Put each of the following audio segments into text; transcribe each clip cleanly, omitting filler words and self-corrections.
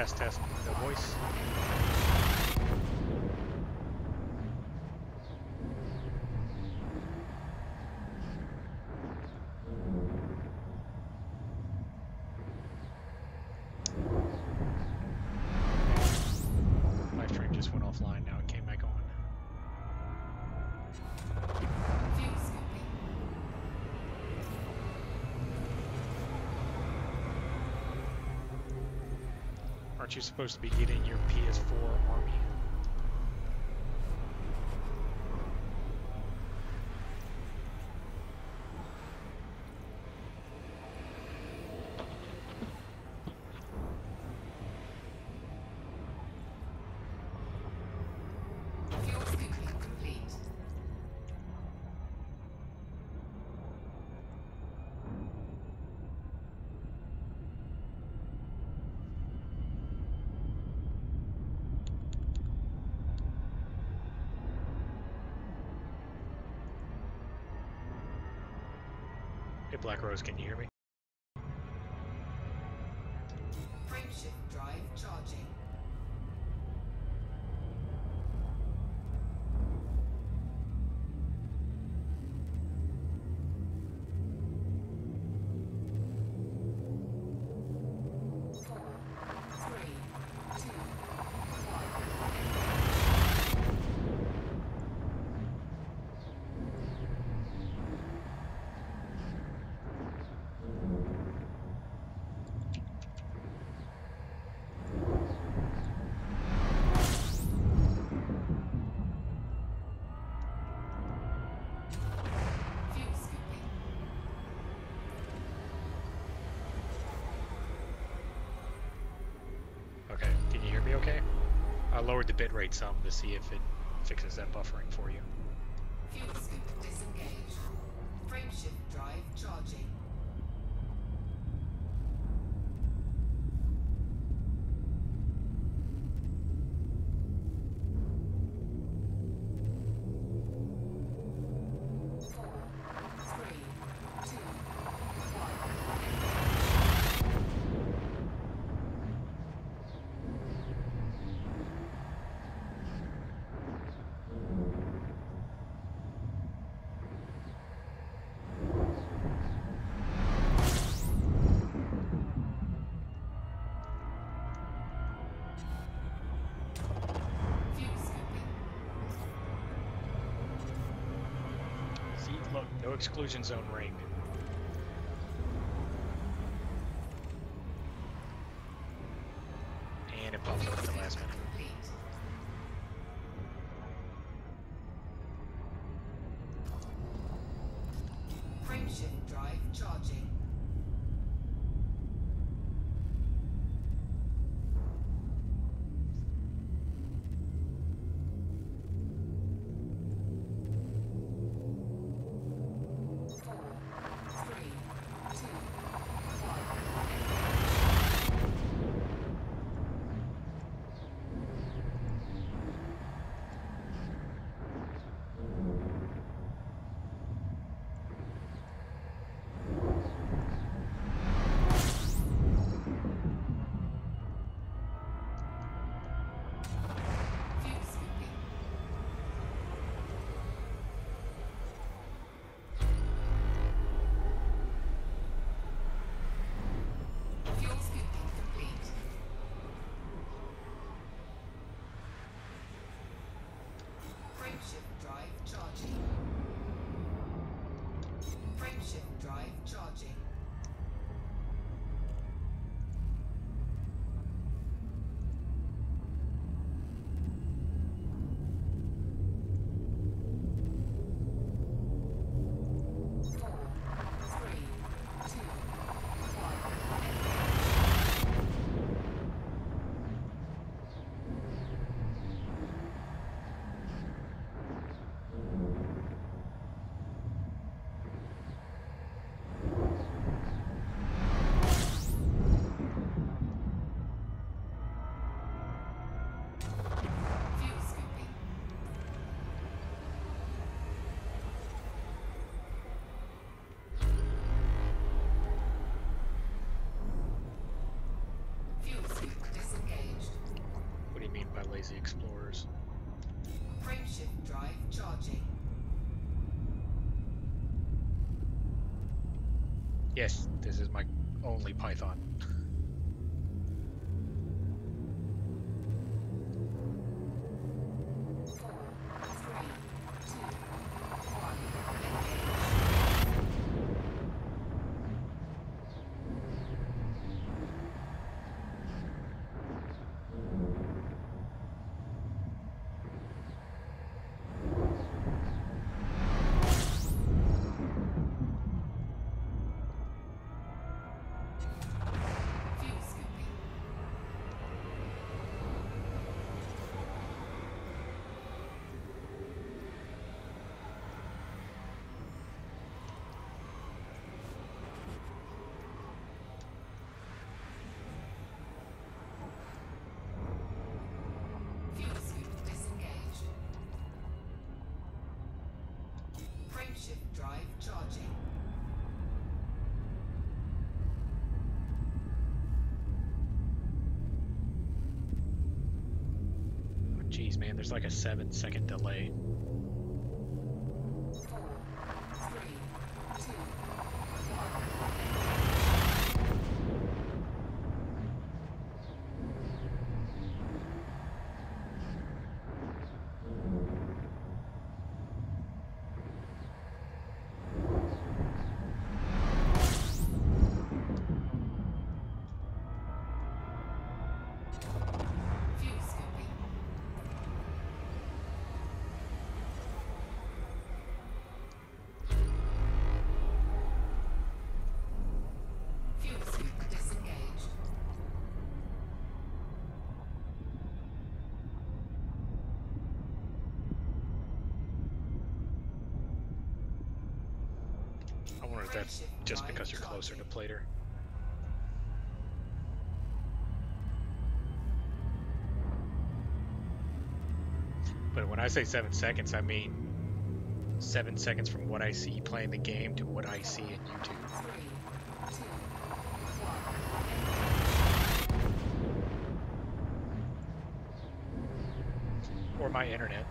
Test, test. No voice. Live stream just went offline. Now it came back on. Aren't you supposed to be getting your PS4 army? Hey, Black Rose, can you hear me? Frameshift drive charging. Okay, can you hear me okay? I lowered the bitrate some to see if it fixes that buffering for you. Fuel scoop disengaged. Frameshift drive charging. See, look, no exclusion zone ring. And it pops up at the last minute. Frameshift drive charging. Frameshift drive charging. Frameshift drive charging. lazy explorers. Frameshift drive charging. Yes, this is my only Python. Frameshift drive charging. Oh, geez, man, there's like a 7-second delay. 4, 3, 2, 1. Fuel scooping. Fuel scoop disengaged. I wonder if that's just because you're closer to Plater. But when I say 7 seconds, I mean 7 seconds from what I see playing the game to what I see in YouTube. 3, 2, 1. Or my internet.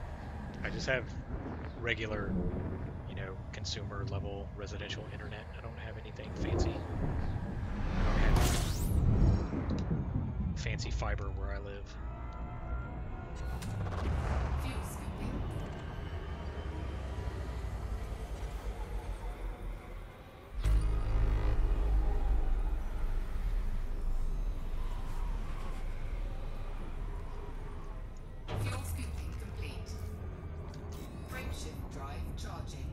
I just have regular, consumer level residential internet. I don't have anything fancy. I don't have fancy fiber where I live. Fuel scooping. Fuel scooping complete. Frameshift drive charging.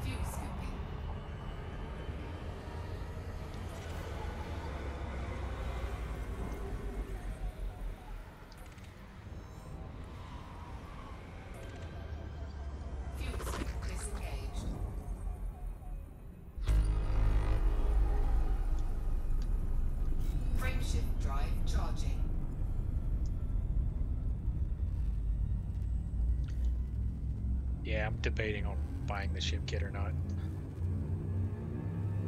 Fuel scooping. Fuel scoop disengaged. Frameshift drive charging. Yeah, I'm debating on buying the ship kit or not.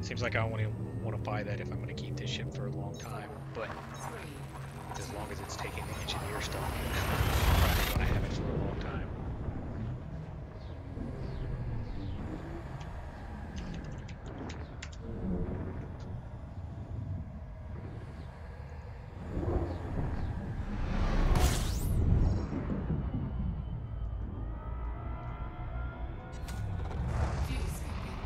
Seems like I only want to buy that if I'm going to keep this ship for a long time, but 3, as long as it's taking the engineer stuff, I'm probably going to have it for a long time. fuel scooping.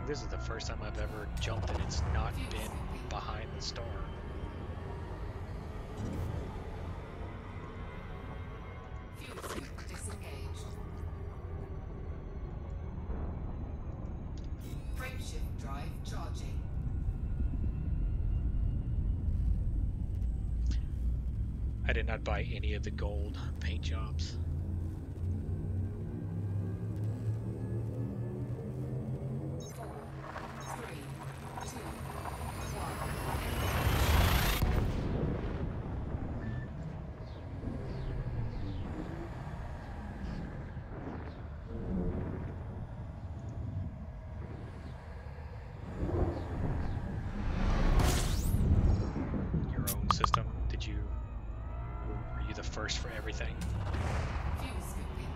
think this is the first time I've ever jumped and it's not Fuel been scooping. behind the star. Fuel scoop disengaged. Frameshift drive charging. I did not buy any of the gold paint jobs. Four, three, two, one. Your own system? Were you the first for everything? Fuel scooping.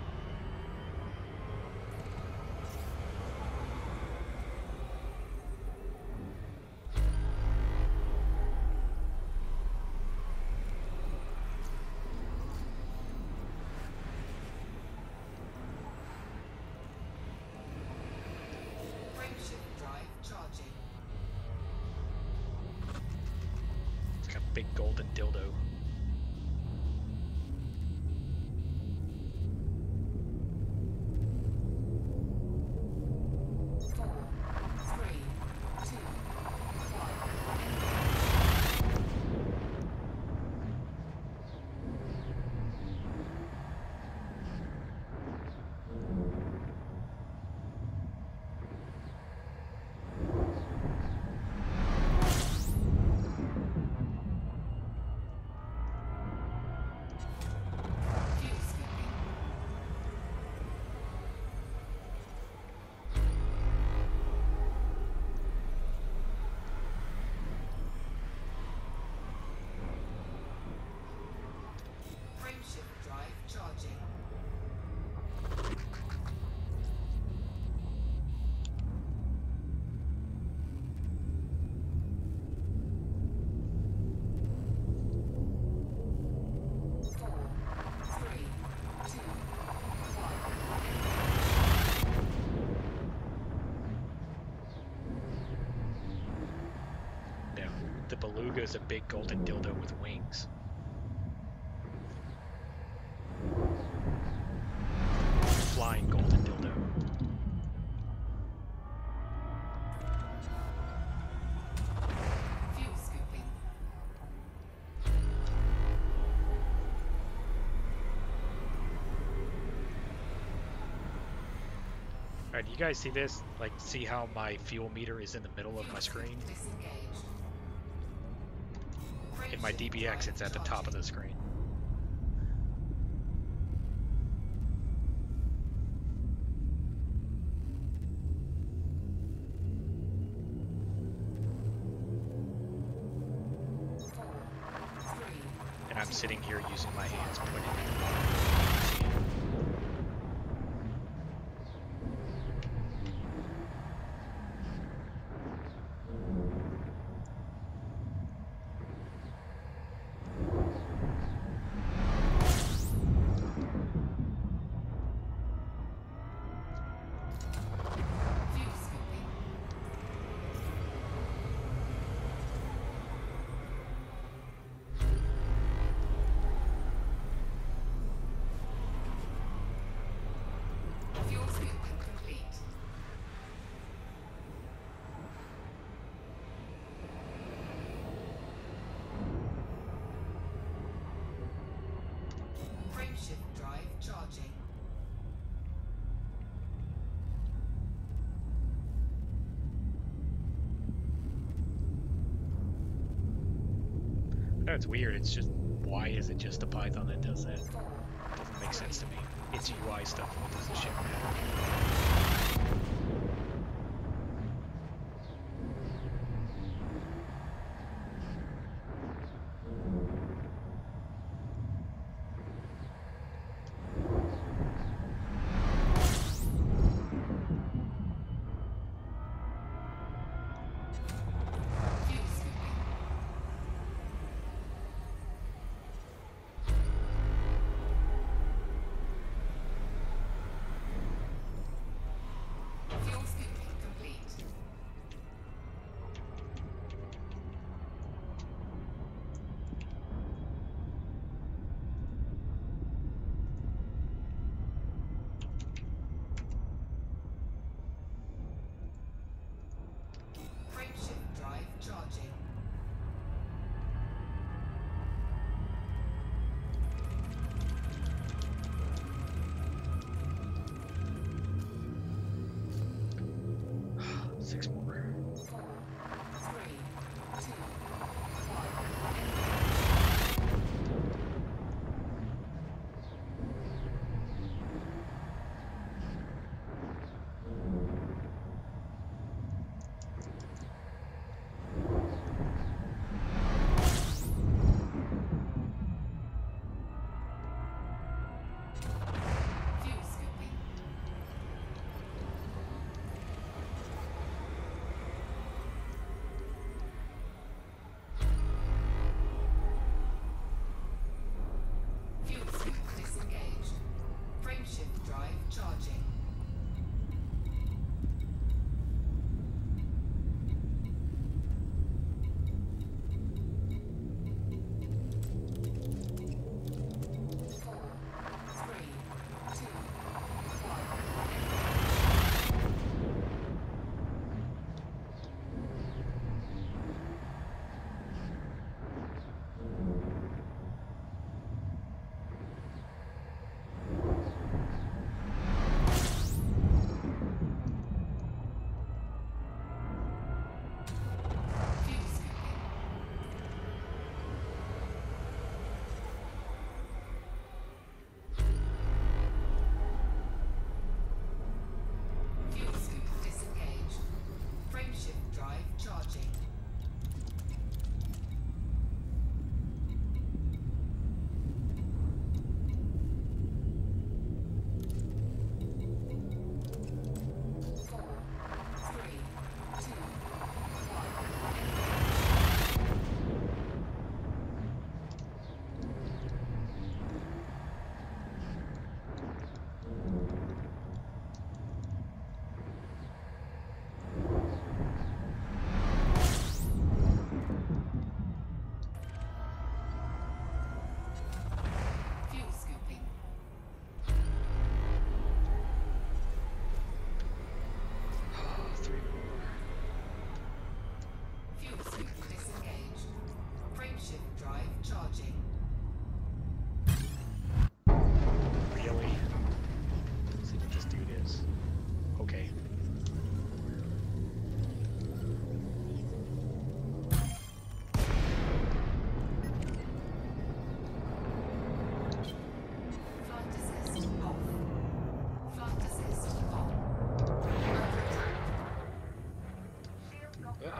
Frameshift drive charging. It's like a big golden dildo. Four, three, two, one. Fuel scooping. Frameshift drive charging. Four, three, two, one. No, the beluga is a big golden dildo with wings. Flying golden dildo. Fuel scooping. Alright, do you guys see this? Like, see how my fuel meter is in the middle of my screen? Disengaged. In my Frameshift DBX, it's at the top of the screen. Four, three, And I'm sitting here using my hands, pointing at the bottom. fuel scooping. Fuel scooping complete. Frameshift drive charging. No, it's weird. It's just, why is it just the Python that does that? Four, Doesn't make sense to me. It's UI stuff. What does this shit matter? fuel scooping.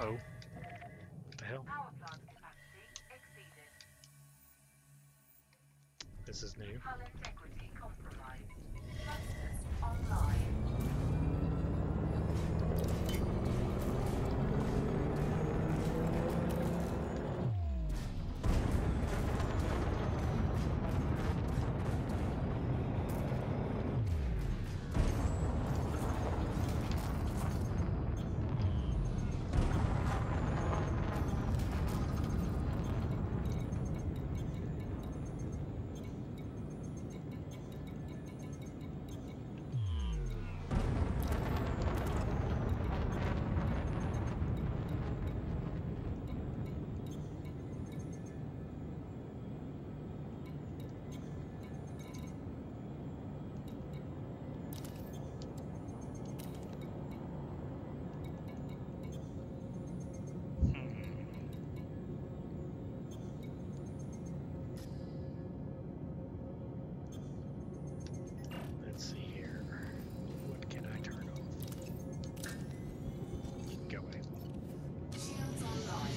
Uh-oh. What the hell? Power plant capacity exceeded. This is new. Hull integrity compromised. Thrusters online. Let's see here. What can I turn off? You can go away. Shields online.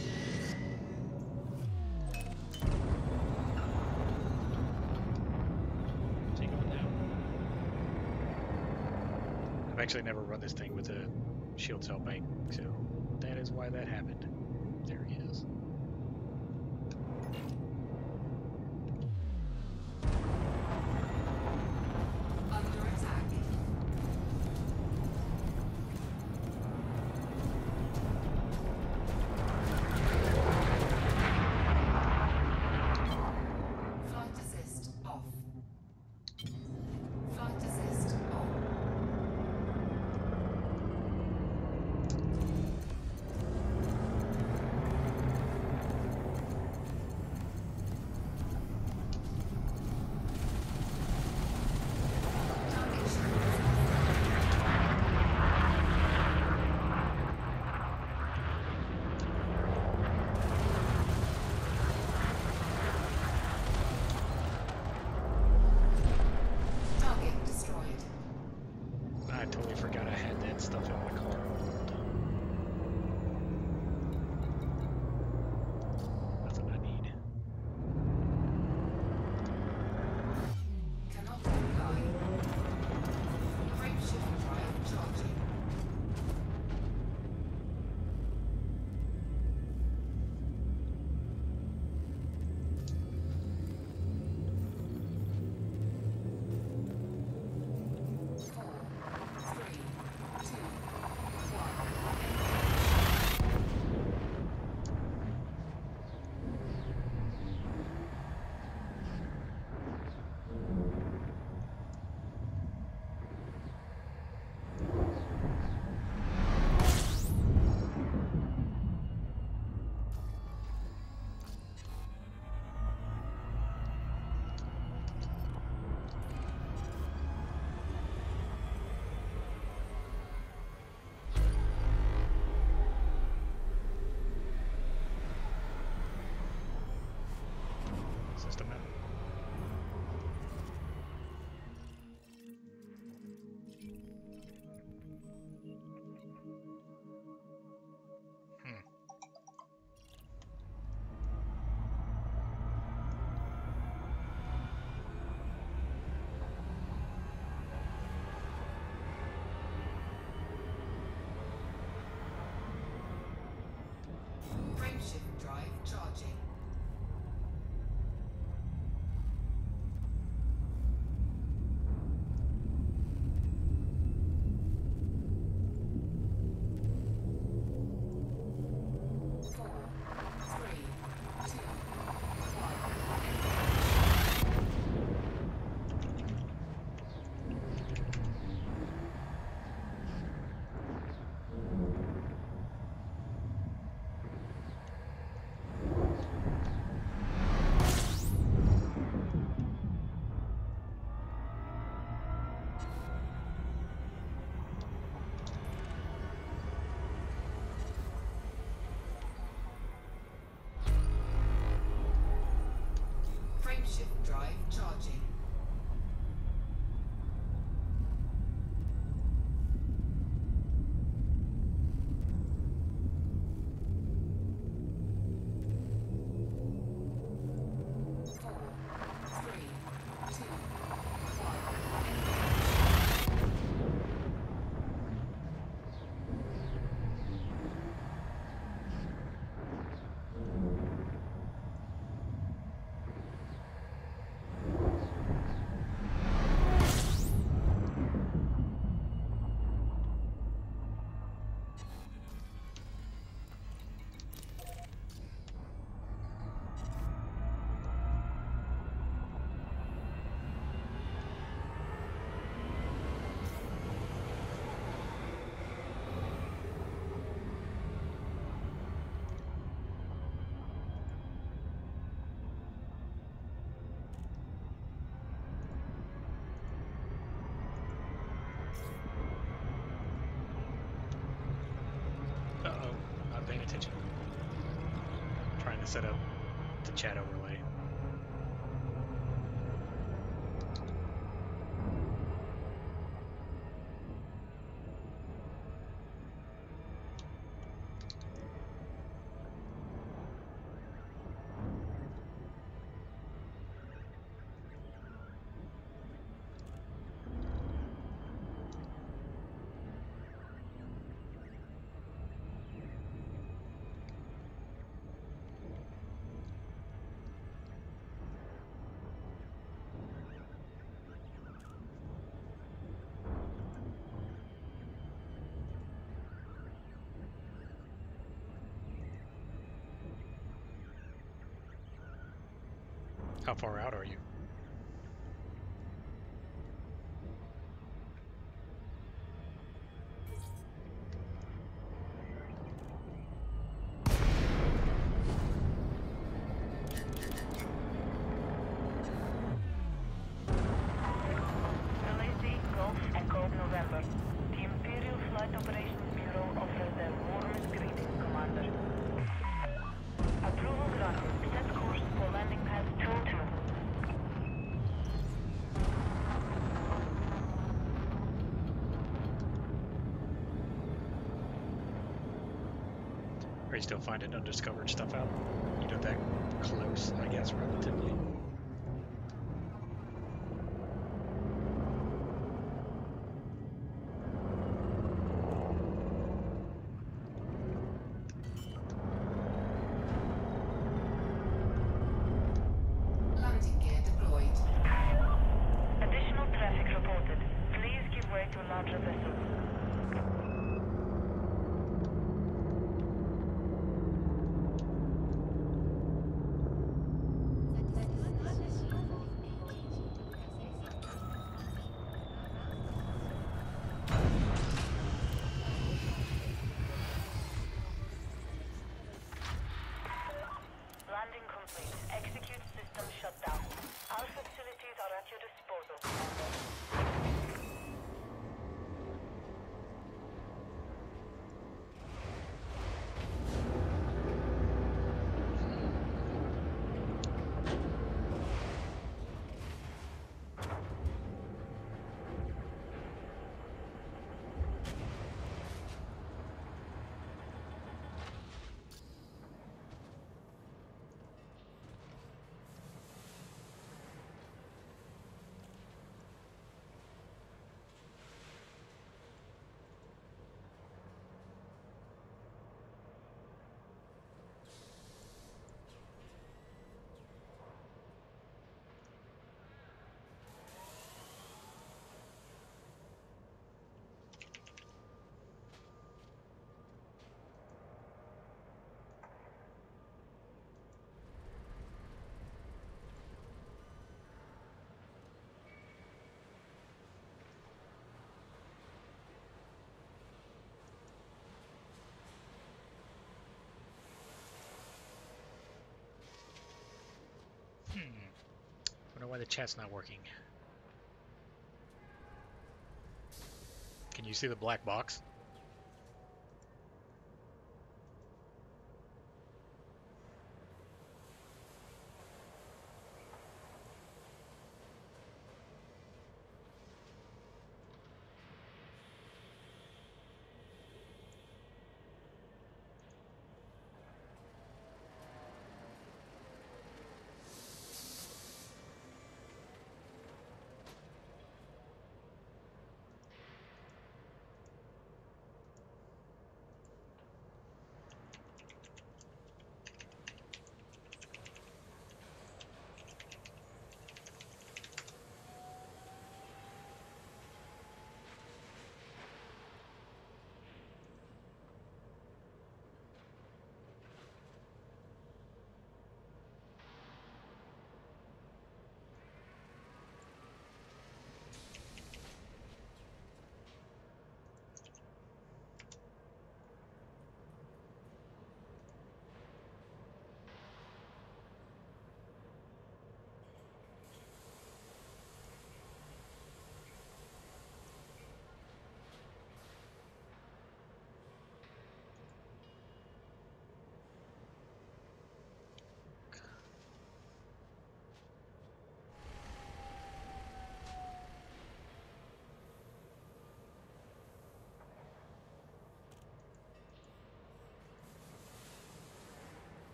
Take on down. I've actually never run this thing with a shield cell bank, so that is why that happened. There he is. Under attack. Flight assist off. Flight assist on. Target shields. Target destroyed. I totally forgot I had that stuff in my car. Nothing I need. Cannot comply. Frameshift drive charging. Four, three, two, System out. Hmm. Frameshift drive charging. to set up the chat overlay. How far out are you? Malaysia, Gulf, Echo, November. The Imperial Flight Operations Bureau offers their warmest greetings, Commander. Approval granted. Set course for landing pad 202. Are you still finding undiscovered stuff out? You know, that close, I guess, relatively. Landing gear deployed. Additional traffic reported. Please give way to larger vessels. Landing complete. Execute system shutdown. Our facilities are at your disposal, Commander. Wonder why the chat's not working. Can you see the black box?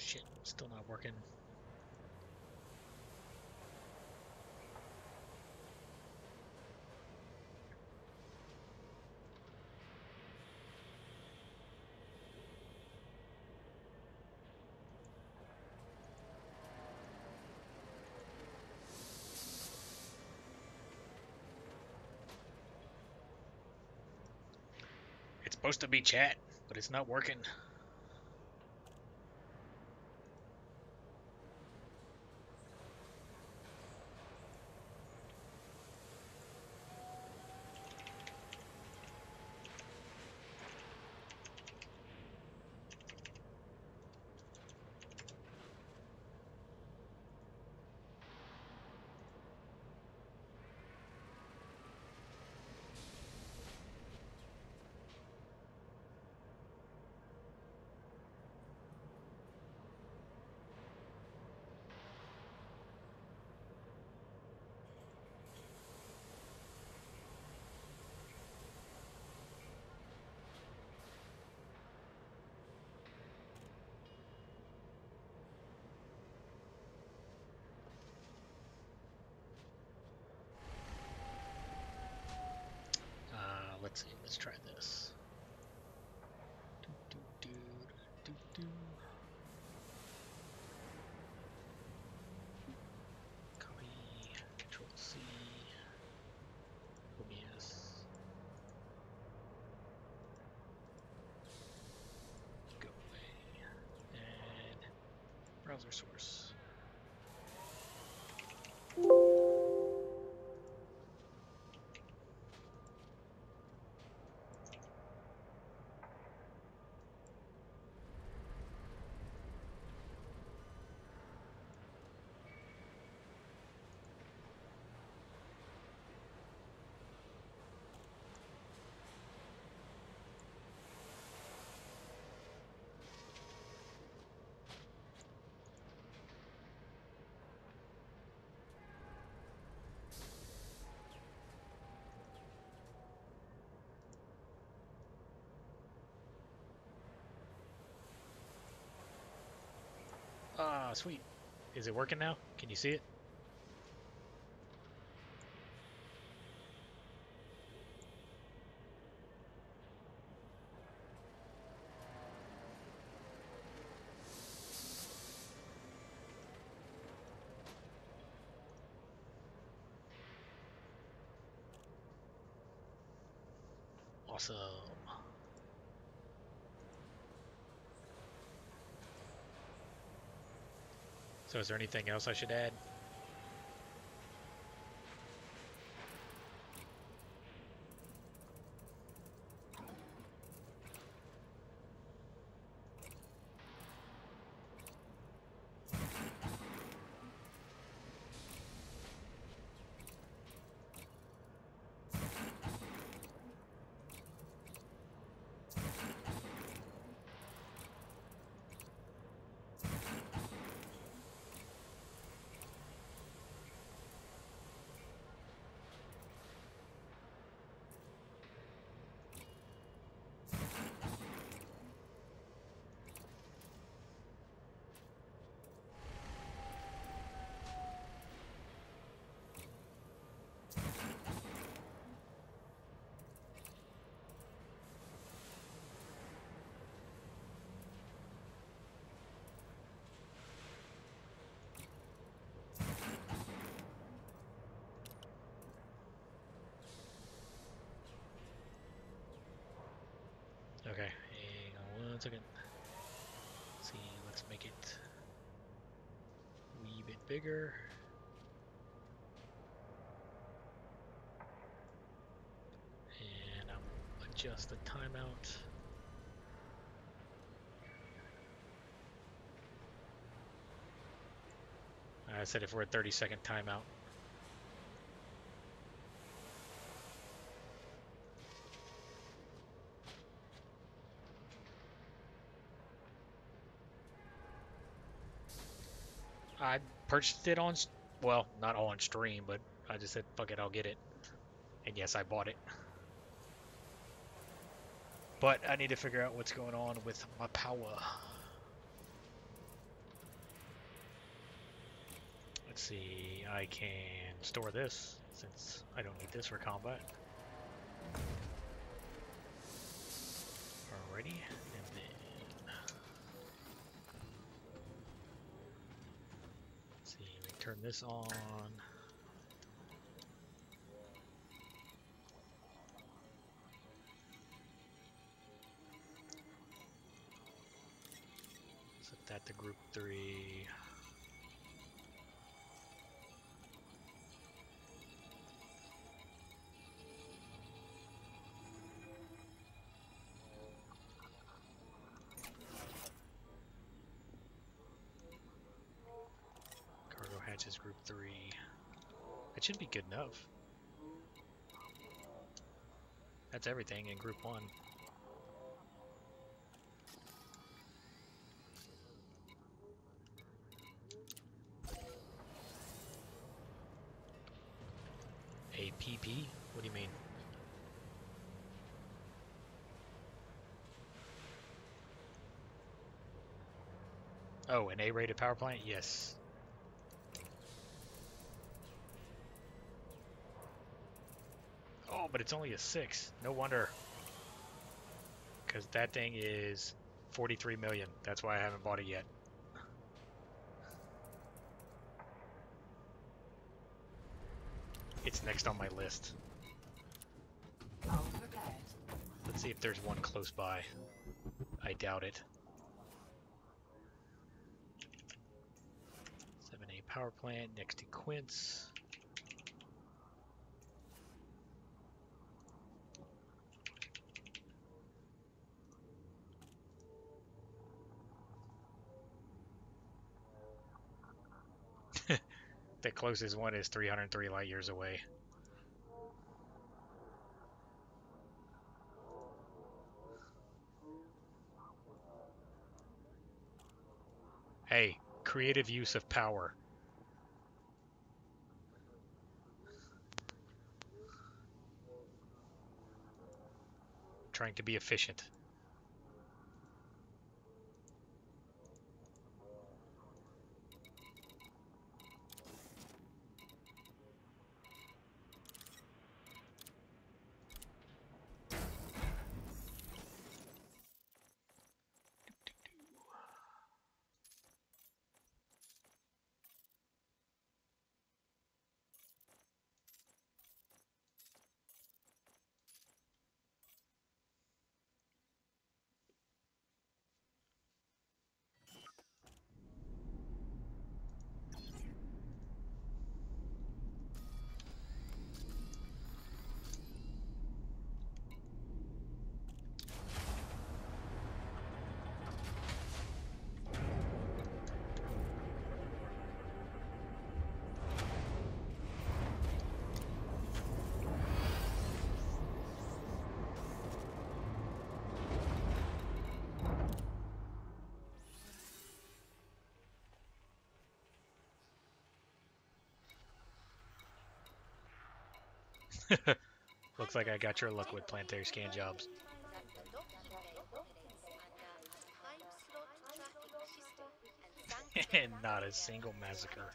shit, still not working. It's supposed to be chat, but it's not working. Let's see. Let's try this. Copy. Control C. Yes. Go away. And browser source. Ah, sweet. Is it working now? Can you see it? Awesome. So is there anything else I should add? Okay, hang on 1 second. Let's see, let's make it a wee bit bigger. And I'll adjust the timeout. I said if we're at 30-second timeout. I purchased it on, well, not on stream, but I just said, fuck it, I'll get it. And yes, I bought it. But I need to figure out what's going on with my power. Let's see, I can store this since I don't need this for combat. Alrighty, and then let's see, we turn this on. Set that to group 3. Cargo hatches group 3. That should be good enough. That's everything in group 1. A PP? What do you mean? Oh, an A-rated power plant? Yes. Oh, but it's only a 6. No wonder. Because that thing is 43 million. That's why I haven't bought it yet. It's next on my list. Hull prepared. Let's see if there's one close by. I doubt it. 7A power plant next to Quince. The closest one is 303 light years away. Hey, creative use of power. Trying to be efficient. Looks like I got your luck with planetary scan jobs. And not a single massacre.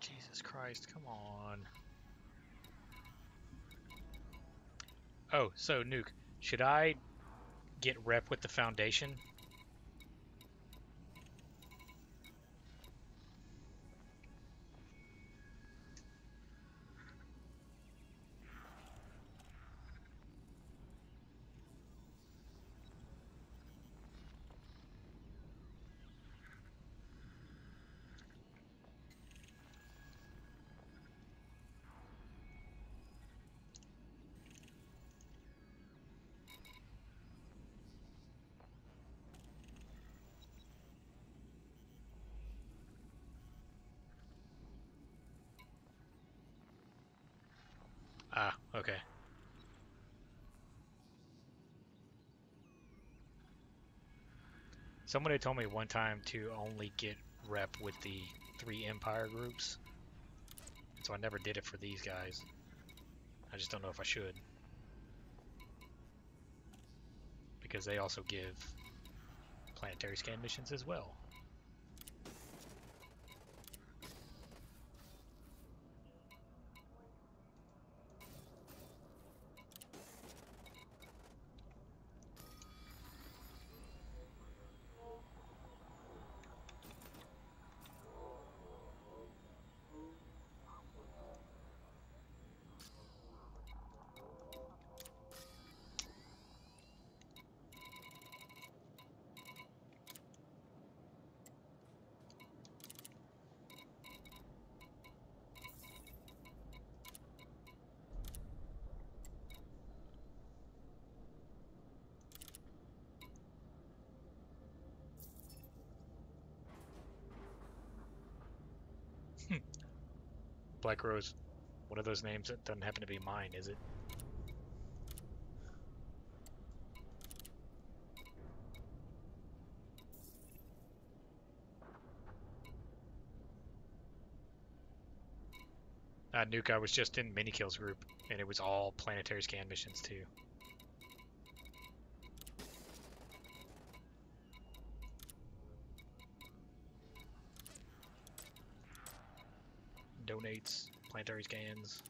Jesus Christ, come on. Oh, so Nuke, should I get rep with the Foundation? Ah, okay. Somebody told me one time to only get rep with the 3 Empire groups, so I never did it for these guys. I just don't know if I should, because they also give planetary scan missions as well. Black Rose, one of those names that doesn't happen to be mine, is it? Nuke, I was just in Minikill's group, and it was all planetary scan missions too. Donates, planetary scans.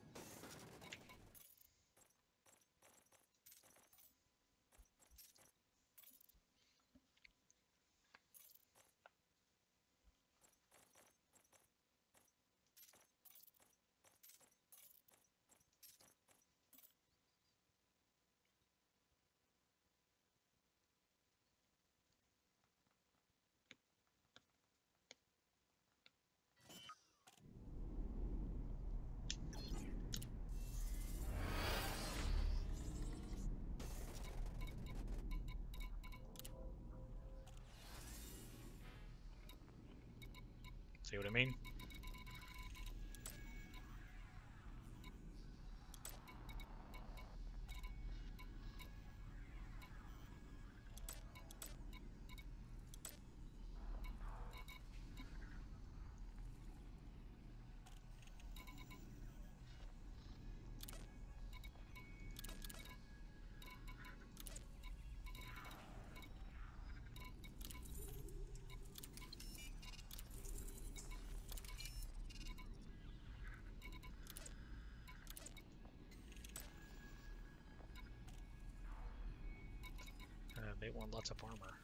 See what I mean? They want lots of armor.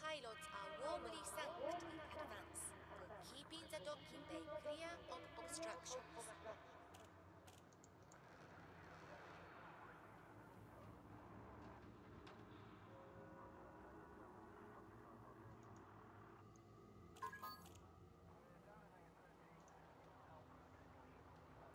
Pilots are warmly thanked in advance for keeping the docking bay clear of obstructions.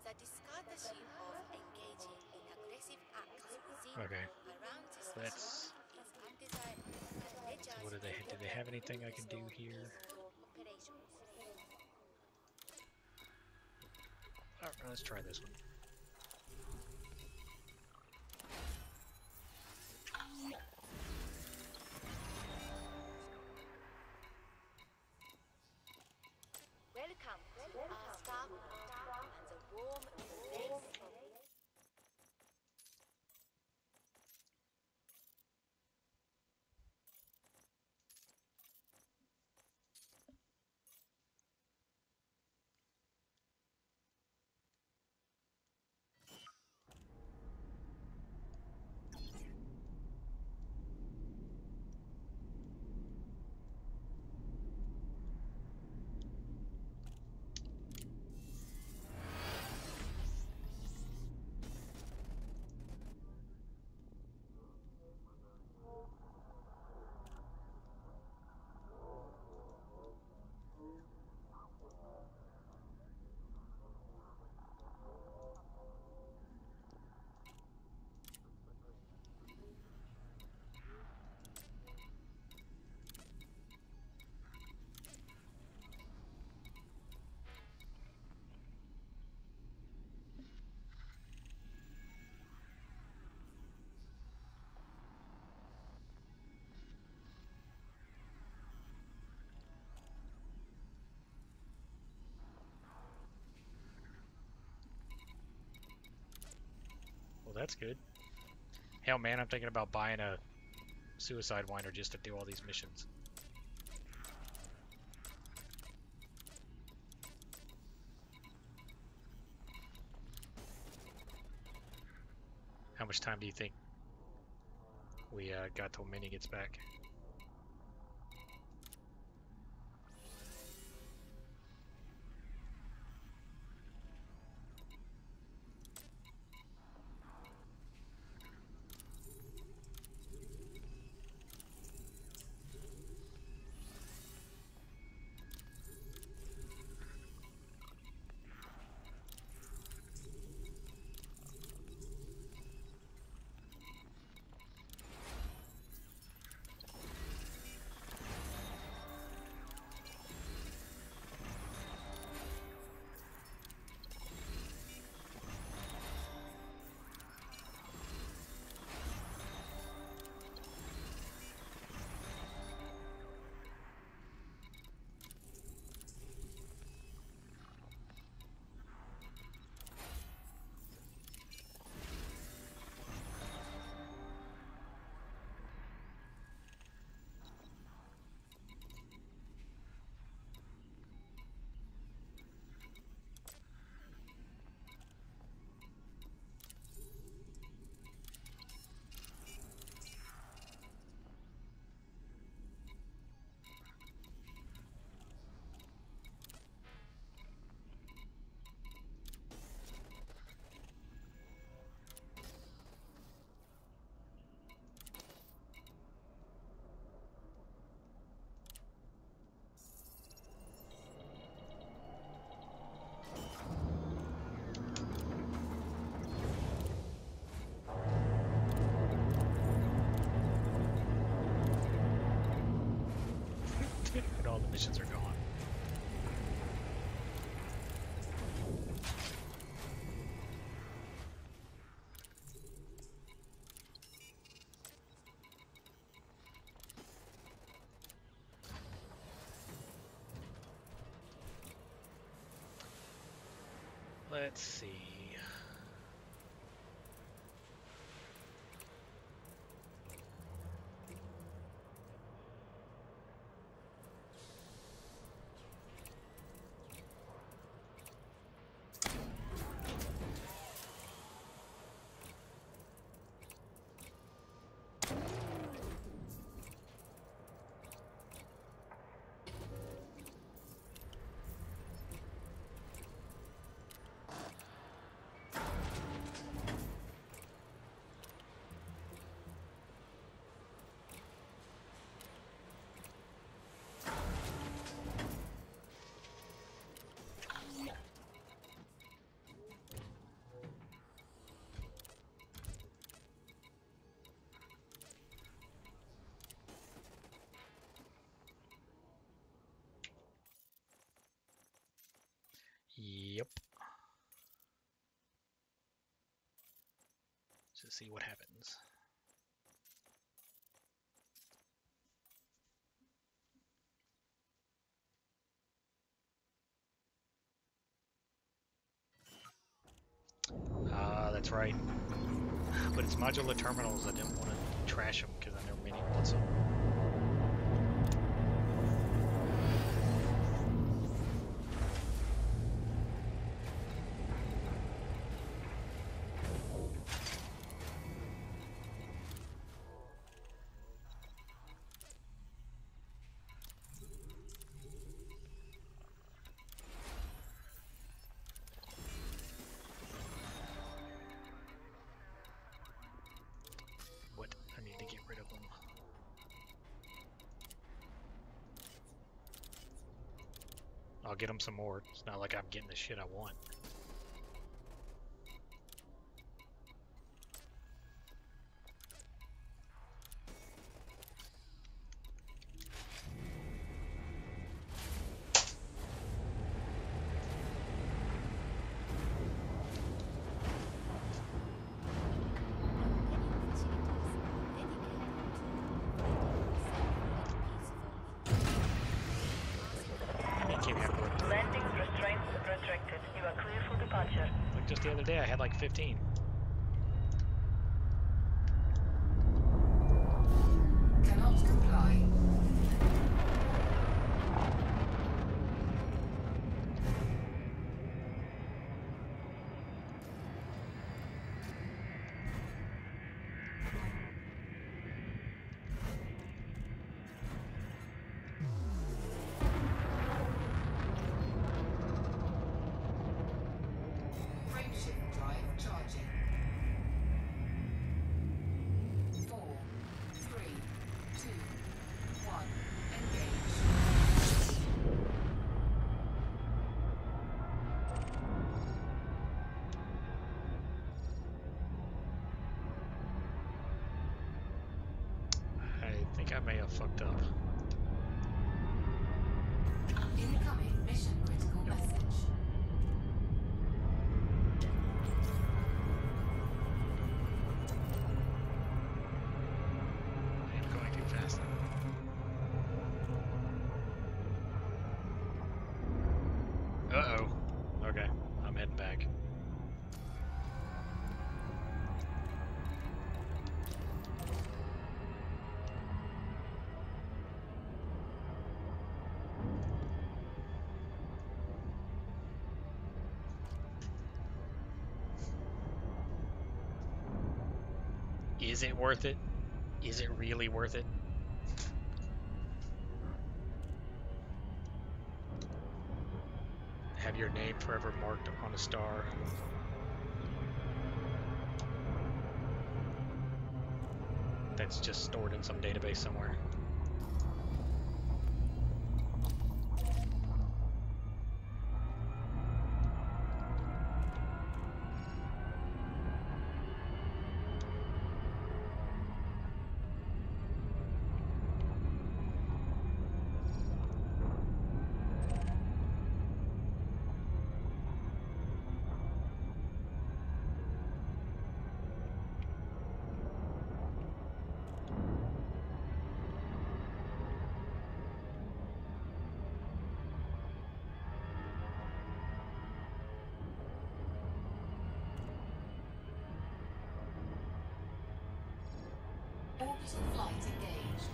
The discourtesy of engaging in aggressive acts within Okay, or around this let's. zone is undesirable and So measures what do they? will Do they have prevent anything I can do peaceful here? operations. Let's try this one. Welcome to our starport and the warm embrace of that's good. Hell, man, I'm thinking about buying a suicide winder just to do all these missions. How much time do you think we got till Minnie gets back? And all the missions are gone. Let's see. Yep. Just see what happens. Ah, that's right. But it's modular terminals. I didn't want to trash them because I know Minnie wants them. What? I need to get rid of them. I'll get them some more. It's not like I'm getting the shit I want. Landing restraints restricted. You are clear for departure. Like just the other day, I had like 15. may have fucked up. Incoming mission critical message. I am going too fast. Uh-oh. Okay, I'm heading back. Is it worth it? Is it really worth it? Have your name forever marked on a star. That's just stored in some database somewhere. Orbital flight engaged.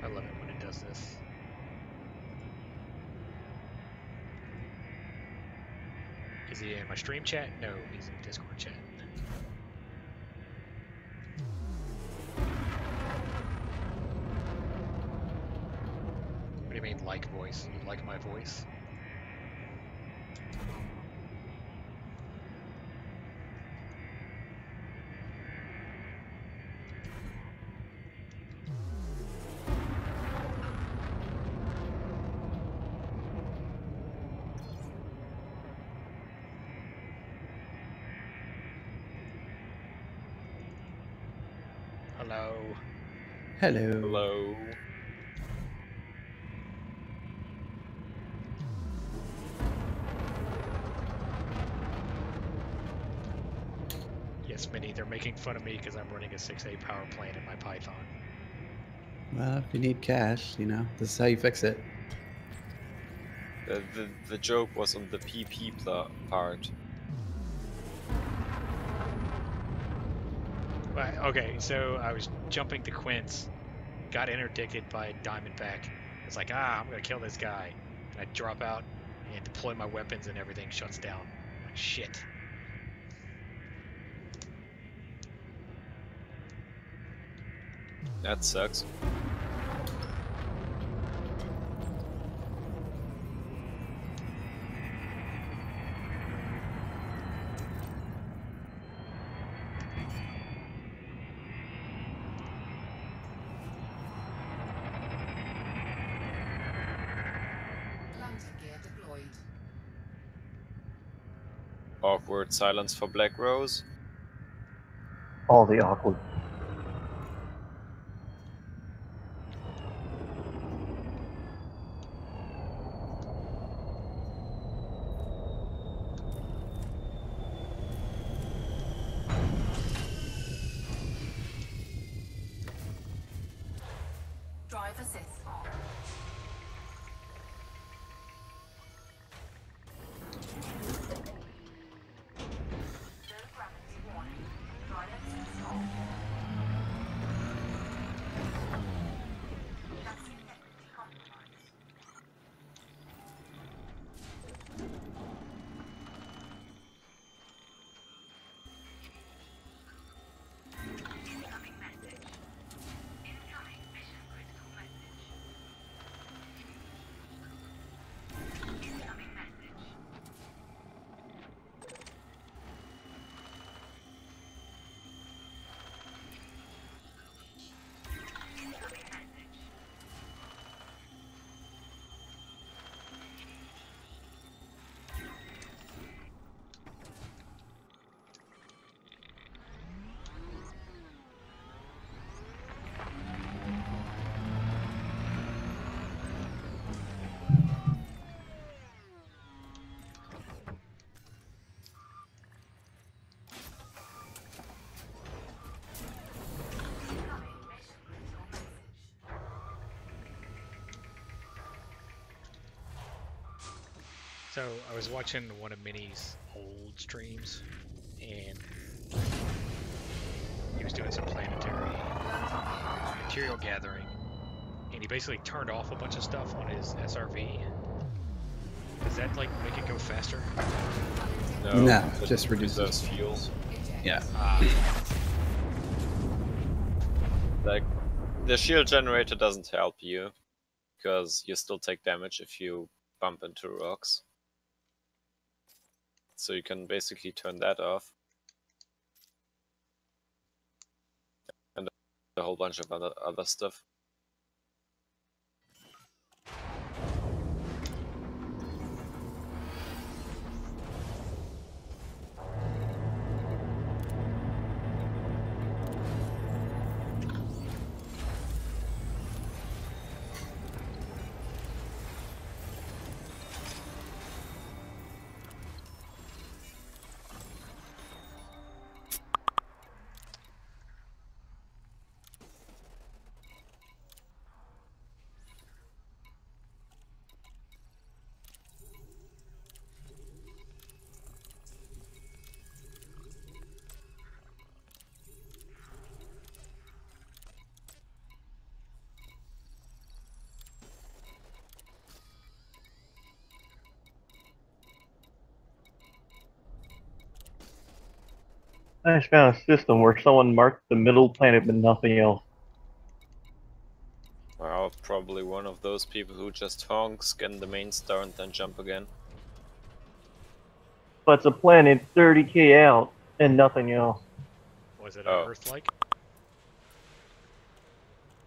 I love it when it does this. Is he in my stream chat? No, he's in Discord chat. What do you mean, like voice? You like my voice? Hello. Hello. Hello. Yes, Minnie, they're making fun of me because I'm running a 6A power plant in my Python. Well, if you need cash, you know, this is how you fix it. The joke was on the PP part. Right, okay, so I was jumping to Quince, got interdicted by Diamondback. It's like, I'm gonna kill this guy. And I drop out and deploy my weapons and everything shuts down. I'm like, shit. That sucks. Landing gear deployed. Awkward silence for Black Rose. All the awkward. Drive assist on. So I was watching one of Minnie's old streams, and he was doing some planetary material gathering, and he basically turned off a bunch of stuff on his SRV. Does that like make it go faster? No, it just reduces fuel. Yeah. Like, the shield generator doesn't help you, because you still take damage if you bump into rocks. So you can basically turn that off. And a whole bunch of other stuff. I just found a system where someone marked the middle planet but nothing else. Well, probably one of those people who just honk, scan the main star, and then jump again. But it's a planet 30k out and nothing else. Was it Oh. Earth-like?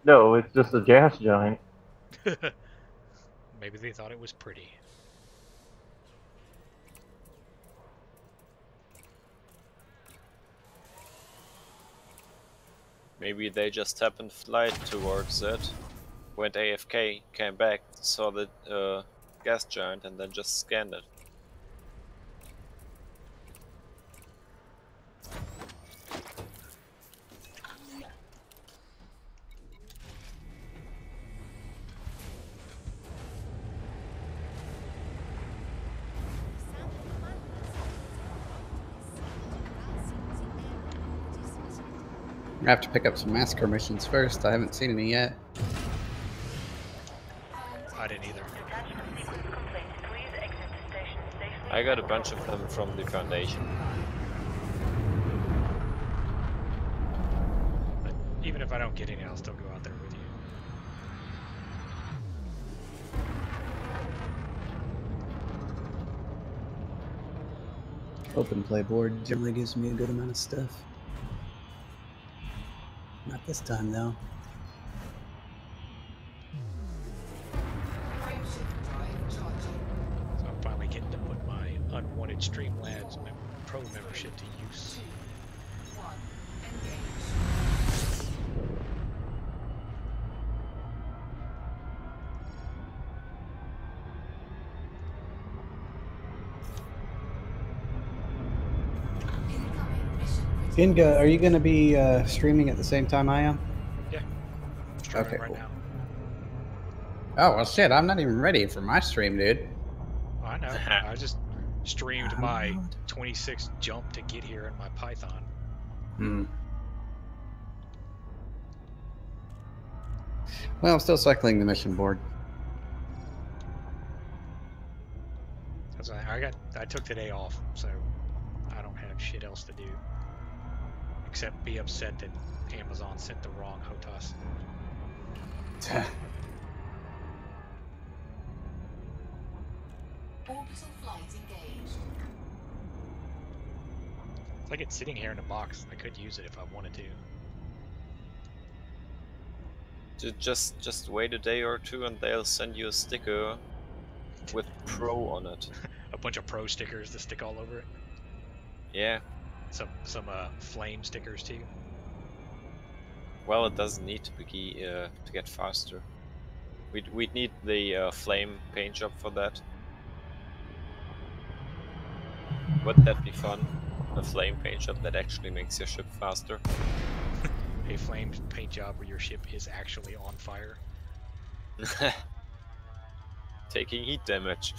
No, it's just a gas giant. Maybe they thought it was pretty. Maybe they just happened to fly towards it, went AFK, came back, saw the gas giant, and then just scanned it. I have to pick up some massacre missions first. I haven't seen any yet. I didn't either. Detachment sequence complete. Please exit station safely. I got a bunch of them from the Foundation. But even if I don't get any, I'll still go out there with you. Open play board generally gives me a good amount of stuff. Not this time though. Frameshift drive charging. So I'm finally getting to put my unwanted Streamlabs Pro membership to use. 2, 1, engage. Incoming mission critical. Inga, are you going to be streaming at the same time I am? Yeah. Streaming Okay, right cool. now. Oh, well shit, I'm not even ready for my stream, dude. Oh, I know. I just streamed I'm my not. 26 jump to get here in my Python. Hmm. Well, I'm still cycling the mission board. That's why I took today off, so I don't have shit else to do. Except be upset that Amazon sent the wrong HOTAS. Orbital flight engaged. It's like it's sitting here in a box. I could use it if I wanted to. Just wait a day or two and they'll send you a sticker with Pro on it. A bunch of pro stickers to stick all over it. Yeah, Some flame stickers too. well, it doesn't need to be to get faster. We'd need the flame paint job for that. Wouldn't that be fun? A flame paint job that actually makes your ship faster. A flame paint job where your ship is actually on fire. Taking heat damage.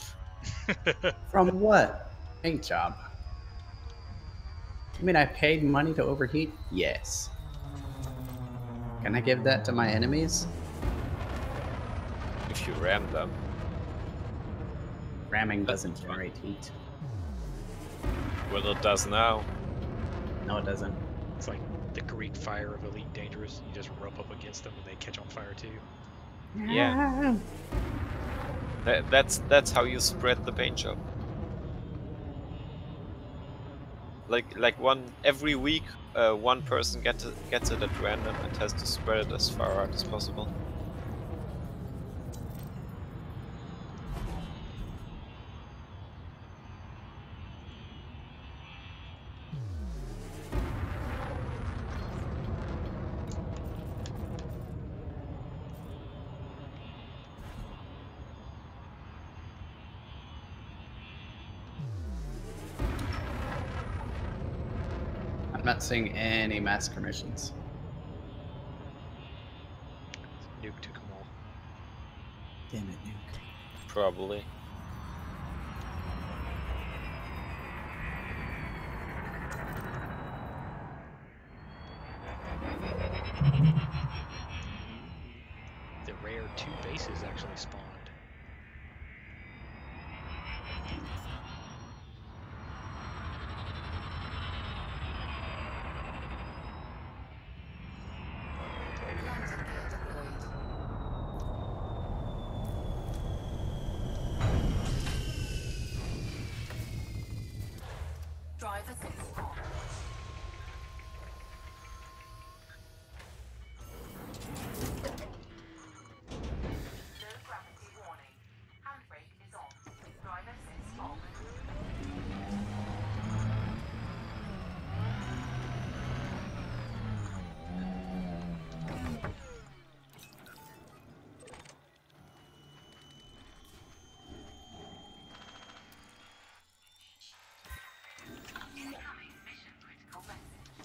From what? Paint job. I mean, I paid money to overheat? Yes. Can I give that to my enemies? If you ram them. Ramming That's doesn't fun. generate heat. Well, it does now. No, it doesn't. It's like the Greek fire of Elite Dangerous. You just rub up against them and they catch on fire too. Yeah. That's how you spread the paint job. Like every week, one person gets it at random and has to spread it as far out as possible. I'm not seeing any massacre missions. Nuke took them all. Damn it, Nuke. Probably. The rare 2 bases actually spawned. Landing gear deployed. Drive assist on. Low gravity warning. Handbrake is on. Drive assist off. Incoming mission critical message.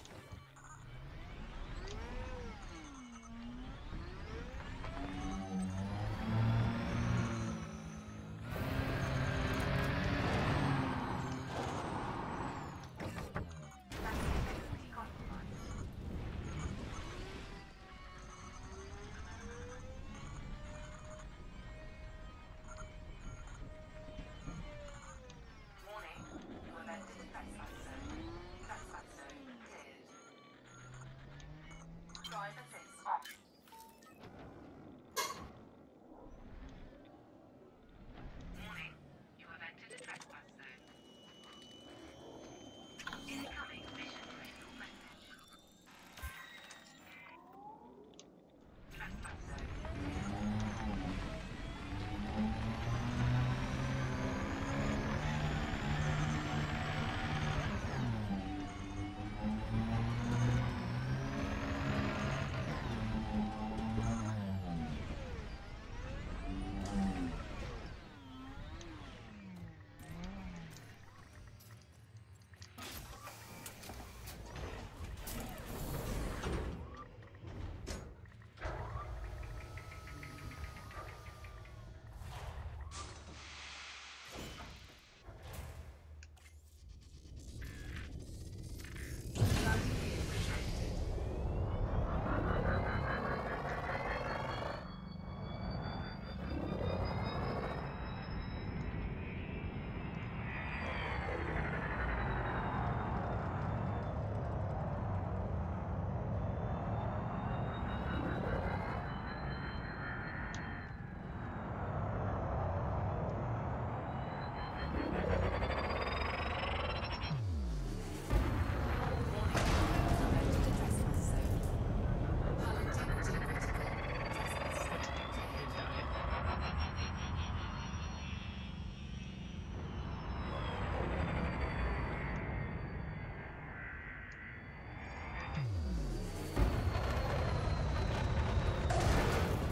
Accessibility compromised. Warning, you have entered trespass zone. Trespass zone cleared. Drive assist on. Warning, you have entered a trespass zone. Incoming mission critical message. Trespass zone. Landing gear retracted.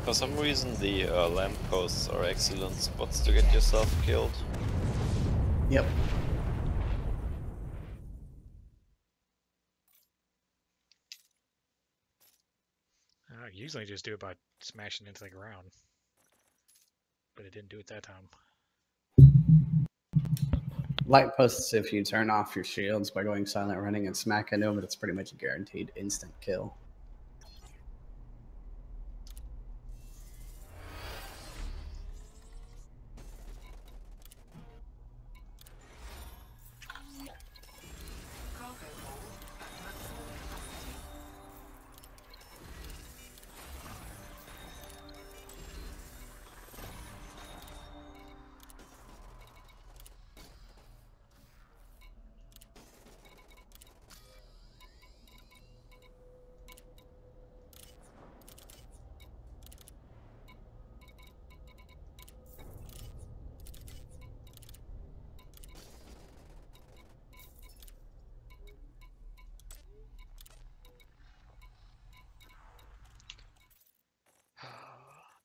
For some reason, the lampposts are excellent spots to get yourself killed. Yep. I usually just do it by smashing into the ground. But it didn't do it that time. Light posts, if you turn off your shields by going silent running and smack into them, it's pretty much a guaranteed instant kill. Cargo hold at maximum capacity.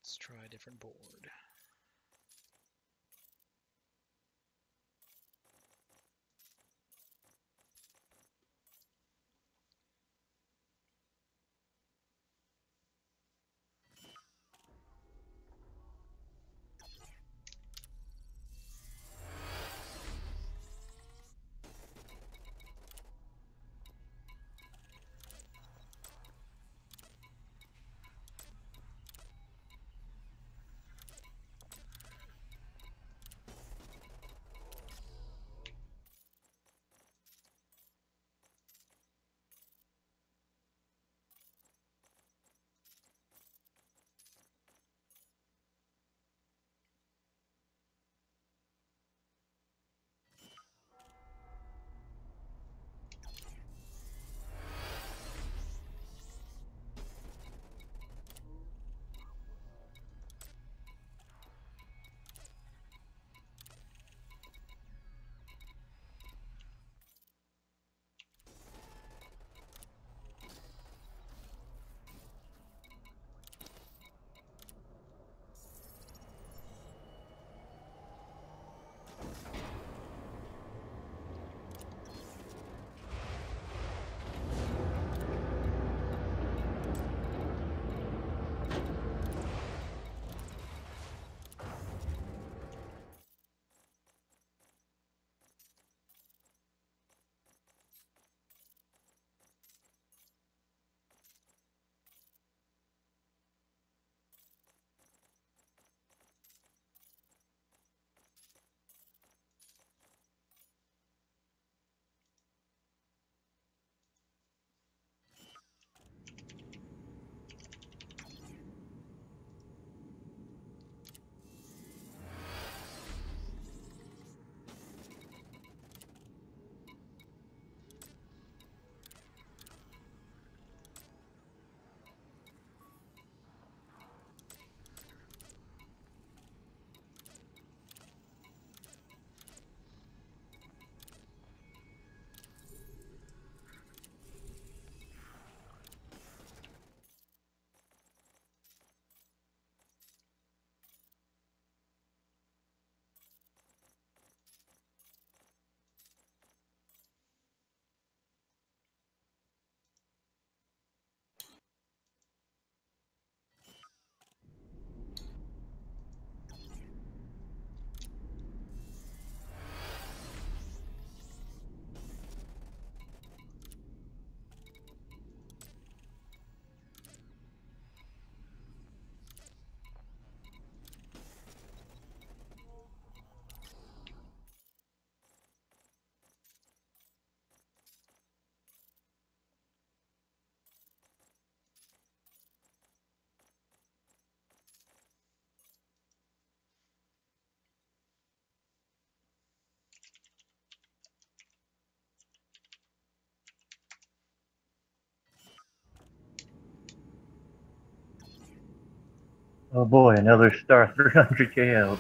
Let's try a different board. Oh boy, another star 300k out.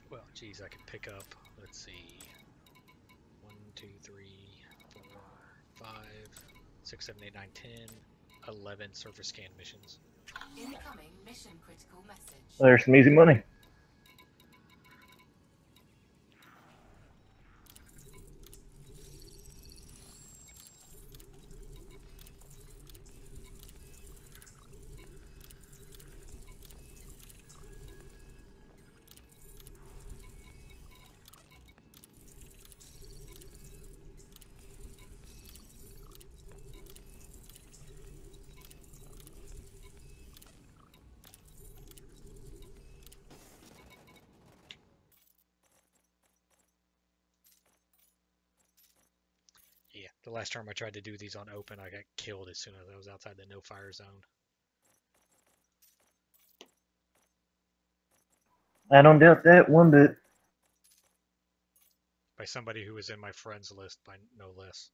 Well, geez, I could pick up, let's see, 1, 2, 3, 4, 5, 6, 7, 8, 9, 10, 11 surface scan missions. Incoming mission critical message. There's some easy money. Yeah, the last time I tried to do these on open, I got killed as soon as I was outside the no-fire zone. I don't doubt that one bit. By somebody who was in my friends list, by no less.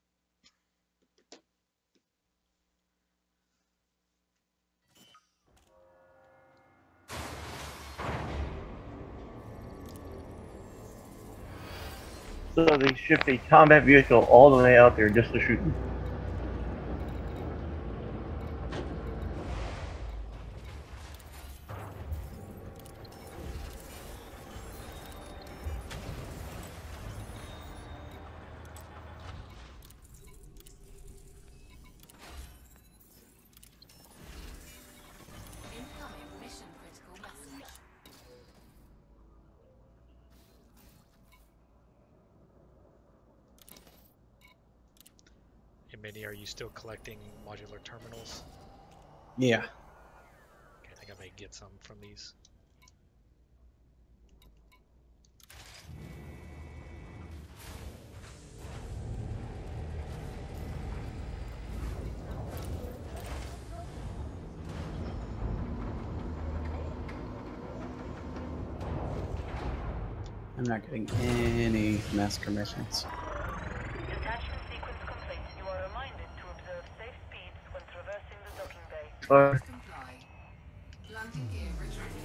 So they shipped a combat vehicle all the way out there just to shoot me. Incoming mission critical message. Hey, Minnie, are you still collecting modular terminals? Yeah. Okay, I think I may get some from these. I'm not getting any massacre missions. Detachment sequence complete. You are reminded to observe safe speeds when traversing the docking bay. Orders comply. Landing gear retracted.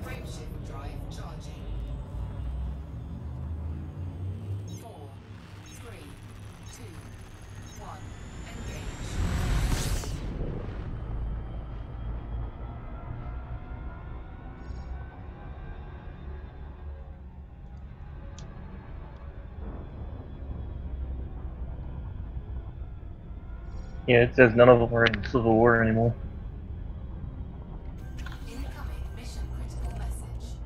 Frameshift drive charging. 4, 3, 2, 1. Engage. Yeah, it says none of them are in Civil War anymore. Incoming mission critical message.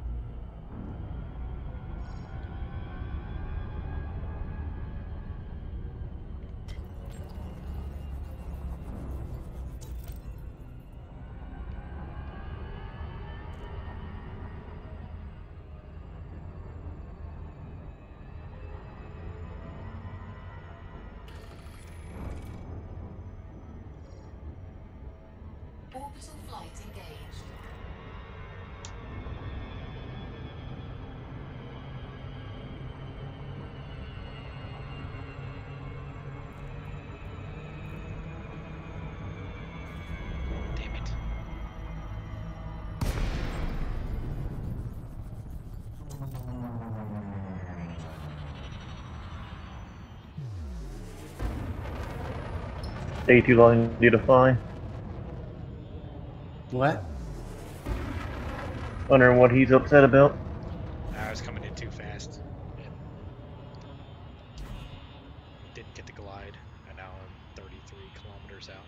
Orbital flight engaged. Damn it. Stay too long due to fly. What? Wondering what he's upset about. I was coming in too fast and didn't get the glide, and now I'm 33 kilometers out.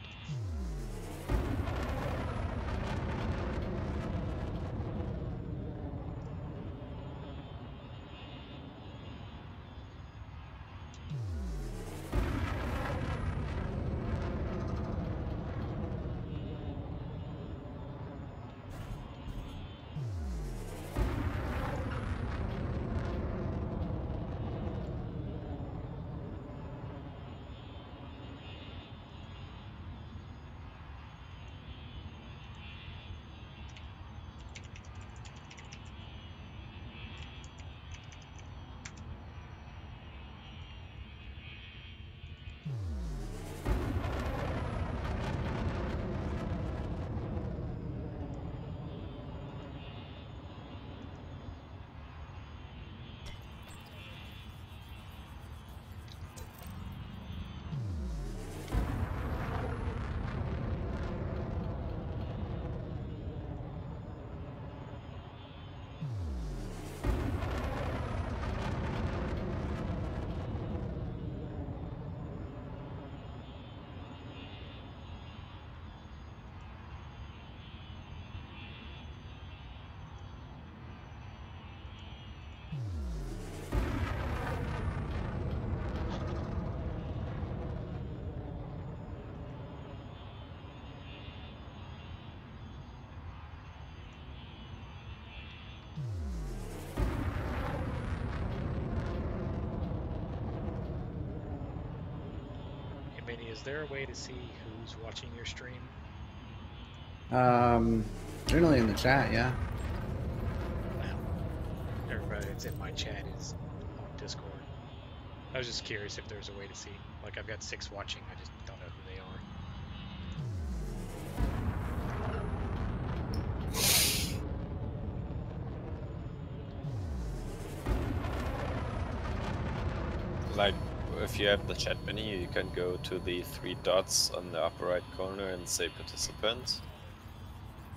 Vinny, is there a way to see who's watching your stream? Generally in the chat, yeah. Well, everybody that's in my chat is on Discord. I was just curious if there's a way to see. Like, I've got 6 watching, I just don't know who they are. Like, if you have the chat menu, you can go to the 3 dots on the upper right corner and say participants.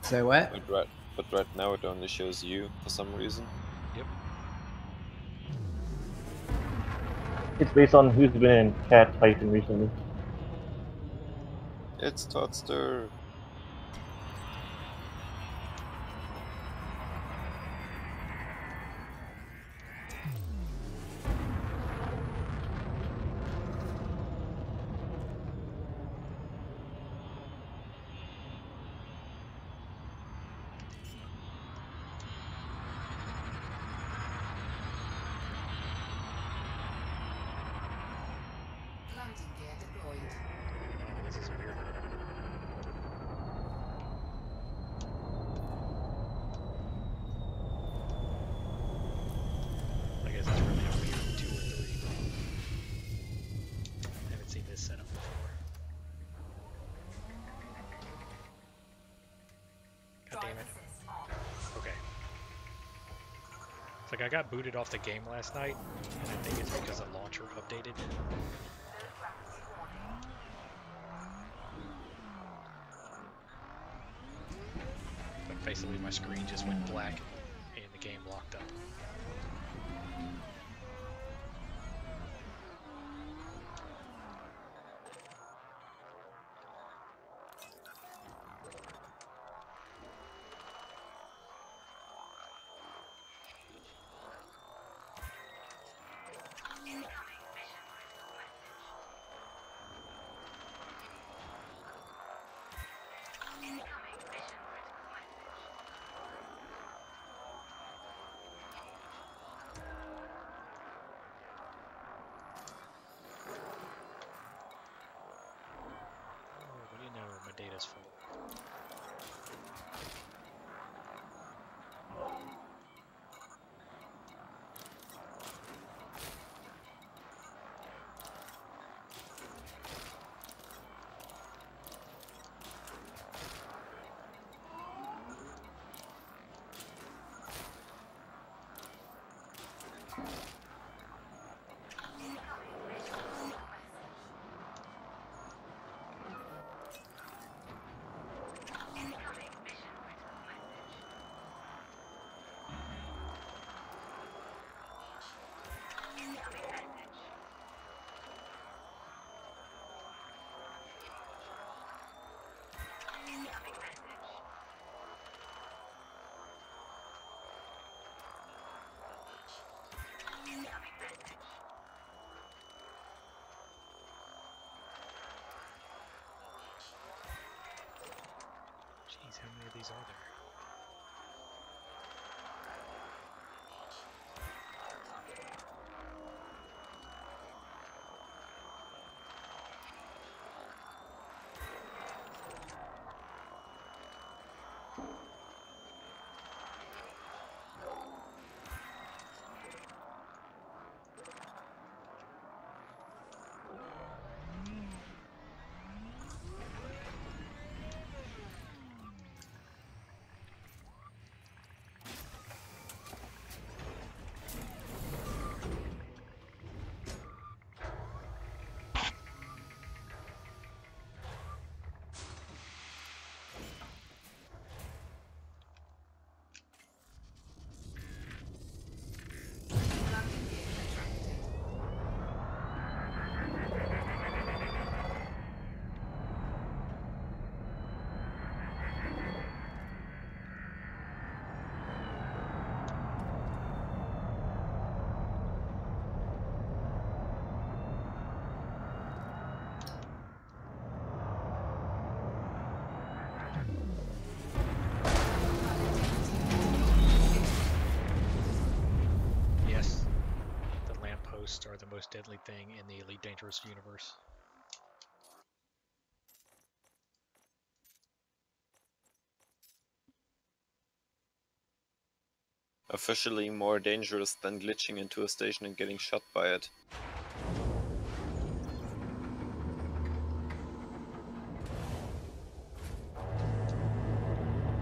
Say what? But right now it only shows you for some reason. Yep. It's based on who's been in chat typing recently. It's Toadster. Landing gear deployed. Oh, this is weird. I guess it's really only 2 or 3. I haven't seen this setup before. God damn it. Okay. It's like I got booted off the game last night, and I think it's because the launcher updated. But basically my screen just went black and the game locked up. Oh, what do you know? My data's full. Jeez, how many of these are there? Landing gear retracted. Yes. The lampposts are the most deadly thing in the Elite Dangerous universe. officially more dangerous than glitching into a station and getting shot by it.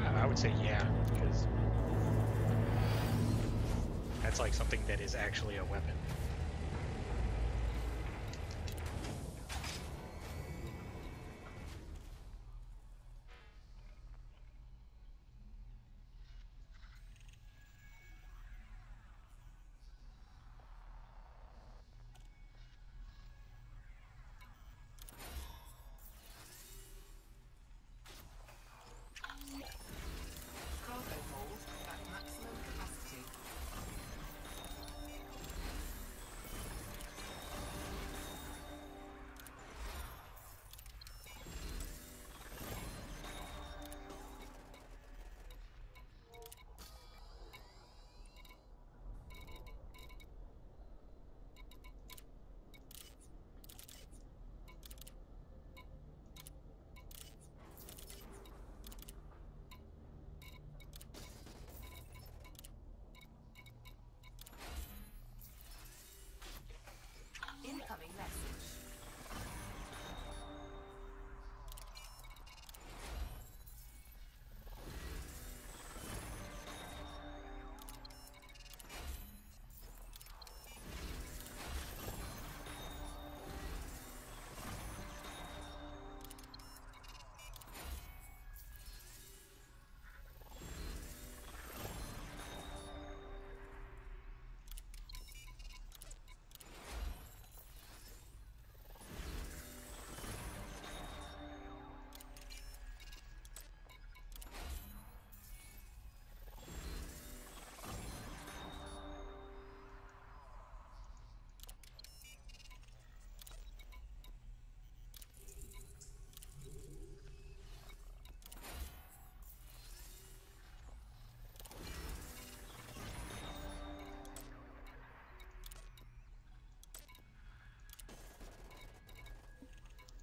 I would say yeah, because that's like something that is actually a weapon. Cargo hold at maximum capacity. Incoming message.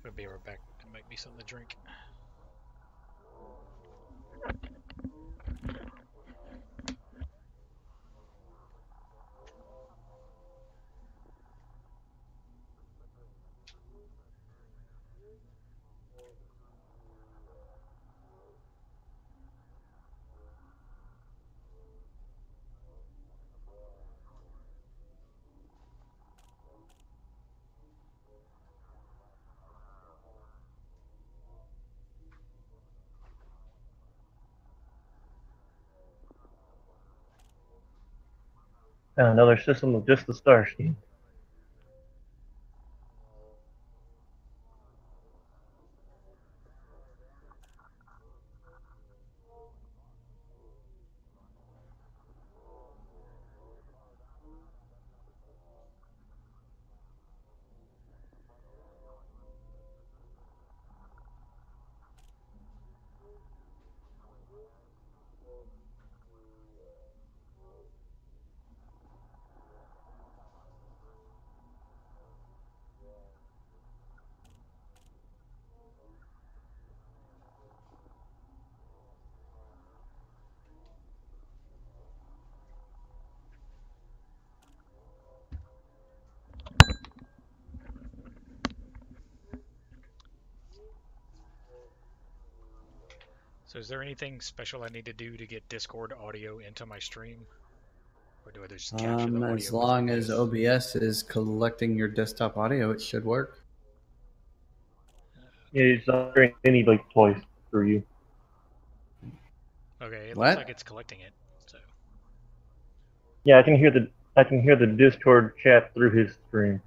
I'm gonna be right back and make me something to drink. Found another system with just the star scheme. So is there anything special I need to do to get Discord audio into my stream? Or do I just capture the As audio with long as OBS? OBS is collecting your desktop audio, it should work. Yeah, it's not hearing any like voice through you. Okay, it looks like What? it's collecting it. So Yeah, I can hear the Discord chat through his stream.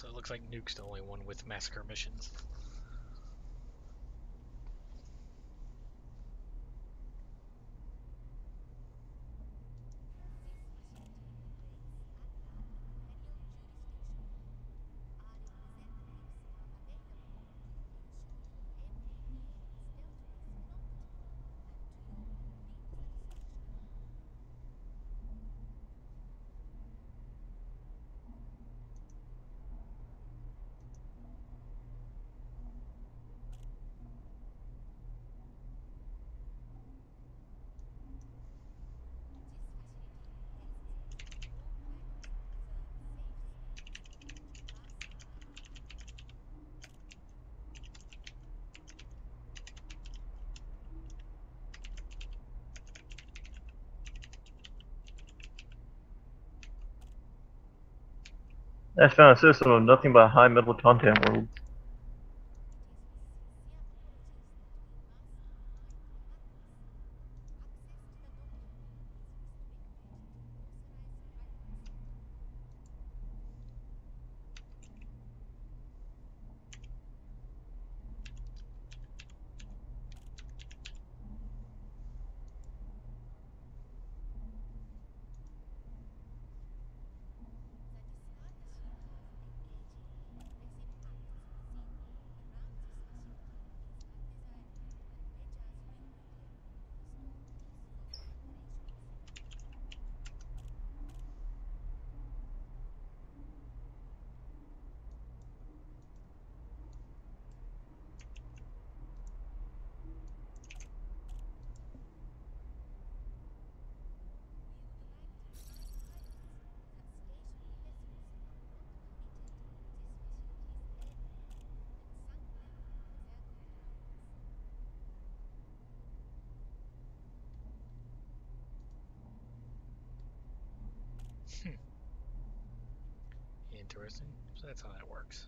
So it looks like Nuke's the only one with massacre missions. That's found a system of nothing but high metal content worlds. Interesting. So that's how that works.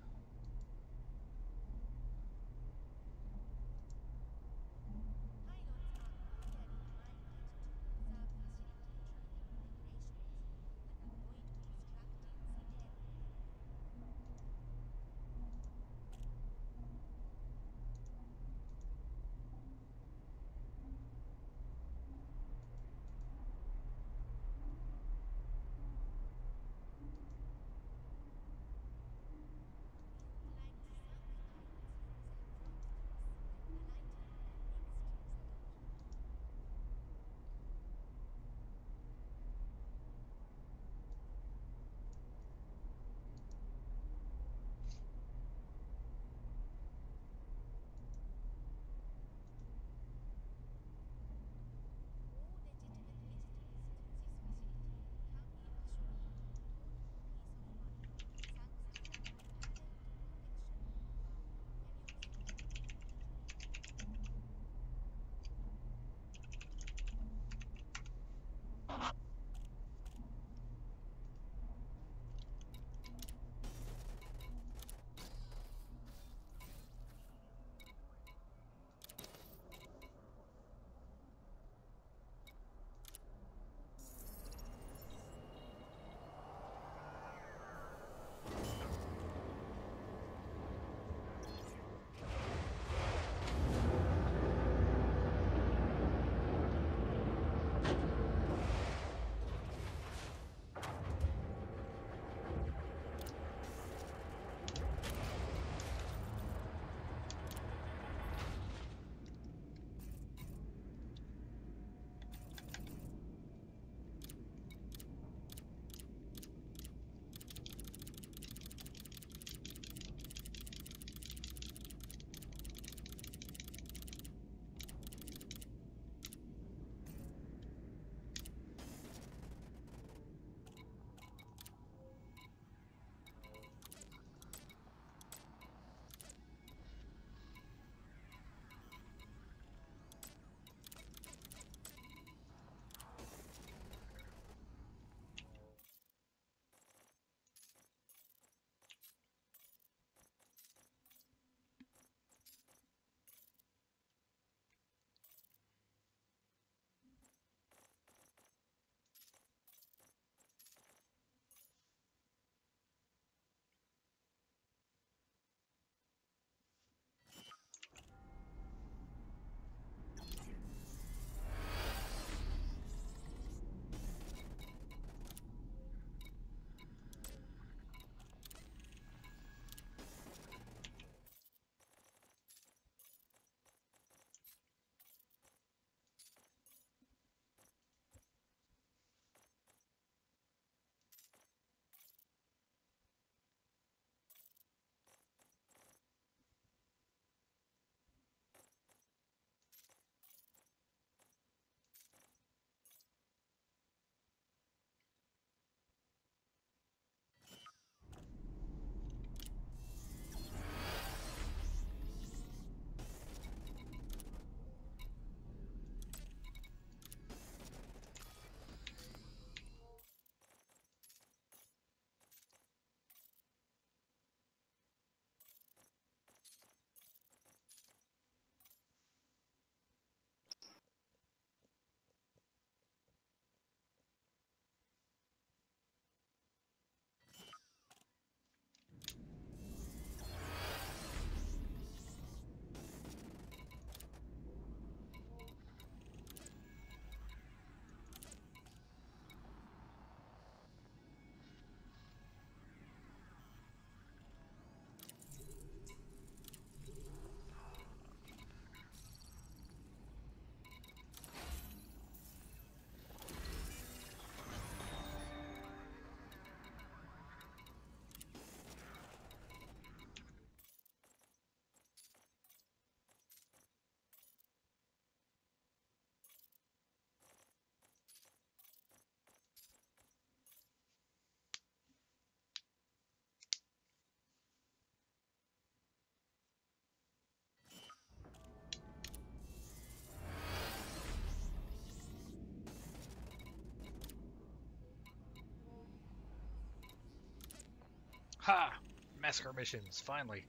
Ha! Massacre missions, finally.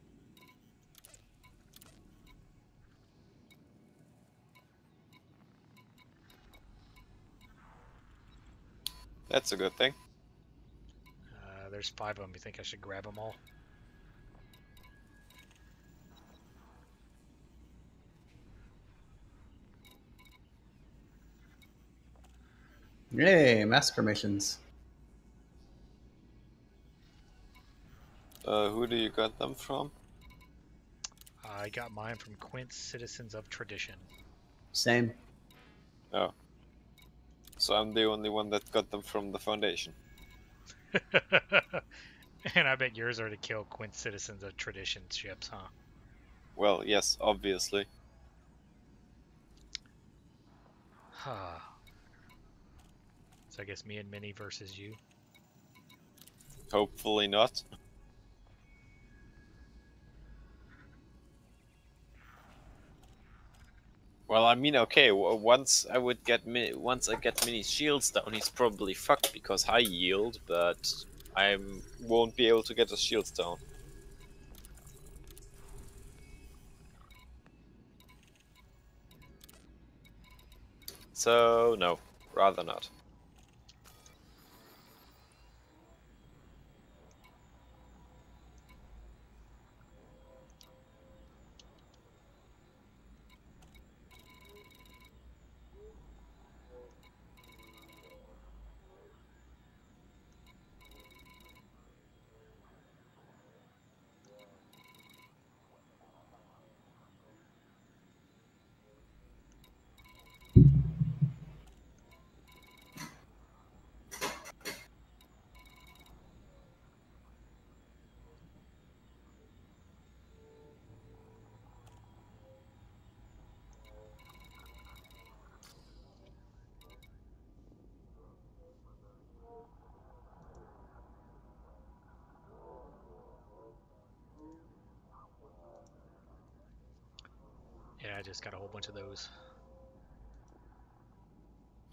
That's a good thing. There's 5 of them. You think I should grab them all? Yay, massacre missions. Who do you got them from? I got mine from Quince Citizens of Tradition. Same. Oh. So I'm the only one that got them from the Foundation. And I bet yours are to kill Quince Citizens of Tradition ships, huh? Well, yes, obviously. So I guess me and Minnie versus you. Hopefully not. Well, I mean, okay. Once I get Mini's shields down, he's probably fucked because high yield, but I won't be able to get his shields down. So no, rather not. Yeah, I just got a whole bunch of those.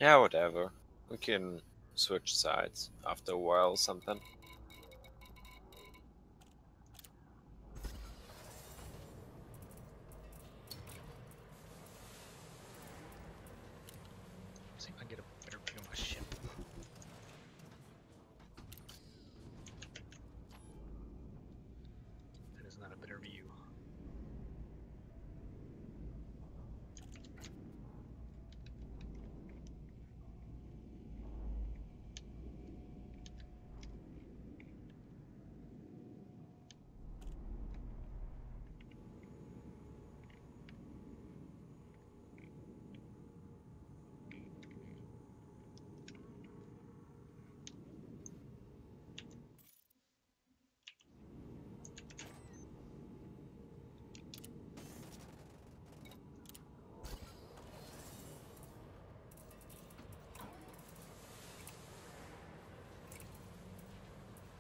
Yeah, whatever. We can switch sides after a while or something. See if I can get a better view of my ship. That is not a better view.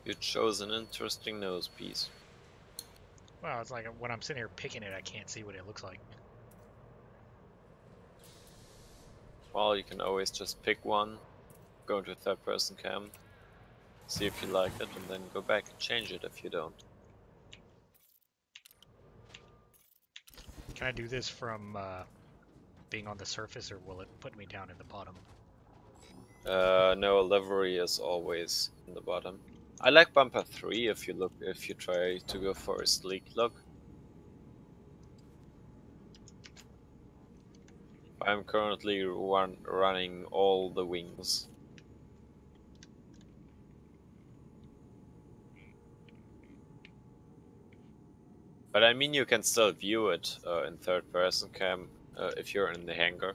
You chose an interesting nose piece. Well, it's like when I'm sitting here picking it, I can't see what it looks like. Well, you can always just pick one, go into third-person cam, see if you like it, and then go back and change it if you don't. Can I do this from being on the surface, or will it put me down in the bottom? No, livery is always in the bottom. I like bumper 3 if you try to go for a sleek look. I'm currently running all the wings. But I mean, you can still view it in third-person cam if you're in the hangar.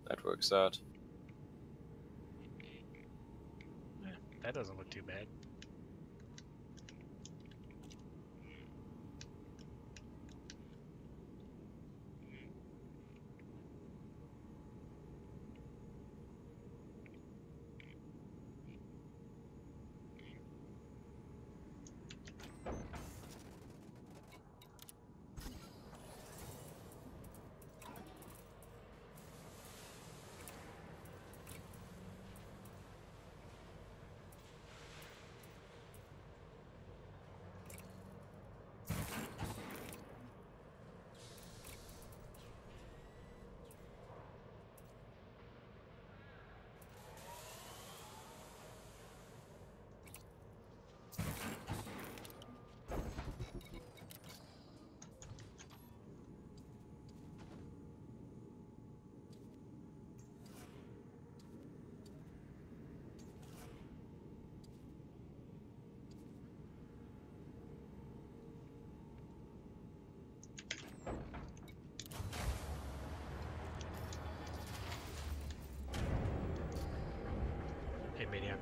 That works out. That doesn't look too bad.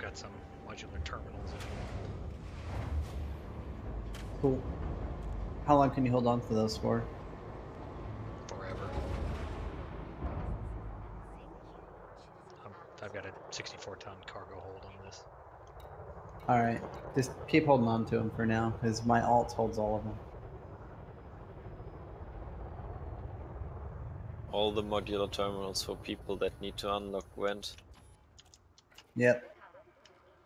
got some modular terminals if you Cool. How long can you hold on to those for? want. Forever. I've got a 64-ton cargo hold on this. Alright. Just keep holding on to them for now, because my alt holds all of them. All the modular terminals for people that need to unlock Gwent. Yep.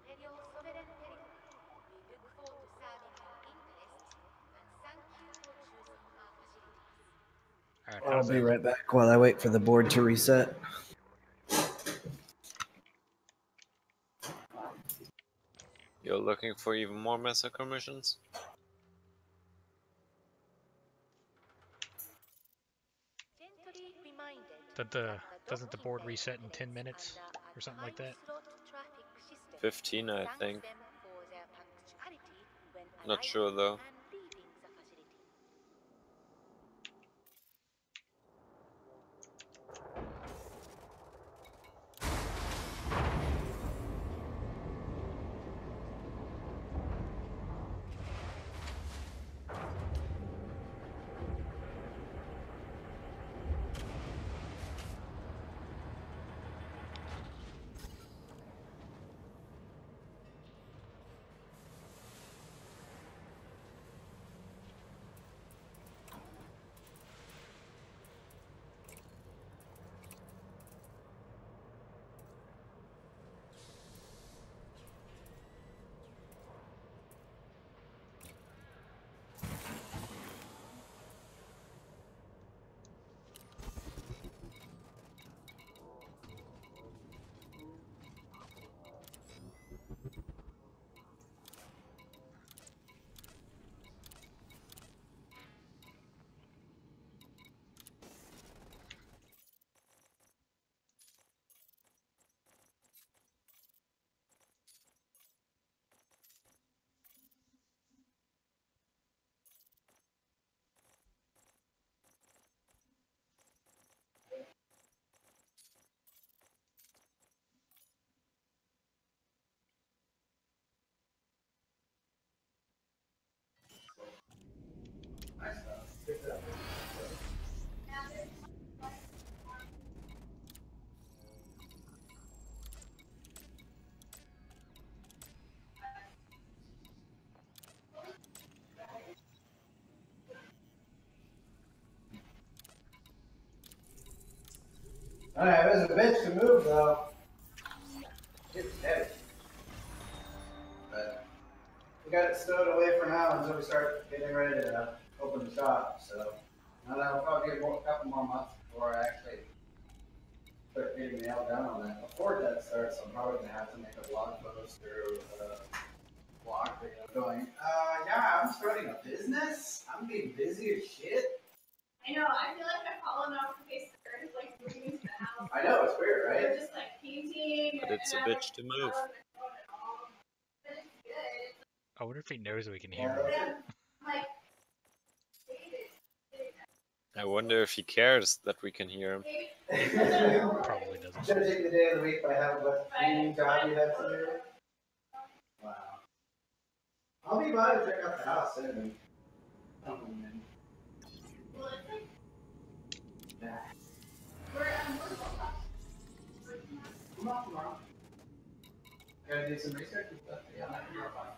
Imperial sovereign territory. We look forward to serving your interests, and thank you for choosing our facilities. Alright, I'll how's be that? right back while I wait for the board to reset. You're looking for even more massacre missions? Gently reminded Doesn't the docking board bay reset in 10 operates minutes under or a something like that? time-slot traffic system. 15, I Thank think. them for their punctuality when Not arriving sure though. and leaving the facility. Alright, it was a bitch to move though. It's heavy. But we got it stowed away for now until we start getting ready to open the shop. So I don't know, it'll probably be a couple more months before I actually start getting nailed down on that. Before that starts, I'm probably gonna have to make a blog post or a blog video going, yeah, I'm starting a business. I'm being busy as shit. I know, I feel like I've fallen off the face of the earth, like moving into the house. I know, it's weird, right? We're just like painting, But it's a and I'm like, bitch to move. but it's good. I wonder if he knows we can Yeah, hear him. I'm like, I wonder if he cares that we can hear him. Probably doesn't. Should I take the day of the week, but I have what cleaning job you have to do? Wow. I'll be by to check out the house soon. well, it's like, Yeah. we're both up. I'm off tomorrow. Gotta do some research and stuff. Yeah, I'm not fine.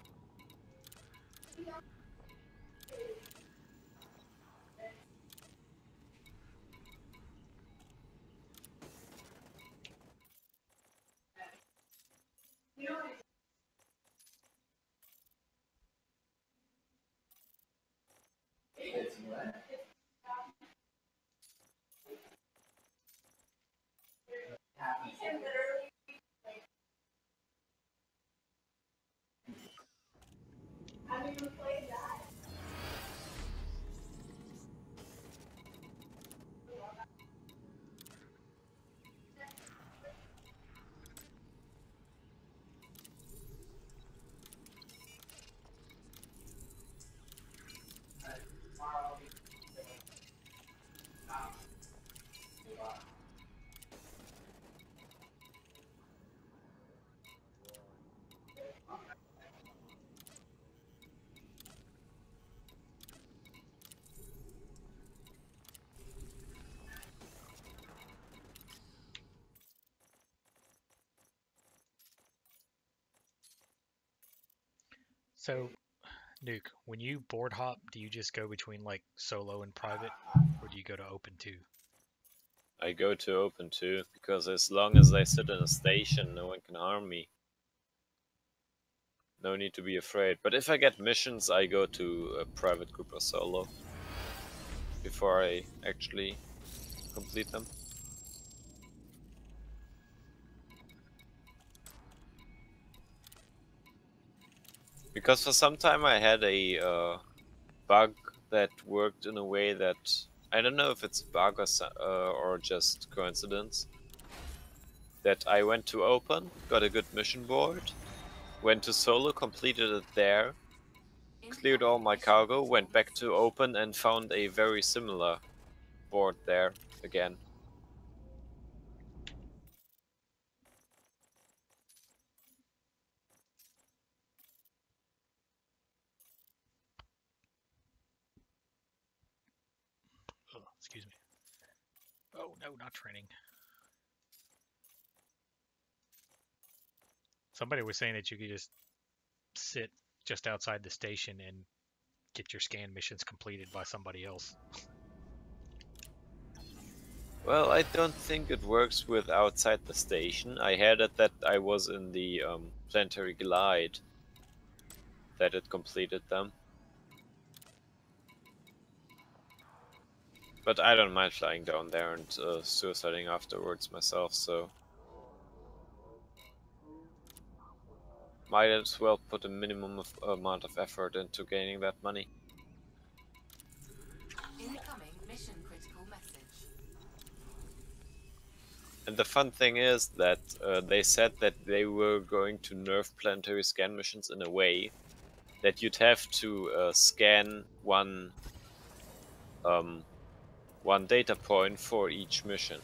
You know what? It's what? You can literally, I haven't even played that. So, Nuke, when you board hop, do you just go between like solo and private, or do you go to open too? I go to open too, because as long as I sit in a station, no one can harm me. No need to be afraid. But if I get missions, I go to a private group or solo before I actually complete them. Because for some time I had a bug that worked in a way that I don't know if it's a bug or just coincidence. That I went to open, got a good mission board, went to solo, completed it there, cleared all my cargo, went back to open and found a very similar board there again. Oh, excuse me. Oh no, not training. Somebody was saying that you could just sit just outside the station and get your scan missions completed by somebody else. Well, I don't think it works with outside the station. I had it that I was in the planetary glide that it completed them. But I don't mind flying down there and suiciding afterwards myself, so might as well put a minimum amount of effort into gaining that money. Incoming mission critical message. And the fun thing is that they said that they were going to nerf planetary scan missions in a way that you'd have to scan one data point for each mission.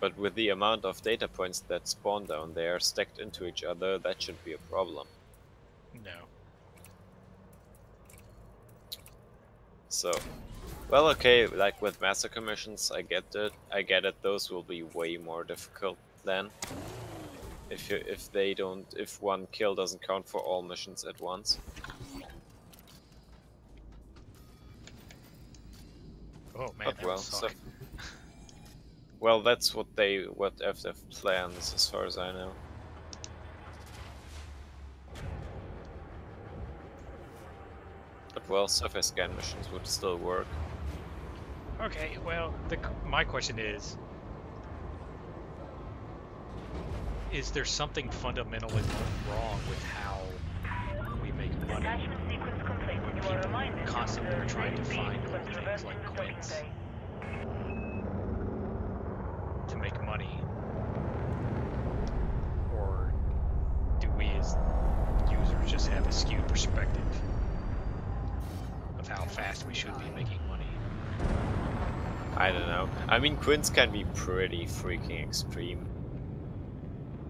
But with the amount of data points that spawn down there stacked into each other, that shouldn't be a problem. No. So, well, okay, like with massacre missions, I get it. Those will be way more difficult then. If one kill doesn't count for all missions at once. Oh man, that well, would suck. Well, that's what FF plans, as far as I know. But well, surface scan missions would still work. Okay, well, my question is there something fundamentally wrong with how we make money? Attachment sequence complete. When You are people reminded constantly are trying to find little sequence things reverse like introduction Quince day. to make money, or do we as users just have a skewed perspective of how fast we should be making money? I don't know. I mean, Quince can be pretty freaking extreme.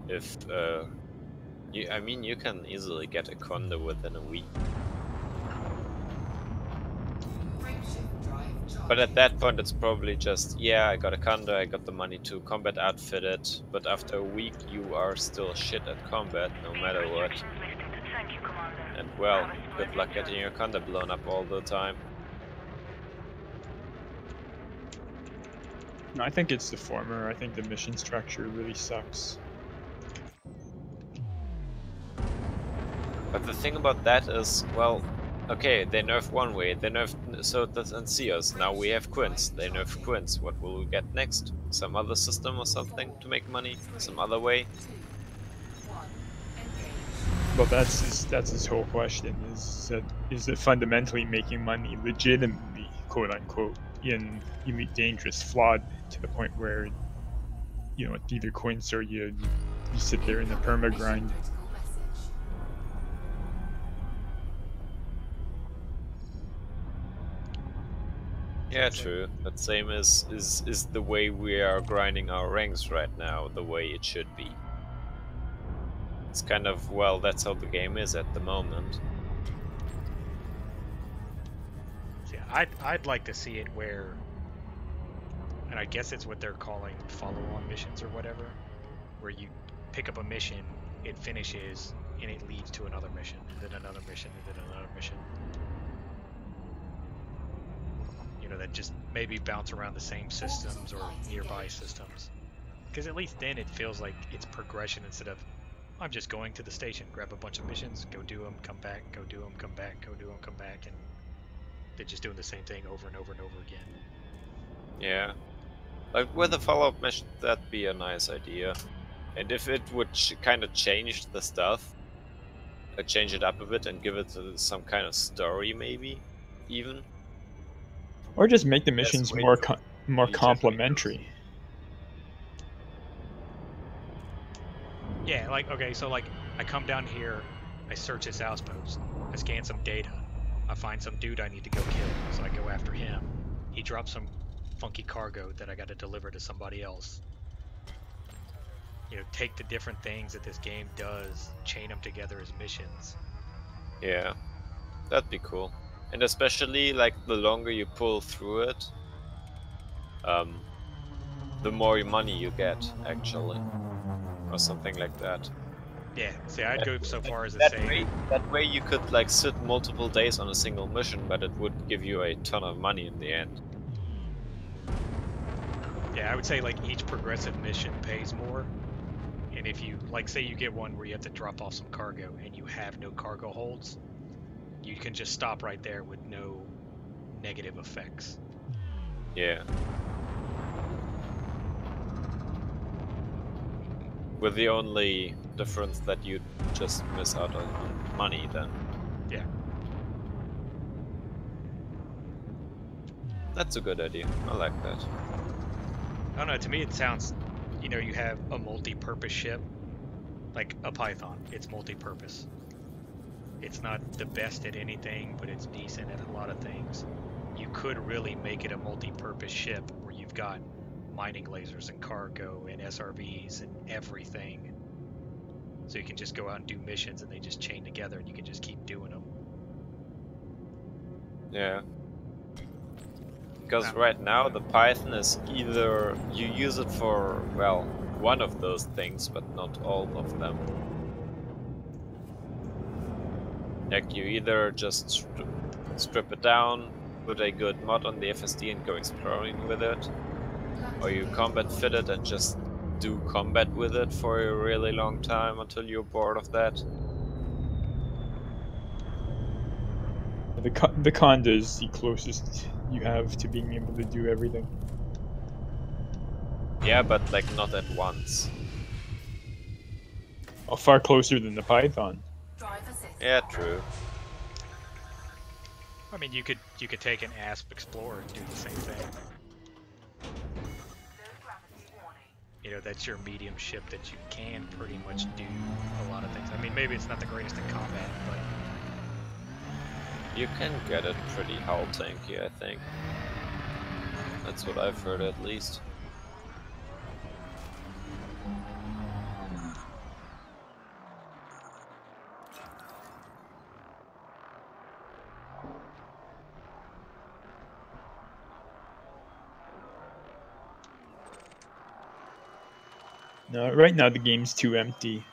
If you can easily get a condo within a week. But at that point, it's probably just, yeah, I got a condo, I got the money to combat outfit it, but after a week, you are still shit at combat, no matter what. Thank you, Commander. And well, good luck getting your condo blown up all the time. No, I think it's the former. I think the mission structure really sucks. But the thing about that is, well, okay, they nerf one way, they nerf so doesn't see us. Now we have Quince, they nerf Quince. What will we get next? Some other system or something to make money? Some other way? Well, that's his whole question. Is it fundamentally making money legitimately, quote unquote, in Elite Dangerous flawed to the point where it's either Quince or you sit there in the perma grind. Yeah, true. But same is the way we are grinding our ranks right now, the way it should be. It's kind of, well, that's how the game is at the moment. Yeah, I'd like to see it where, and I guess it's what they're calling follow-on missions or whatever, where you pick up a mission, it finishes, and it leads to another mission, and then another mission, and then another mission. You know, that just maybe bounce around the same systems or nearby systems. Because at least then it feels like it's progression instead of I'm just going to the station, grab a bunch of missions, go do them, come back, go do them, come back, go do them, come back, and they're just doing the same thing over and over and over again. Yeah. Like with a follow-up mission, that'd be a nice idea. And if it would kind of change the stuff, change it up a bit and give it some kind of story, maybe, even. Or just make the Yes, missions wait more for more detailed complementary. Yeah, like, okay, so like, I come down here, I search this outpost, I scan some data, I find some dude I need to go kill, so I go after him. He drops some funky cargo that I gotta deliver to somebody else. You know, take the different things that this game does, chain them together as missions. Yeah, that'd be cool. And especially, like, the longer you pull through it, the more money you get, actually. Or something like that. Yeah, see, I'd go so far as to That say... way you could, like, sit multiple days on a single mission, but it would give you a ton of money in the end. Yeah, I would say, like, each progressive mission pays more. And if you, like, say you get one where you have to drop off some cargo and you have no cargo holds, you can just stop right there with no negative effects. Yeah. With the only difference that you just miss out on money then. Yeah. That's a good idea. I like that. I don't know, to me it sounds, you know, you have a multi-purpose ship, like a Python. It's multi-purpose. It's not the best at anything, but it's decent at a lot of things. You could really make it a multi-purpose ship where you've got mining lasers and cargo and SRVs and everything. So you can just go out and do missions and they just chain together and you can just keep doing them. Yeah. Because right now the Python is either you use it for, well, one of those things, but not all of them. Like you either just strip it down, put a good mod on the FSD and go exploring with it, or you combat fit it and just do combat with it for a really long time until you're bored of that. The Conda is the closest you have to being able to do everything. Yeah, but like not at once. Oh, far closer than the Python. Yeah, true. I mean, you could take an ASP Explorer and do the same thing. You know, that's your medium ship that you can pretty much do a lot of things. I mean, maybe it's not the greatest in combat, but you can get it pretty hull tanky, I think. That's what I've heard at least. No, right now the game's too empty.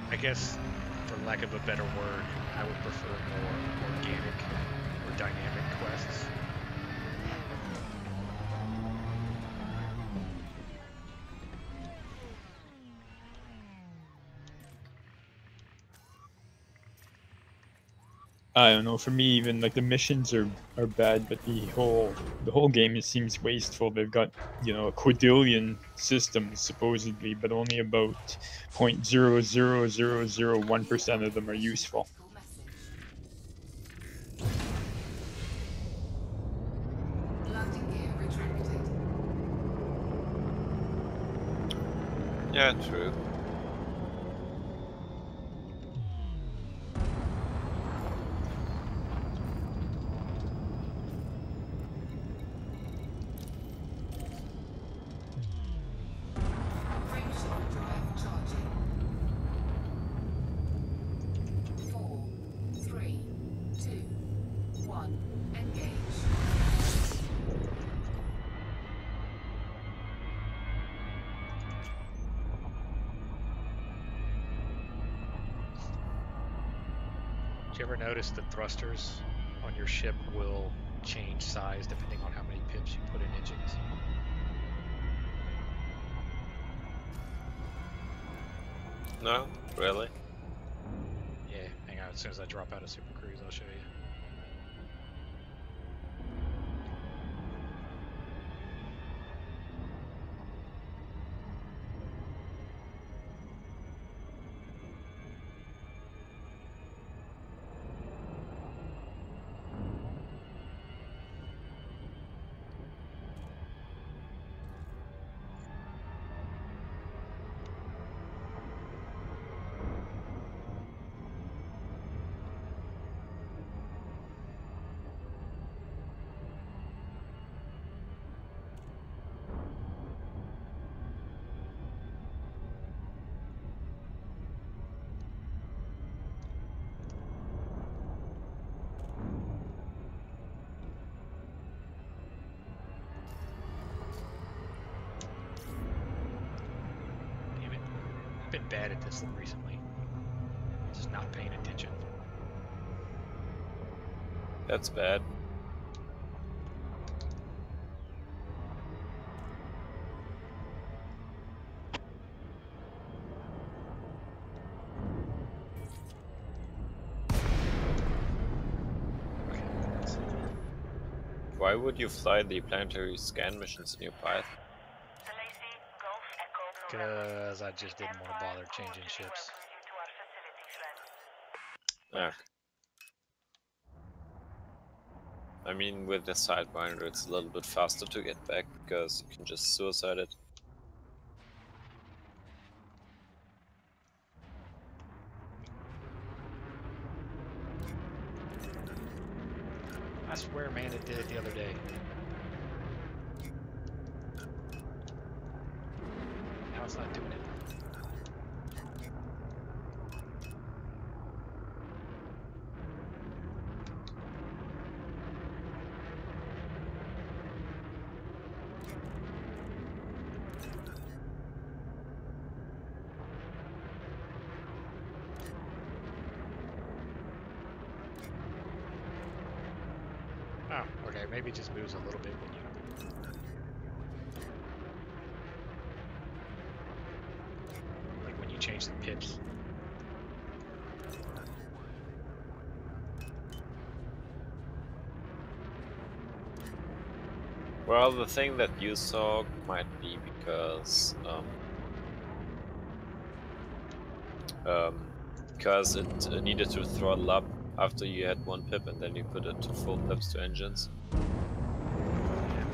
I guess, for lack of a better word, I would prefer more organic or dynamic quests. I don't know. For me, even like the missions are bad, but the whole game it seems wasteful. They've got, you know, a quadrillion systems supposedly, but only about 0.00001% of them are useful. Yeah, true. Did you ever notice the thrusters on your ship will change size depending on how many pips you put in engines? No, really. Yeah, hang on. As soon as I drop out of Super Cruise, I'll show you. Damn it. I've been bad at this recently. Just not paying attention. That's bad. Okay, let's see. Why would you fly the planetary scan missions in your Python? Lacey, Golf Echo November. Because I just didn't want to bother changing ships. Welcomes you to our facility, friend. Ah. I mean, with the Sidewinder, it's a little bit faster to get back because you can just suicide it. I swear, man, it did it the other day. Now it's not doing it. Oh, okay, maybe it just moves a little bit when you... Like when you change the pips. Well, the thing that you saw might be because it needed to throttle up after you had one pip and then you put it to full pips to engines. Yeah,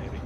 maybe.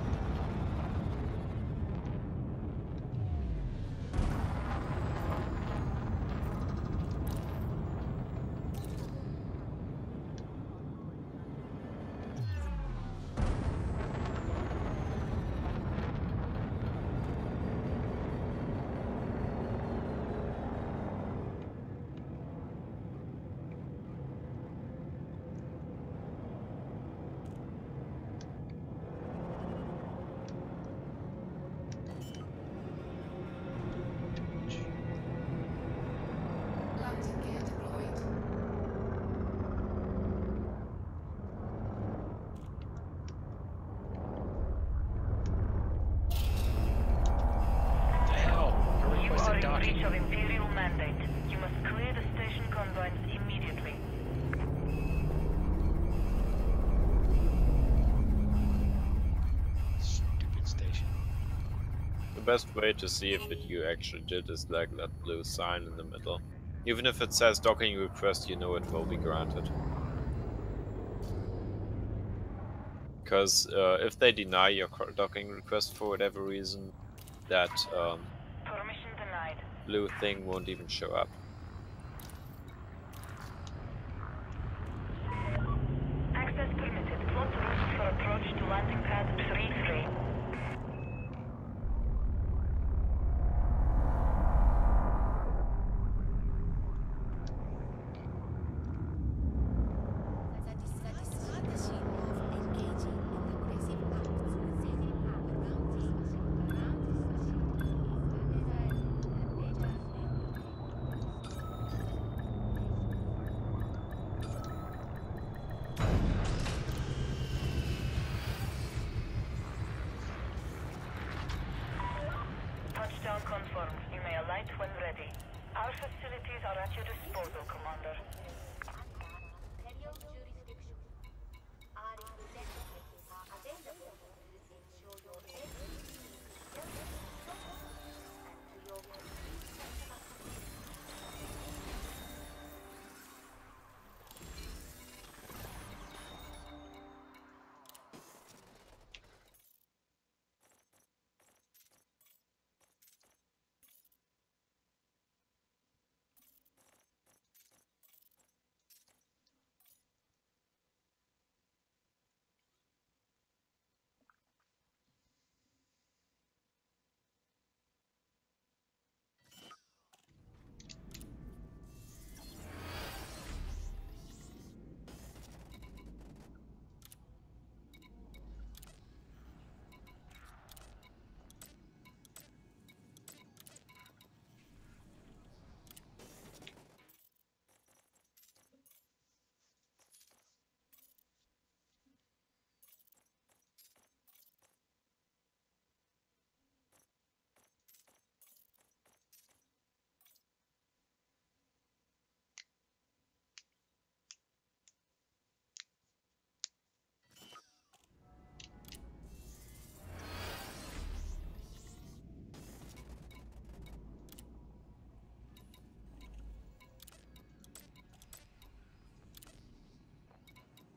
Landing gear deployed. What the hell? I You are requested in docking. breach of Imperial mandate. You must clear the station convoys immediately. Stupid station. The best way to see if you actually did is like that blue sign in the middle. Even if it says docking request, you know it will be granted. Because if they deny your docking request for whatever reason, that Permission denied. blue thing won't even show up. Access permitted. Plot route for approach to landing pad 3-3. That is strategy of engaging in aggressive acts around this facility is a major Our facilities are at your disposal, Commander. Imperial jurisdiction. Our executives are available to ensure your entry into self-control and to your complete satisfaction.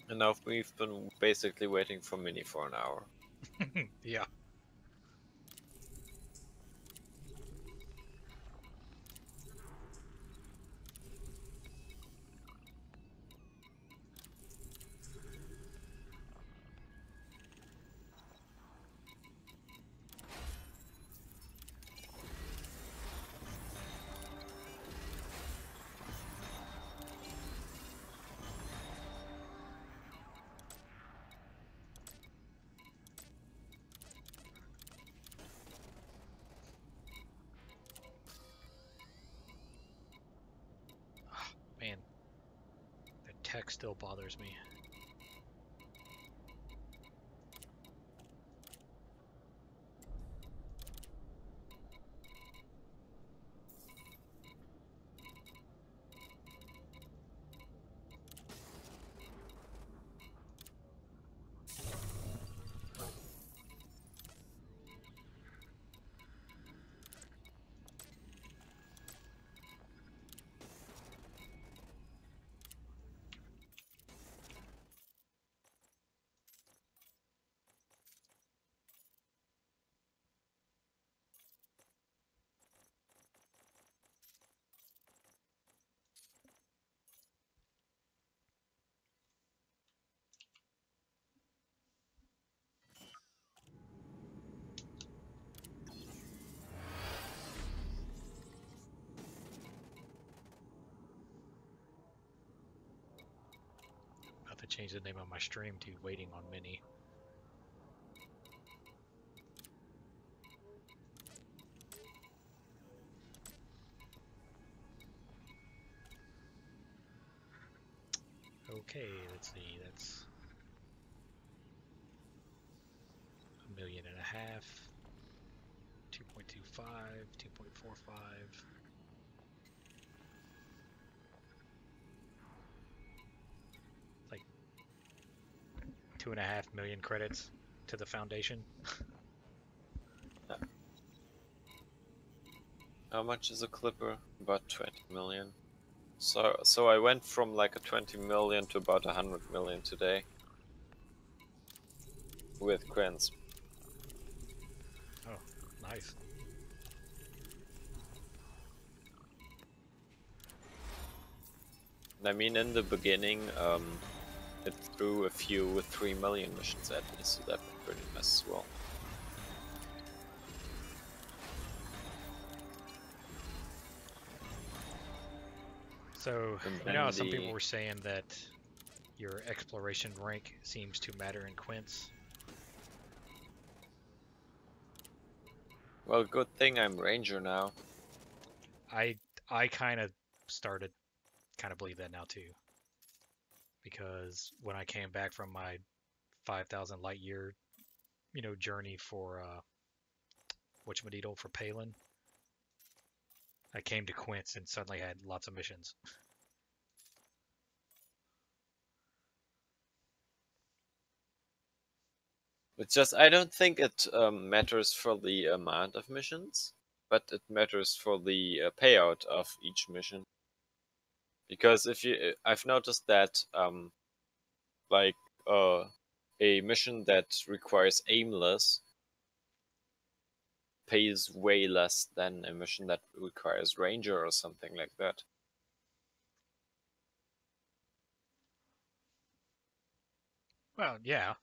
And now we've been basically waiting for Mini for an hour. Yeah. Man, that tech still bothers me. About to change the name of my stream to Waiting on Mini. Okay, let's see, that's 1.5 million, 2.25, 2.45. Like 2.5 million credits to the foundation. How much is a clipper? About 20 million. So I went from like a 20 million to about 100 million today. With Quince. Oh, nice. I mean, in the beginning, it threw a few 3 million missions at me, so that was pretty nice as well. So, And you know how then some people the- were saying that your exploration rank seems to matter in Quince? Well, good thing I'm Ranger now. I kind of believe that now too. Because when I came back from my 5,000 light year, journey for whatchamadiddle for Palin, I came to Quince and suddenly had lots of missions. It's just I don't think it matters for the amount of missions, but it matters for the payout of each mission. Because if you, I've noticed that like a mission that requires aimless pays way less than a mission that requires ranger or something like that. Well, yeah,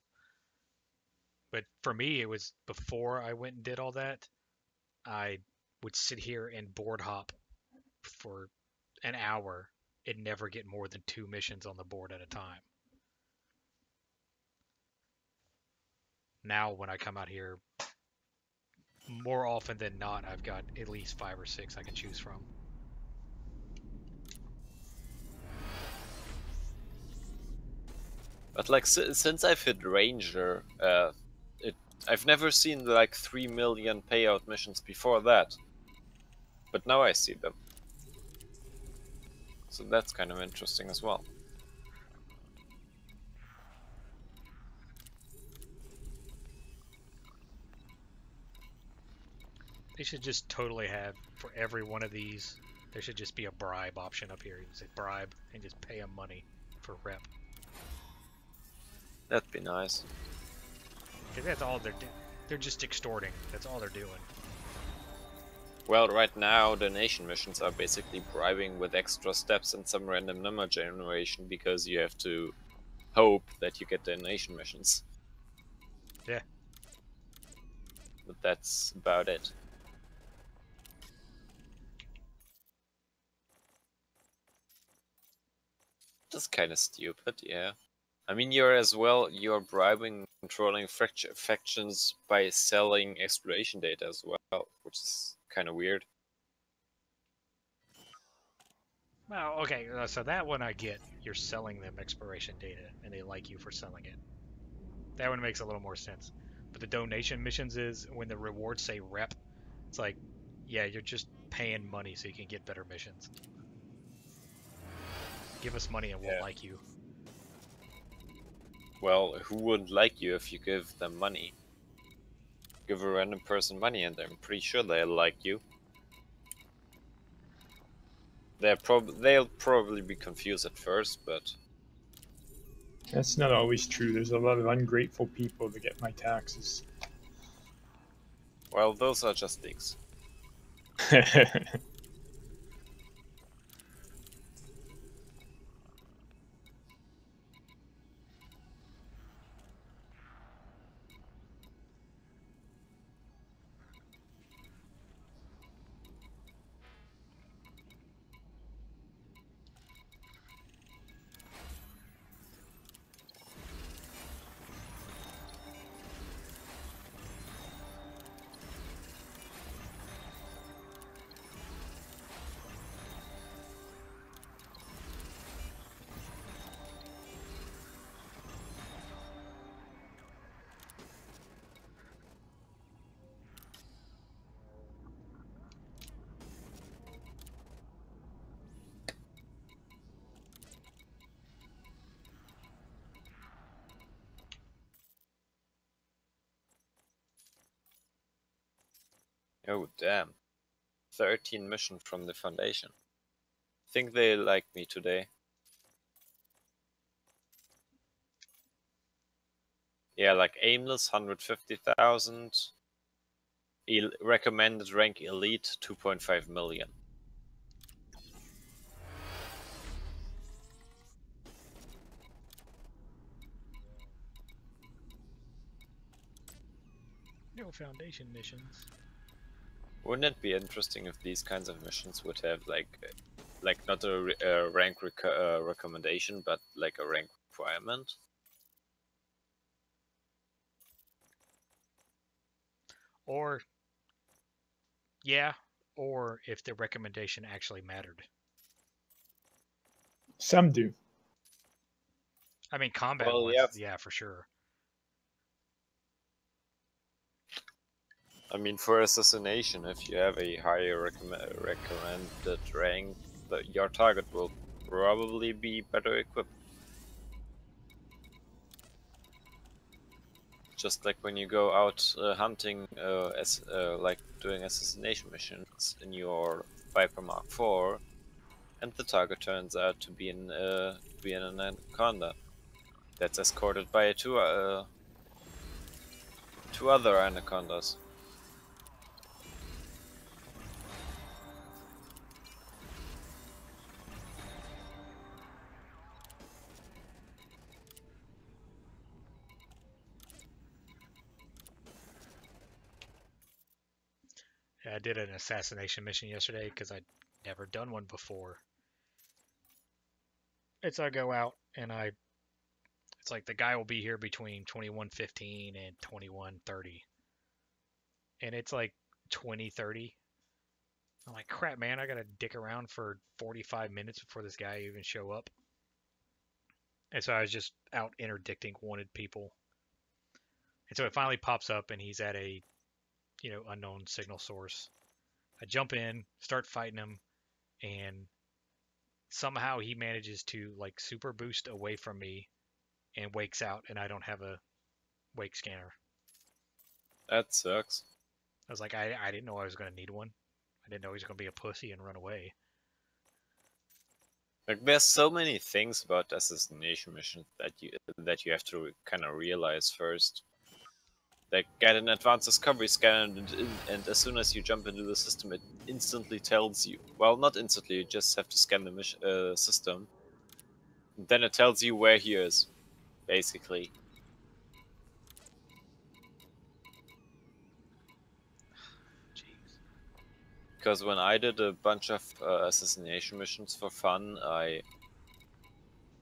but for me, it was before I went and did all that. I would sit here and board hop for an hour and never get more than 2 missions on the board at a time. Now, when I come out here, more often than not, I've got at least 5 or 6 I can choose from. But like since I've hit ranger, I've never seen like 3 million payout missions before that. But now I see them. So that's kind of interesting as well. They should just totally have, for every one of these, there should just be a bribe option up here. You can say bribe and just pay them money for rep. That'd be nice. Because that's all they're doing. They're just extorting. That's all they're doing. Well, right now donation missions are basically bribing with extra steps and some random number generation because you have to hope that you get donation missions. Yeah. But that's about it. That's kind of stupid, yeah. I mean, you're bribing, controlling factions by selling exploration data as well, which is kind of weird. Well, okay, so that one I get. You're selling them exploration data, and they like you for selling it. That one makes a little more sense. But the donation missions is when the rewards say rep. It's like, yeah, you're just paying money so you can get better missions. Give us money and we'll like you. Well, who wouldn't like you if you give them money? Give a random person money and I'm pretty sure they'll like you. They'll probably be confused at first, but... That's not always true. There's a lot of ungrateful people that get my taxes. Well, those are just leaks. Oh, damn. 13 missions from the Foundation. Think they like me today. Yeah, like aimless 150,000. Recommended rank elite 2.5 million. No foundation missions. Wouldn't it be interesting if these kinds of missions would have like not a rank recommendation, but like a rank requirement? Or, yeah, or if the recommendation actually mattered. Some do. I mean, combat Well, ones, yeah. yeah, for sure. I mean, for assassination, if you have a higher recommended rank, your target will probably be better equipped. Just like when you go out hunting, like doing assassination missions in your Viper Mark IV, and the target turns out to be an anaconda that's escorted by two other anacondas. Yeah, I did an assassination mission yesterday because I'd never done one before. I go out and it's like the guy will be here between 21:15 and 21:30, and it's like 20:30. I'm like, crap, man, I gotta dick around for 45 minutes before this guy even show up. And so I was just out interdicting wanted people. And so it finally pops up, and he's at a unknown signal source. I jump in, start fighting him, and somehow he manages to like super boost away from me and wakes out, and I don't have a wake scanner. That sucks. I was like, I didn't know I was going to need one. I didn't know he was going to be a pussy and run away. Like, there's so many things about assassination missions that you have to kind of realize first. Like, get an advanced discovery scanner, and as soon as you jump into the system, it instantly tells you. Well, not instantly. You just have to scan the system. Then it tells you where he is, basically. Jeez. Because when I did a bunch of assassination missions for fun, I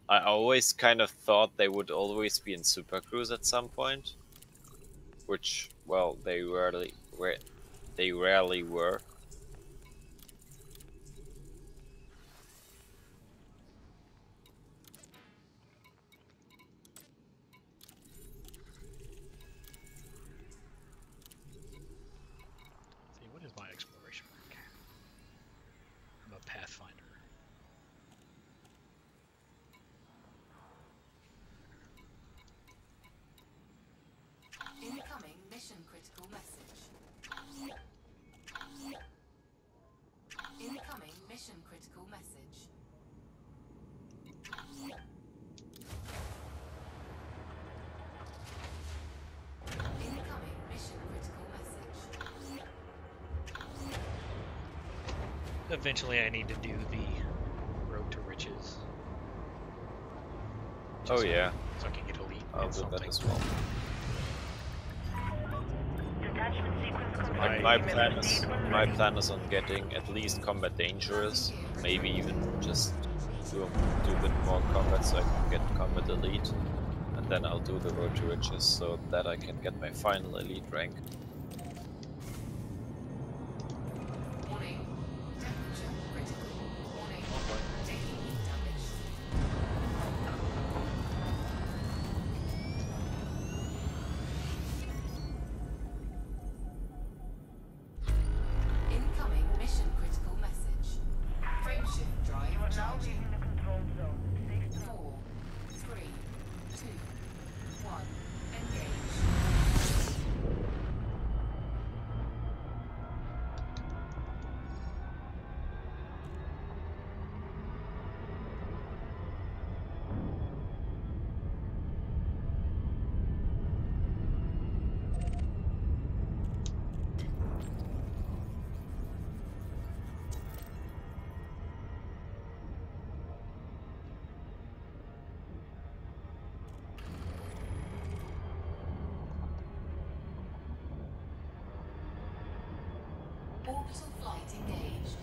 always kind of thought they would always be in Super Cruise at some point, which, well, they rarely were. See, what is my exploration rank? I'm a Pathfinder. Incoming mission critical message. Incoming mission critical message. Incoming mission critical message. Eventually, I need to do the Road to Riches. Oh yeah, so I can get elite. I'll do that as well. Detachment sequence complete. Like my plan is on getting at least combat dangerous, maybe even just do a bit more combat so I can get combat elite, and then I'll do the Road to Riches so that I can get my final elite rank. Warning. Temperature critical. Warning. Taking heat damage. Incoming mission critical message. Frameshift drive You are now charging. leaving the control zone. Safe to 4, 3, 2, 1. Engage. Orbital flight engaged.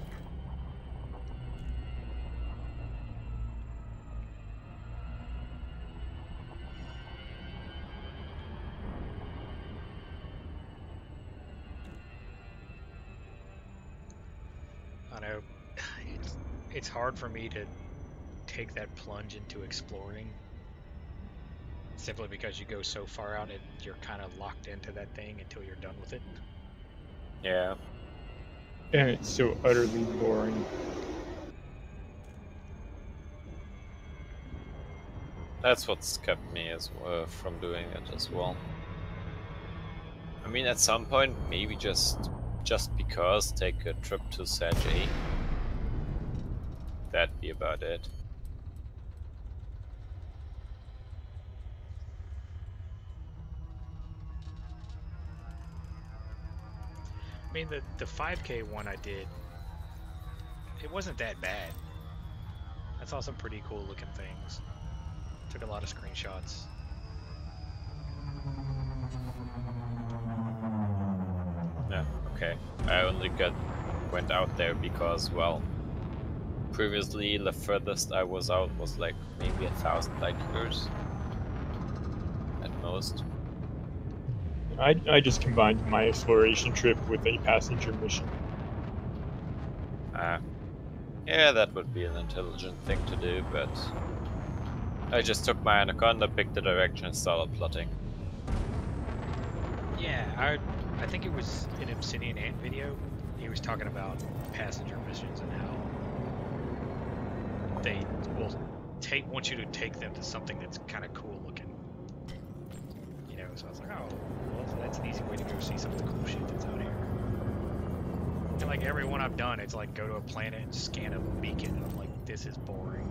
I know it's hard for me to take that plunge into exploring simply because you go so far out and you're kind of locked into that thing until you're done with it. Yeah. And it's so utterly boring. That's what's kept me as from doing it as well. I mean, at some point, maybe just because, take a trip to Sag A. That'd be about it. I mean, the 5K one I did, it wasn't that bad. I saw some pretty cool looking things. Took a lot of screenshots. Yeah, okay. I only went out there because, well, previously the furthest I was out was like maybe 1,000 light years at most. I just combined my exploration trip with a passenger mission. Yeah, that would be an intelligent thing to do, but I just took my Anaconda, picked the direction, and started plotting. Yeah, I think it was an Obsidian Ant video. He was talking about passenger missions and how they will want you to take them to something that's kind of cool looking. You know, so I was like, oh, well, that's an easy way to go see some of the cool shit that's out here. And like every one I've done, it's like go to a planet and scan a beacon. And I'm like, this is boring.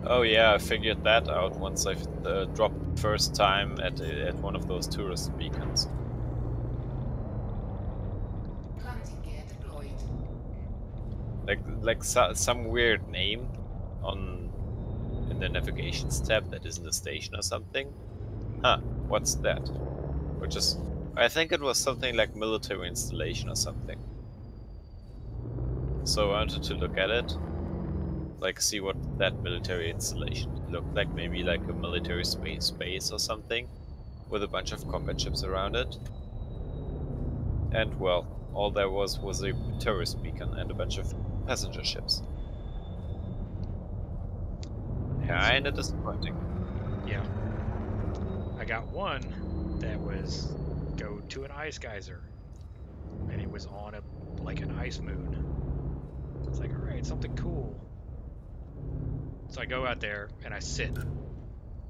Oh yeah, I figured that out once I dropped first time at one of those tourist beacons. Landing gear deployed. Like some weird name in the navigations tab that isn't a station or something. Huh? What's that? Which is, I think it was something like military installation or something. So I wanted to look at it. Like, see what that military installation looked like. Maybe like a military space or something, with a bunch of combat ships around it. And well, all there was a tourist beacon and a bunch of passenger ships. Kinda disappointing. Yeah. I got one that was go to an ice geyser, and it was on like an ice moon. It's like, all right, something cool. So I go out there and I sit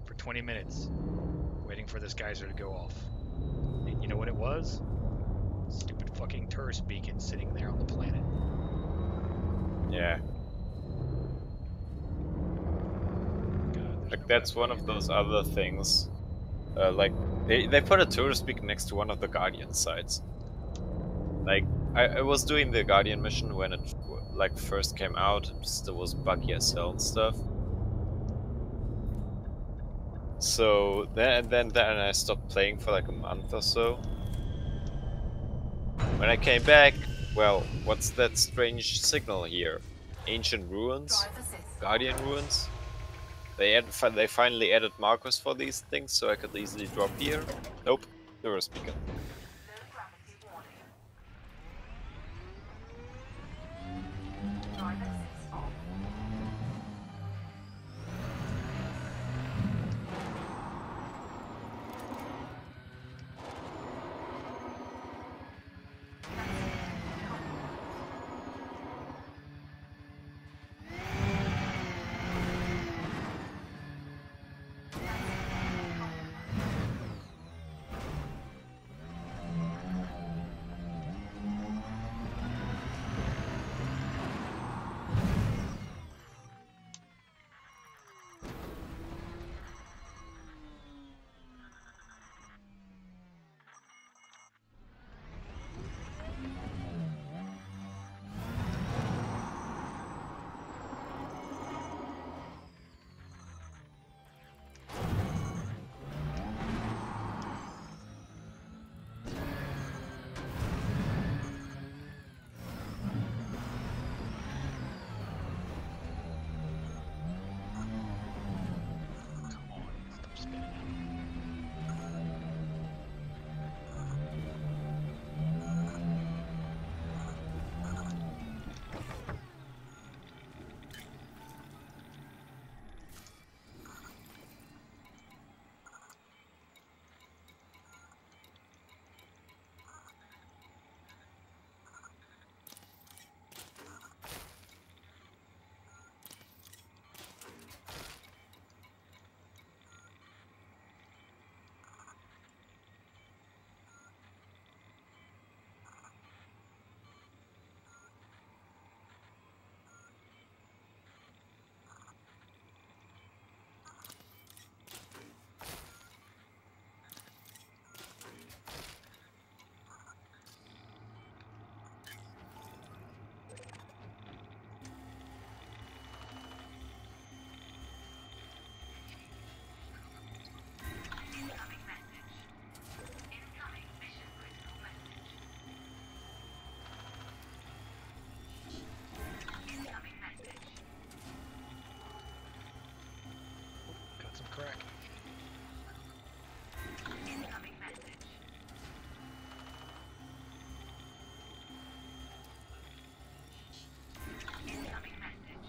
for 20 minutes waiting for this geyser to go off. And you know what it was? Stupid fucking tourist beacon sitting there on the planet. Yeah. God, Like, that's one of those other things. Like, they put a tourist beacon next to one of the Guardian sites. Like, I was doing the Guardian mission when it like first came out, and still was buggy as hell and stuff. So then I stopped playing for like a month or so. When I came back, well, what's that strange signal here? Ancient ruins? Guardian ruins? They finally added markers for these things, so I could easily drop here. Nope, tourist beacon. crack. Incoming message. Incoming message.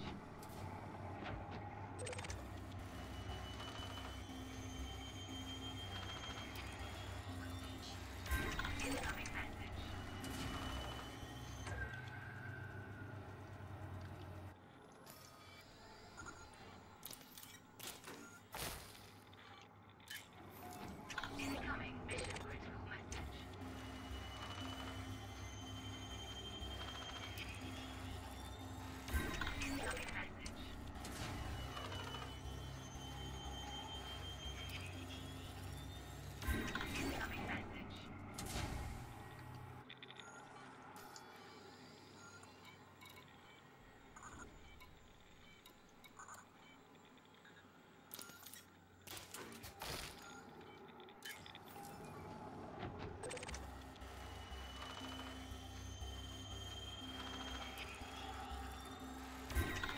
Incoming message. Incoming mission critical message. Incoming message. Incoming message.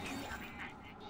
Incoming message.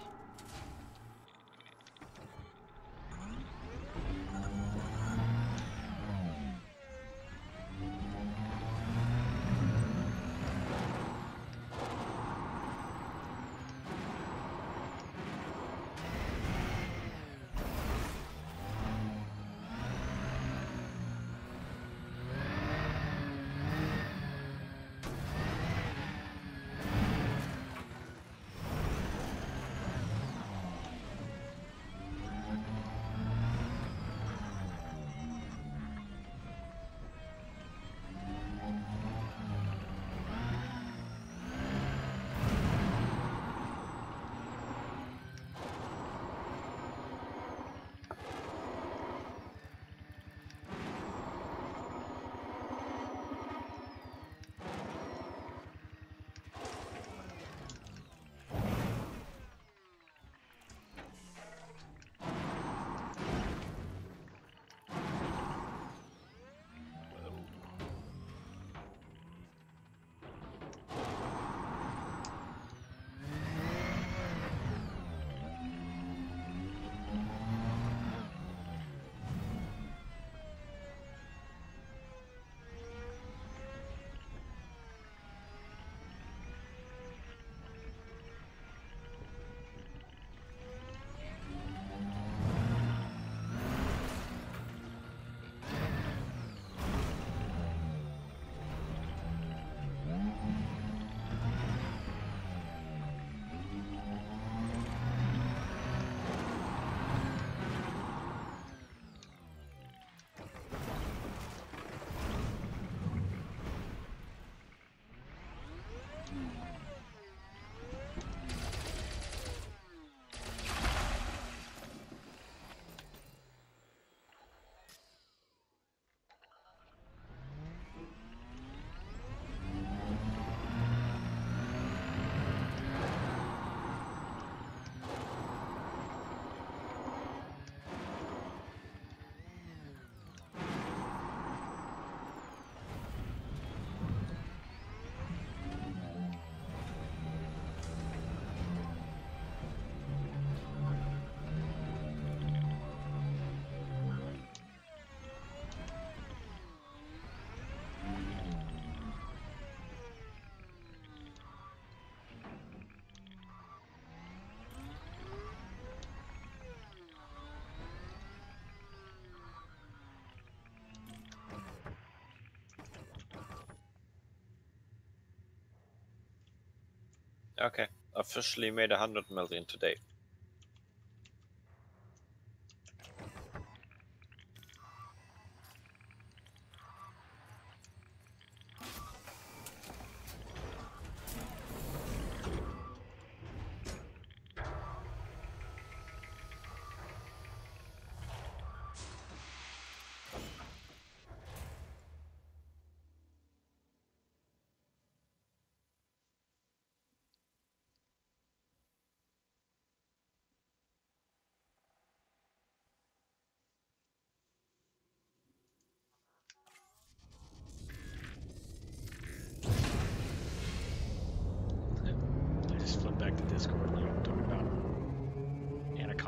Okay, officially made 100 million today.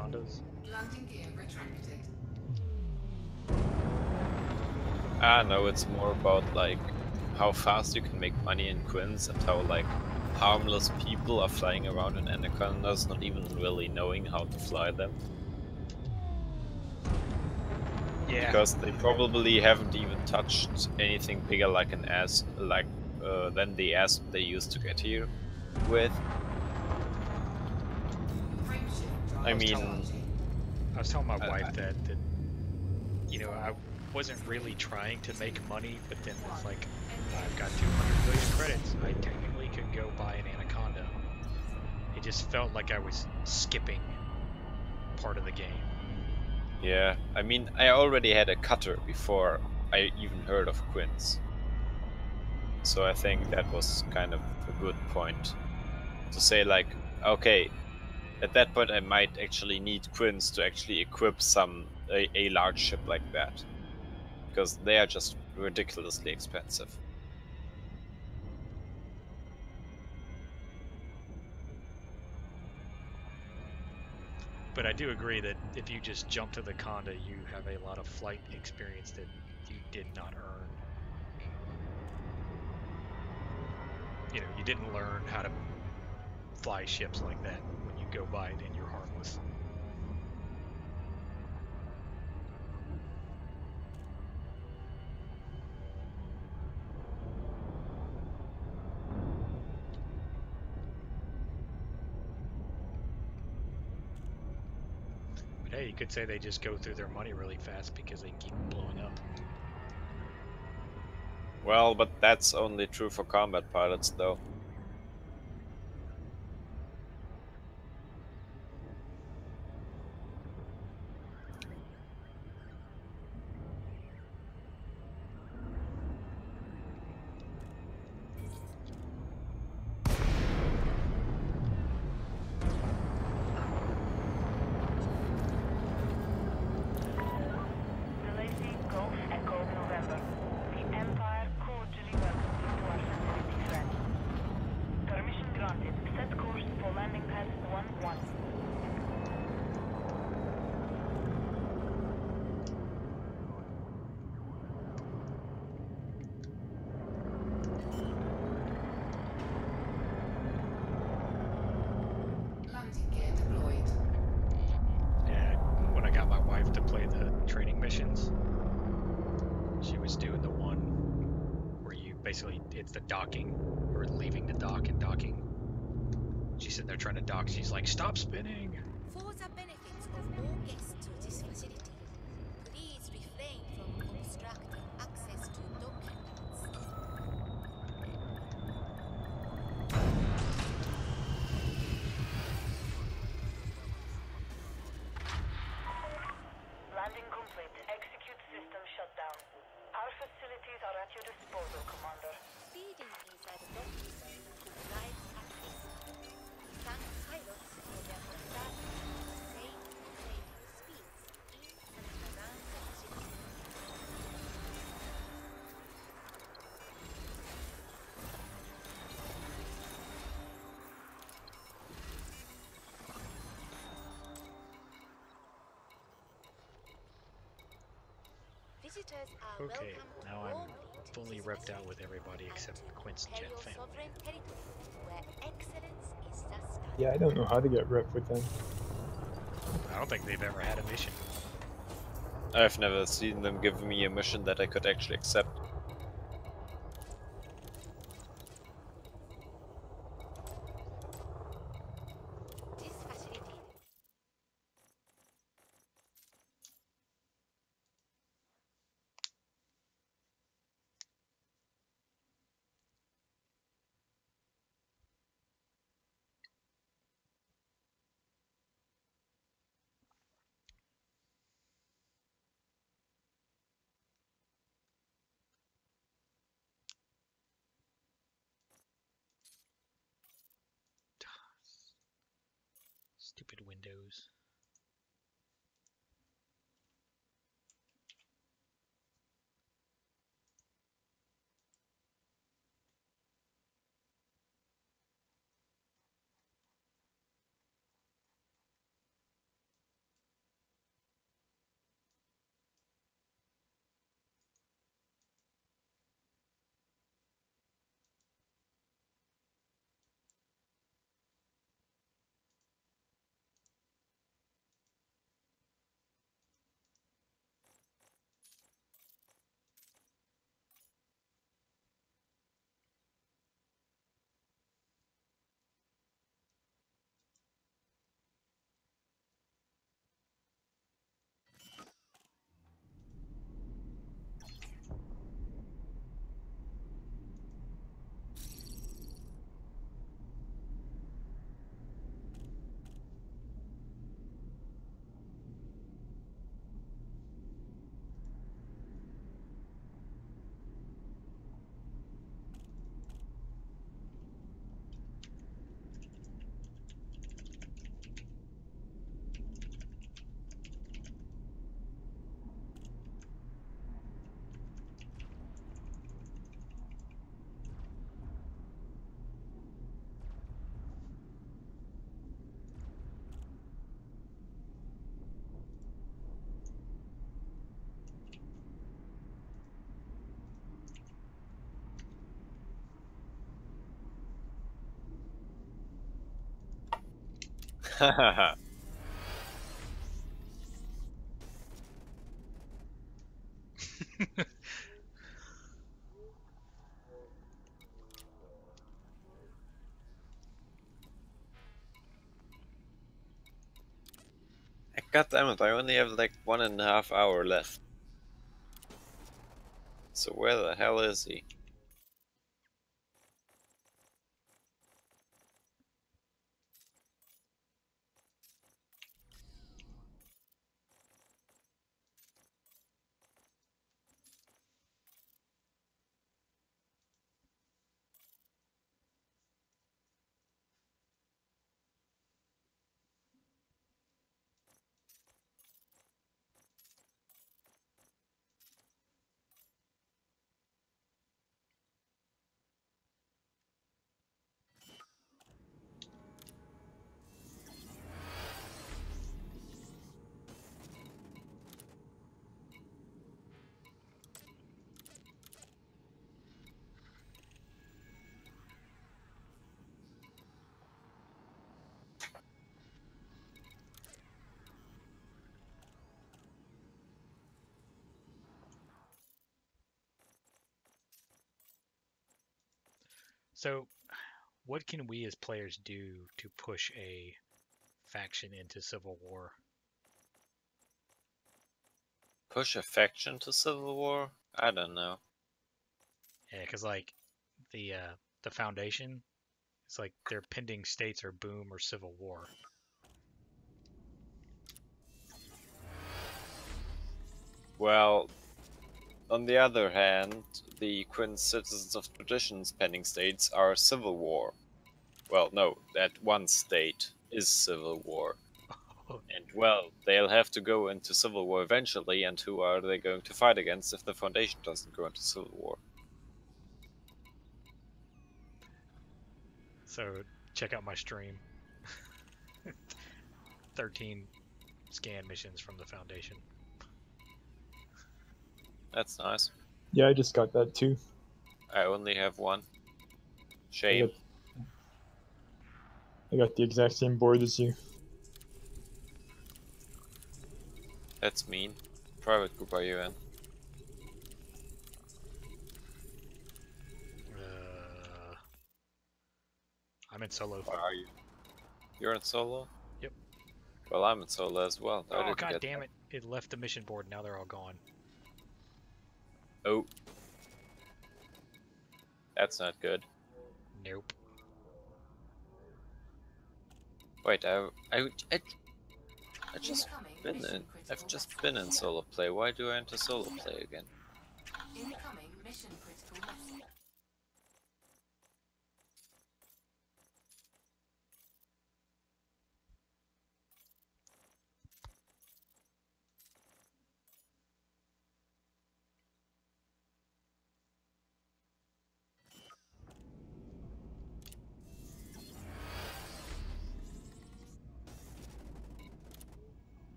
anacondas? Landing gear retracted. No, it's more about like how fast you can make money in Quince and how like harmless people are flying around in anacondas, not even really knowing how to fly them. Yeah. Because they probably haven't even touched anything bigger like an asp, than the asp they used to get here with. Frameshift I drive mean, charging. I was telling my I- wife that I wasn't really trying to make money, but then it's like I've got 200 million credits. I technically could go buy an anaconda. It just felt like I was skipping part of the game. yeah, I mean, I already had a cutter before I even heard of Quince. So I think that was kind of a good point to say like, okay, at that point I might actually need Quince to actually equip a large ship like that. Because they are just ridiculously expensive. But I do agree that if you just jump to the Conda, you have a lot of flight experience that you did not earn. You didn't learn how to fly ships like that when you go by it and you're harmless. But hey, you could say they just go through their money really fast because they keep blowing up. Well, but that's only true for combat pilots, though. Delacey, Golf, Echo, November. The Empire cordially welcomes you to our facility, friend. Permission granted. Set course for landing pad 1-1. Landing gear deployed. And when I got my wife to play the training missions, she was doing the one where it's the docking, or leaving the dock and docking. She's sitting there trying to dock. She's like, "Stop spinning!" For the benefit of all guests to this facility, please refrain from obstructing access to docking pads. Landing complete. Execute system shutdown. Our facilities are at your disposal, Commander. Speeding inside the docking bay could drive at risk. Thank pilots for their concern for safe operating speeds in and around the facility. Visitors are Okay, welcome now I'm warmly to fully this repped out facility with everybody and except to Quince propel Jet your family. sovereign territory where excellence is the standard. Yeah, I don't know how to get rep with them. I don't think they've ever had a mission. I've never seen them give me a mission that I could actually accept. This facility Stupid Windows. God damn it, I only have like 1.5 hour left. So where the hell is he? So, what can we as players do to push a faction into civil war? Push a faction to civil war? I don't know. Yeah, because like the Foundation, it's like their pending states are boom or civil war. Well, on the other hand, the Quince Citizens of Tradition's pending states are civil war. Well, no, that one state is civil war. And well, they'll have to go into civil war eventually, and who are they going to fight against if the Foundation doesn't go into civil war? So check out my stream. 13 scan missions from the Foundation. That's nice. Yeah, I just got that too. I only have one. I Shame. got the exact same board as you. That's mean. Private group are you in? I'm in solo. Where are you? You're in solo? Yep. Well, I'm in solo as well. Oh god damn it! It left the mission board. Now they're all gone. Oh. That's not good. Nope. Wait, I've just been in solo play. Why do I enter solo play again? Incoming mission critical message.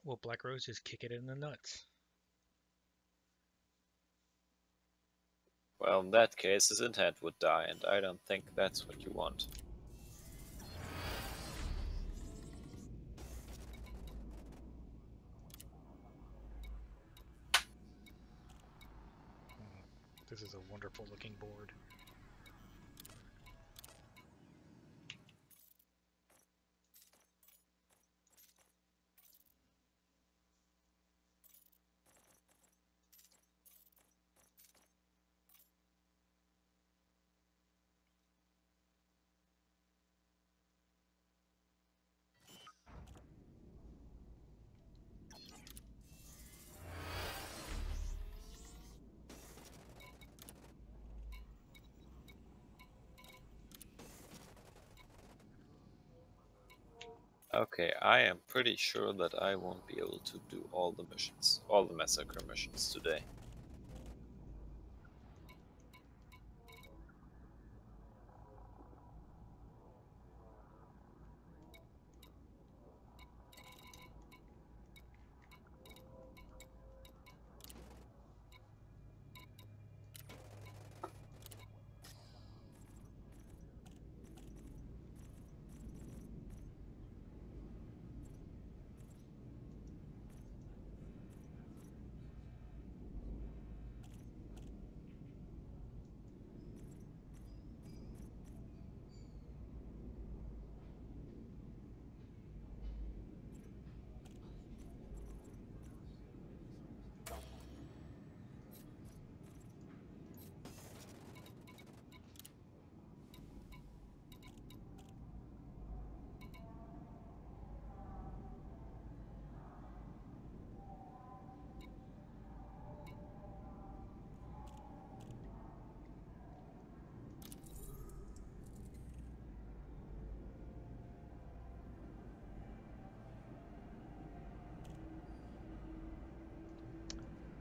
Well, Black Rose just kick it in the nuts. Well, in that case, his internet would die, and I don't think that's what you want. This is a wonderful looking board. Okay, I am pretty sure that I won't be able to do all the missions, all the massacre missions today.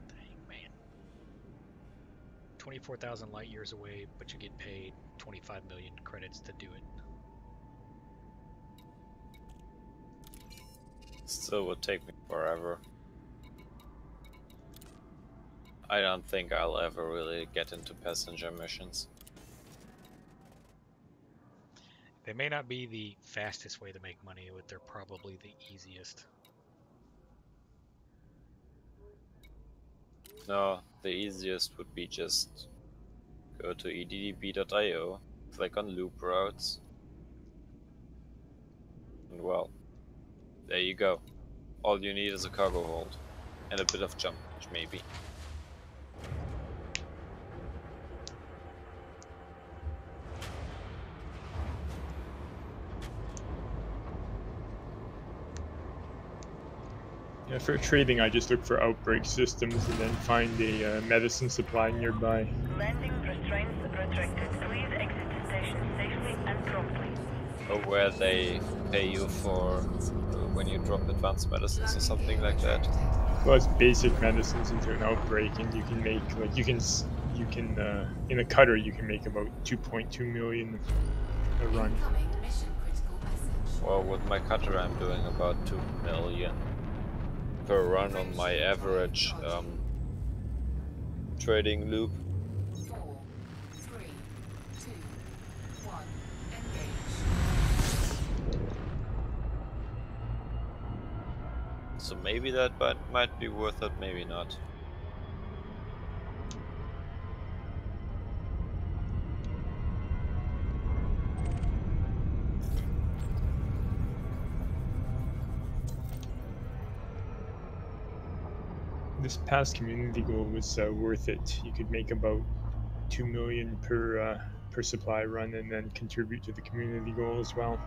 Dang, man. 24,000 light years away, but you get paid 25 million credits to do it. Still would take me forever. I don't think I'll ever really get into passenger missions. They may not be the fastest way to make money, but they're probably the easiest. No, the easiest would be just go to eddb.io, click on loop routes, and well, there you go. All you need is a cargo hold, and a bit of jump, maybe. Yeah, for trading, I just look for outbreak systems and then find a medicine supply nearby. Landing restraints retracted. Please exit the station safely and promptly. Or where they pay you for when you drop advanced medicines or something like that. Well, it's basic medicines into an outbreak, and you can make like you can in a cutter you can make about 2.2 million a run. Incoming mission critical message. Well, with my cutter, I'm doing about 2 million per run on my average trading loop. 4, 3, 2, 1, engage. So maybe that might be worth it, maybe not. This past community goal was worth it. You could make about 2 million per supply run, and then contribute to the community goal as well.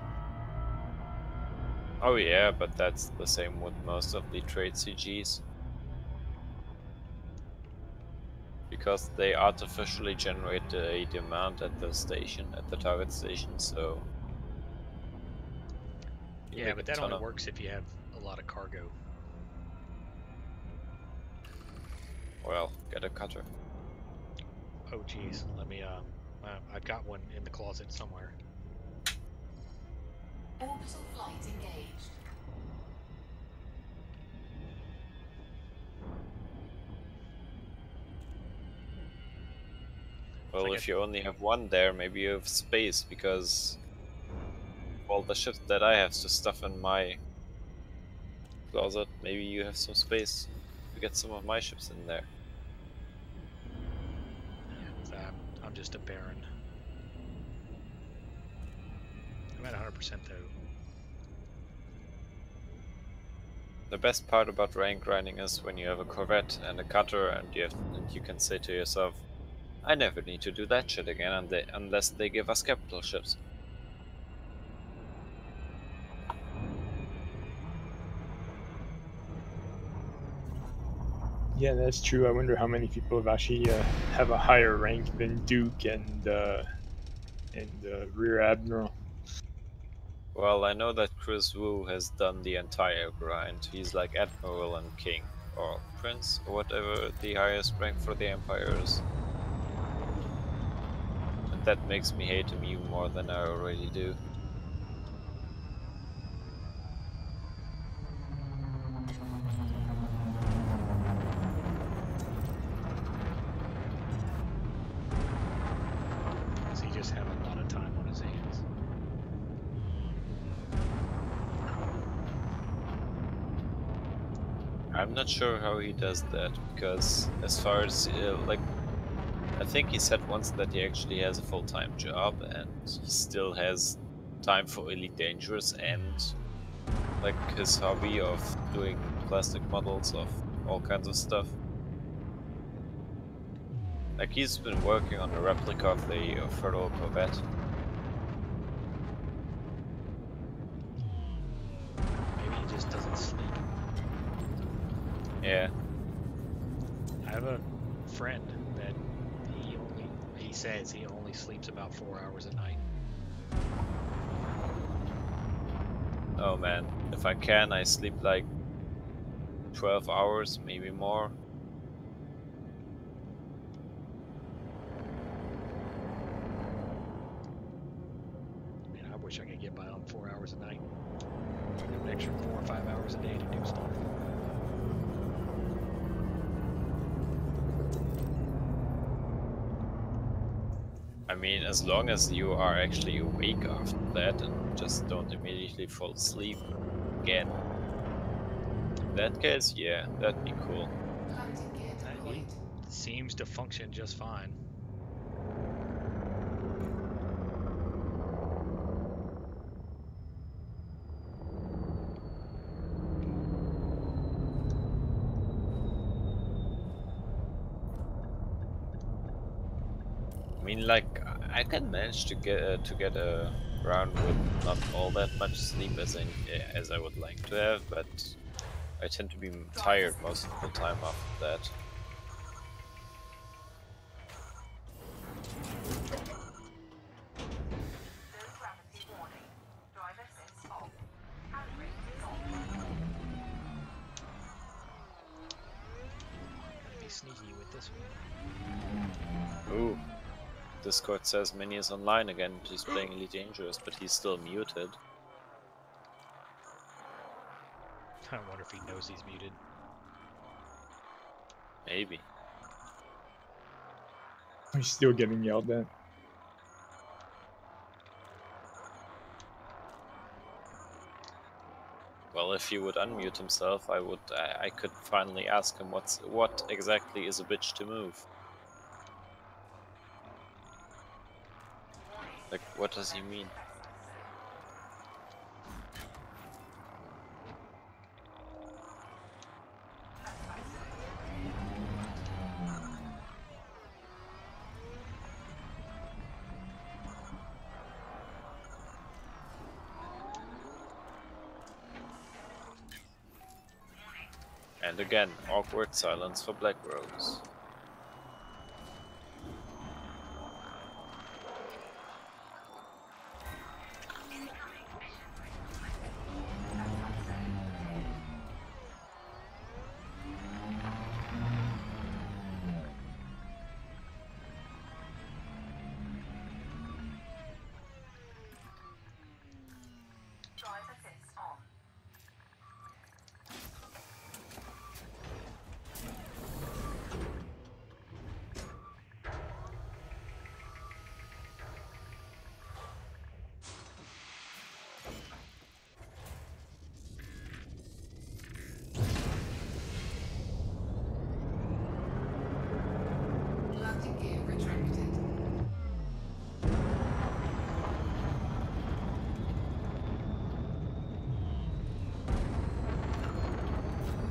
Oh yeah, but that's the same with most of the trade CGs. Because they artificially generate a demand at the station, at the target station, so... Yeah, but that only works if you have a lot of cargo. Well, get a cutter. Oh geez, let me I've got one in the closet somewhere. Orbital flight engaged. Well, if you only have one there, maybe you have space, because all the ships that I have to stuff in my closet, maybe you have some space to get some of my ships in there. I'm just a baron. I'm at 100% though. The best part about rank grinding is when you have a corvette and a cutter, and you can say to yourself, I never need to do that shit again unless they give us capital ships. Yeah, that's true. I wonder how many people have actually have a higher rank than Duke and Rear Admiral. Well, I know that Chris Wu has done the entire grind. He's like Admiral and King, or Prince, or whatever the highest rank for the Empire is. And that makes me hate him even more than I already do. Does he just have a lot of time on his hands? I'm not sure how he does that, because as far as, like, I think he said once that he actually has a full-time job, and he still has time for Elite Dangerous and, like, his hobby of doing plastic models of all kinds of stuff. Like, he's been working on a replica of the Federal Corvette. Maybe he just doesn't sleep. Yeah. I have a friend that he says he only sleeps about 4 hours a night. Oh man, if I can, I sleep like 12 hours, maybe more. Man, I wish I could get by on 4 hours a night. An extra 4 or 5 hours a day to do stuff. I mean, as long as you are actually awake after that and just don't immediately fall asleep again. In that case, yeah, that'd be cool. Landing gear deployed. Seems to function just fine. I mean, like, I can manage to get around with not all that much sleep as I would like to have, but I tend to be tired most of the time after that. Be sneaky with this one. Ooh. Discord says Manny is online again, he's playing Elite Dangerous, but he's still muted. I wonder if he knows he's muted. Maybe. He's still getting yelled at. Well, if he would unmute himself, I could finally ask him what exactly is a bitch to move. Like, what does he mean? And again, awkward silence for Black Rose. Landing gear retracted.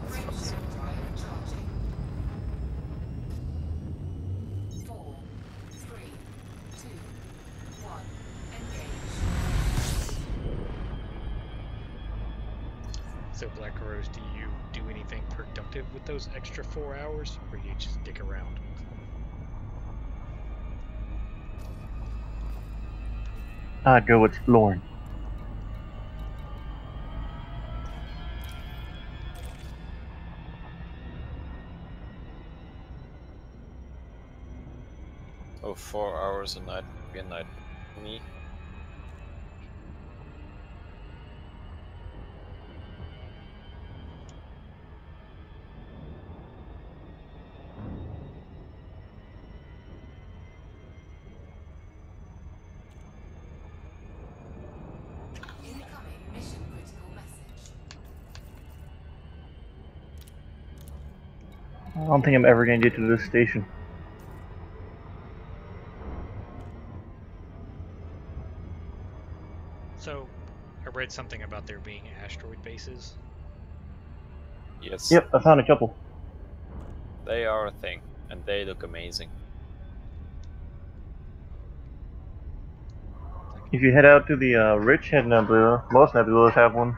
Frameshift drive charging. 4, 3, 2, 1. Engage. So Black Rose, do you do anything productive with those extra 4 hours, or do you just stick around? I'd go exploring. Oh, 4 hours a night would be a night for me. Incoming mission critical message. I don't think I'm ever gonna get to this station. So, I read something about there being asteroid bases. Yes, Yep, I found a couple. they are a thing, and they look amazing. If you head out to the Rich Head Nebula, most nebulas have one.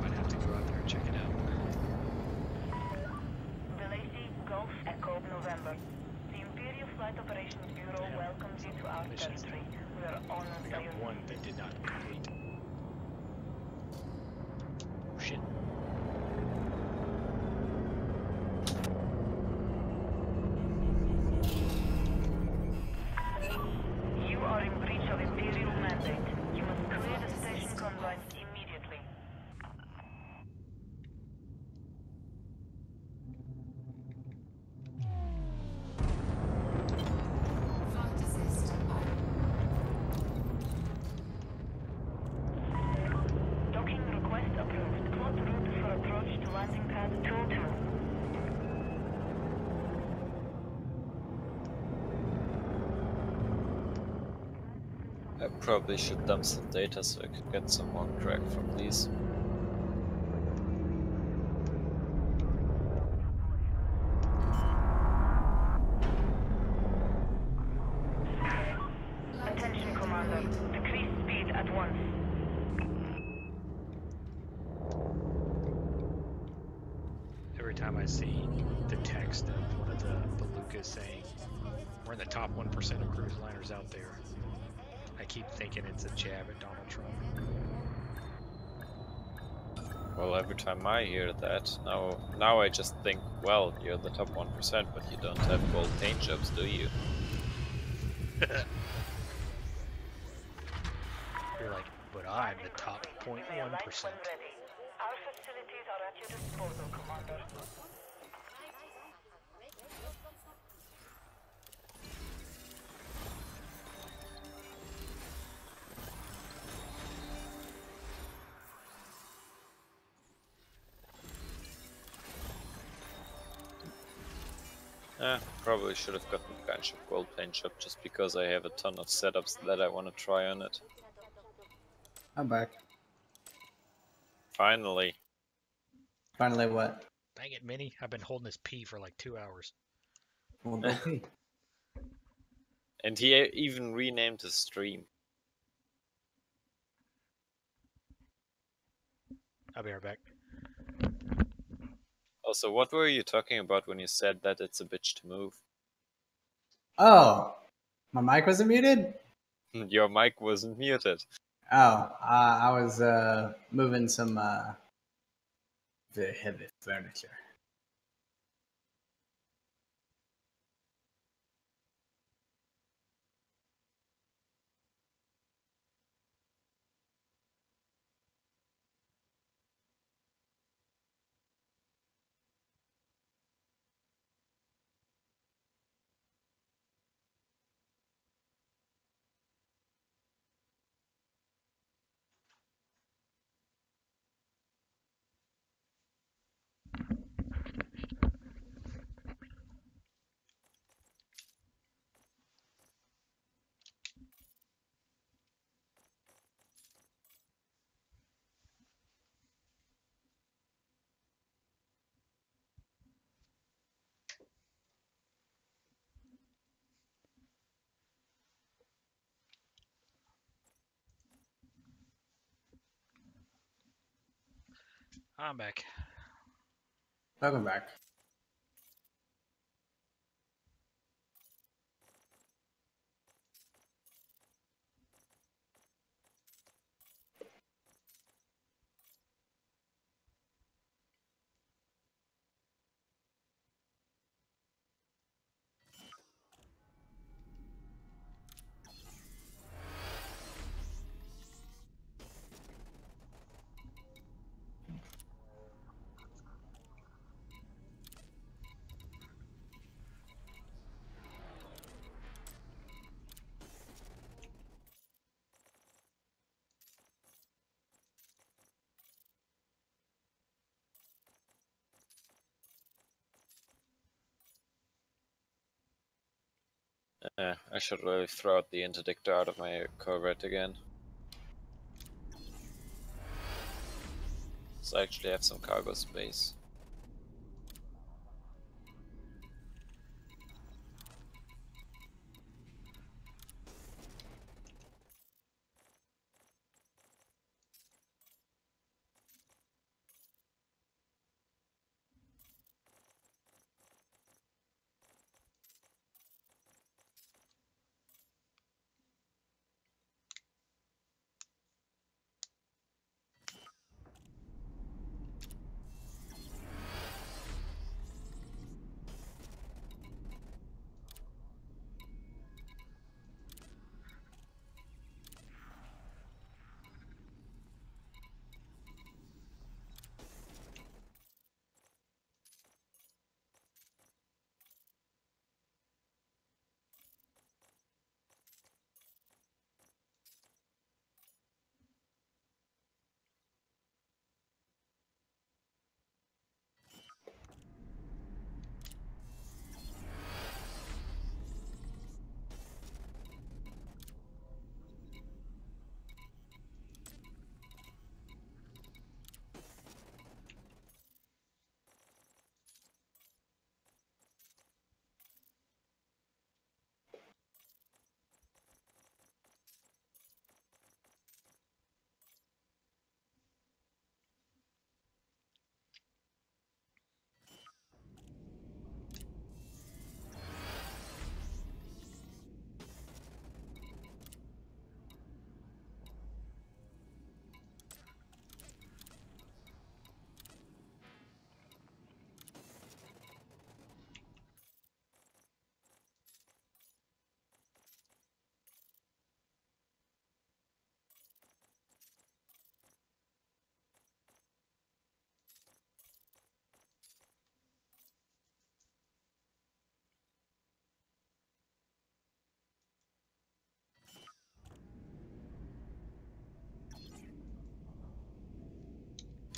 Might have to go out there and check it out. Belacy, Golf, Echo, November. The Imperial Flight Operations Bureau Yeah, welcomes you to our missions. territory. We are honored I by got your one that did not complete. Oh shit. You are in breach of Imperial mandate. You must clear the station convoys immediately. Flight assist on. Docking request approved. Plot route for approach to landing pad 22. I probably should dump some data so I could get some more crack from these. Attention, Commander. Decrease speed at once. Every time I see the text of one of the belugas saying, we're in the top 1% of cruise liners out there, I keep thinking it's a jab at Donald Trump. Well, every time I hear that, now I just think, well, you're the top 1%, but you don't have gold paint jobs, do you? You're like, but I'm the top 0.1%. May arrive when ready. Our facilities are at your disposal, Commander. Probably should have gotten a bunch of gold paint job just because I have a ton of setups that I want to try on it. I'm back. Finally. Finally, what? Dang it, Minnie. I've been holding this pee for like 2 hours. Well, go pee. And he even renamed his stream. I'll be right back. Also, what were you talking about when you said that it's a bitch to move? Oh, my mic wasn't muted? Your mic wasn't muted. Oh, I was moving some very heavy furniture. I'm back. Welcome back. I should really throw out the interdictor out of my Corvette again. So I actually have some cargo space.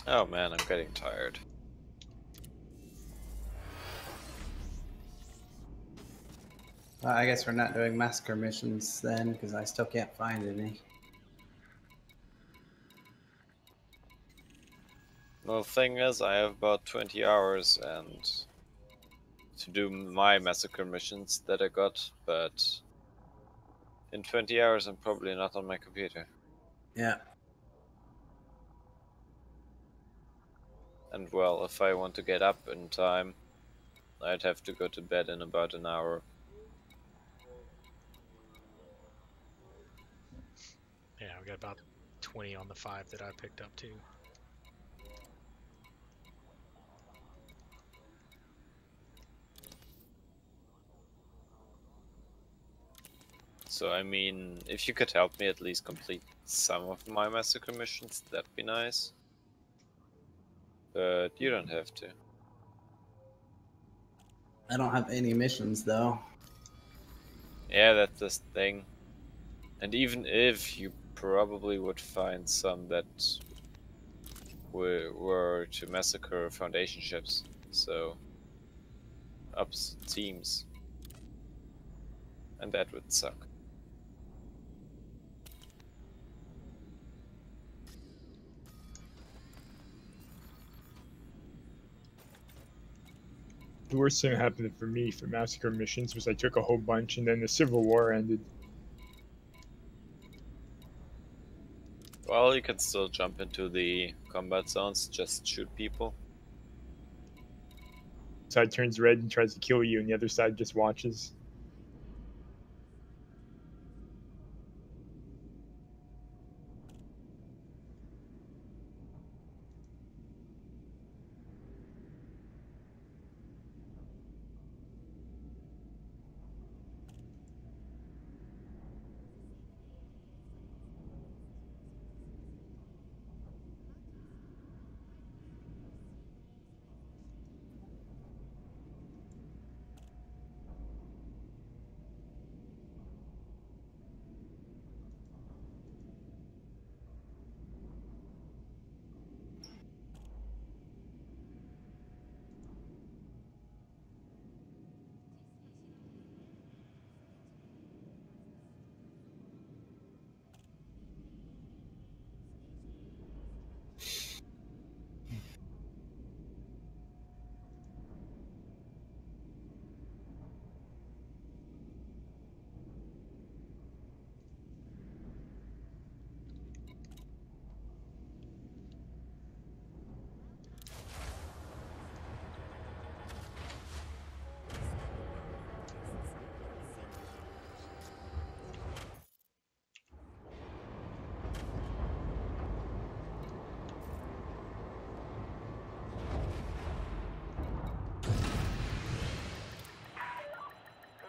Oh man, I'm getting tired. Well, I guess we're not doing massacre missions then, because I still can't find any. Well, the thing is, I have about 20 hours and to do my massacre missions that I got, but in 20 hours I'm probably not on my computer. Yeah. And well, if I want to get up in time, I'd have to go to bed in about an hour. Yeah, we got about 20 on the 5 that I picked up too. So I mean, if you could help me at least complete some of my massacre missions, that'd be nice. But you don't have to. I don't have any missions though. Yeah, that's the thing. And even if you probably would find some that were to massacre Foundation ships, so ups teams, and that would suck. The worst thing that happened for me for massacre missions was I took a whole bunch and then the Civil War ended. Well, you can still jump into the combat zones, just shoot people. side turns red and tries to kill you, and the other side just watches.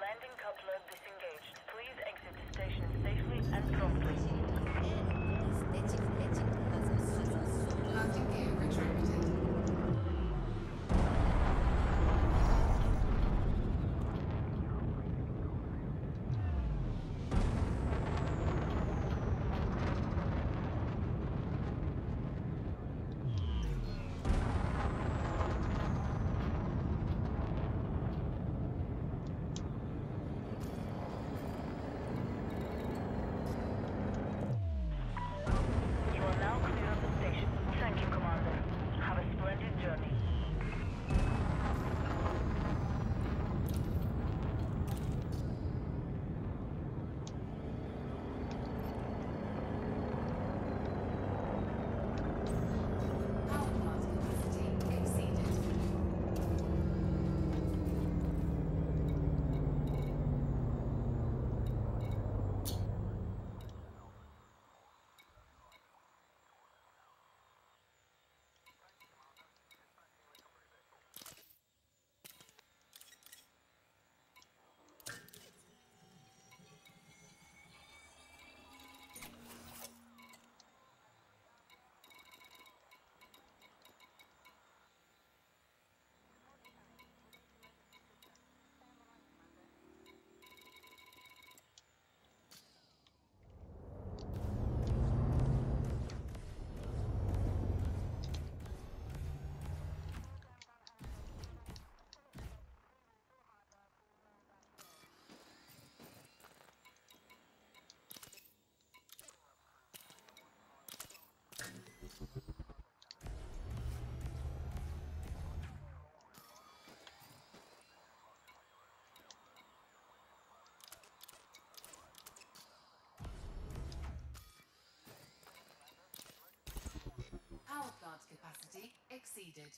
Landing coupler disengaged. Please exit the station safely and promptly. Landing gear retracted. You are now clear of the station. Thank you, Commander. Have a splendid journey. Power plant capacity exceeded. Power plant capacity exceeded.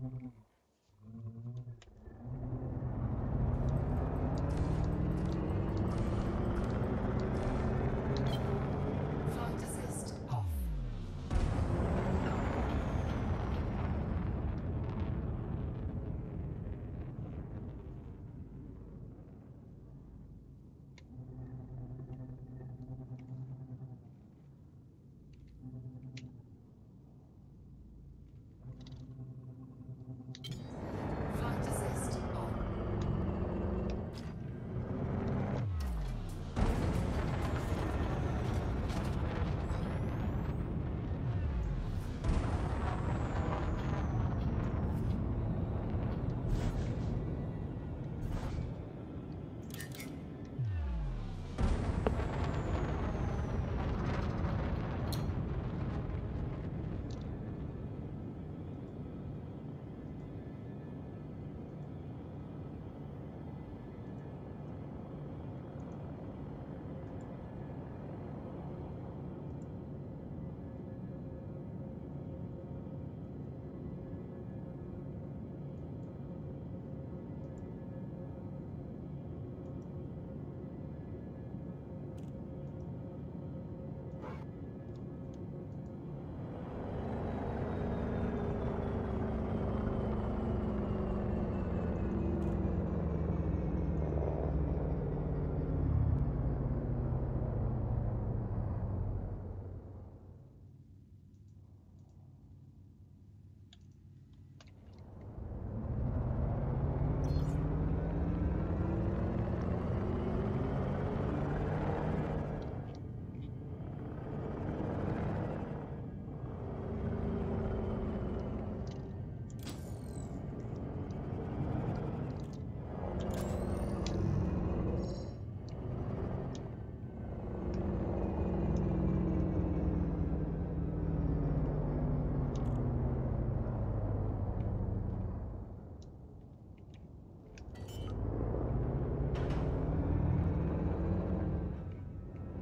Flight assist off. Flight assist on.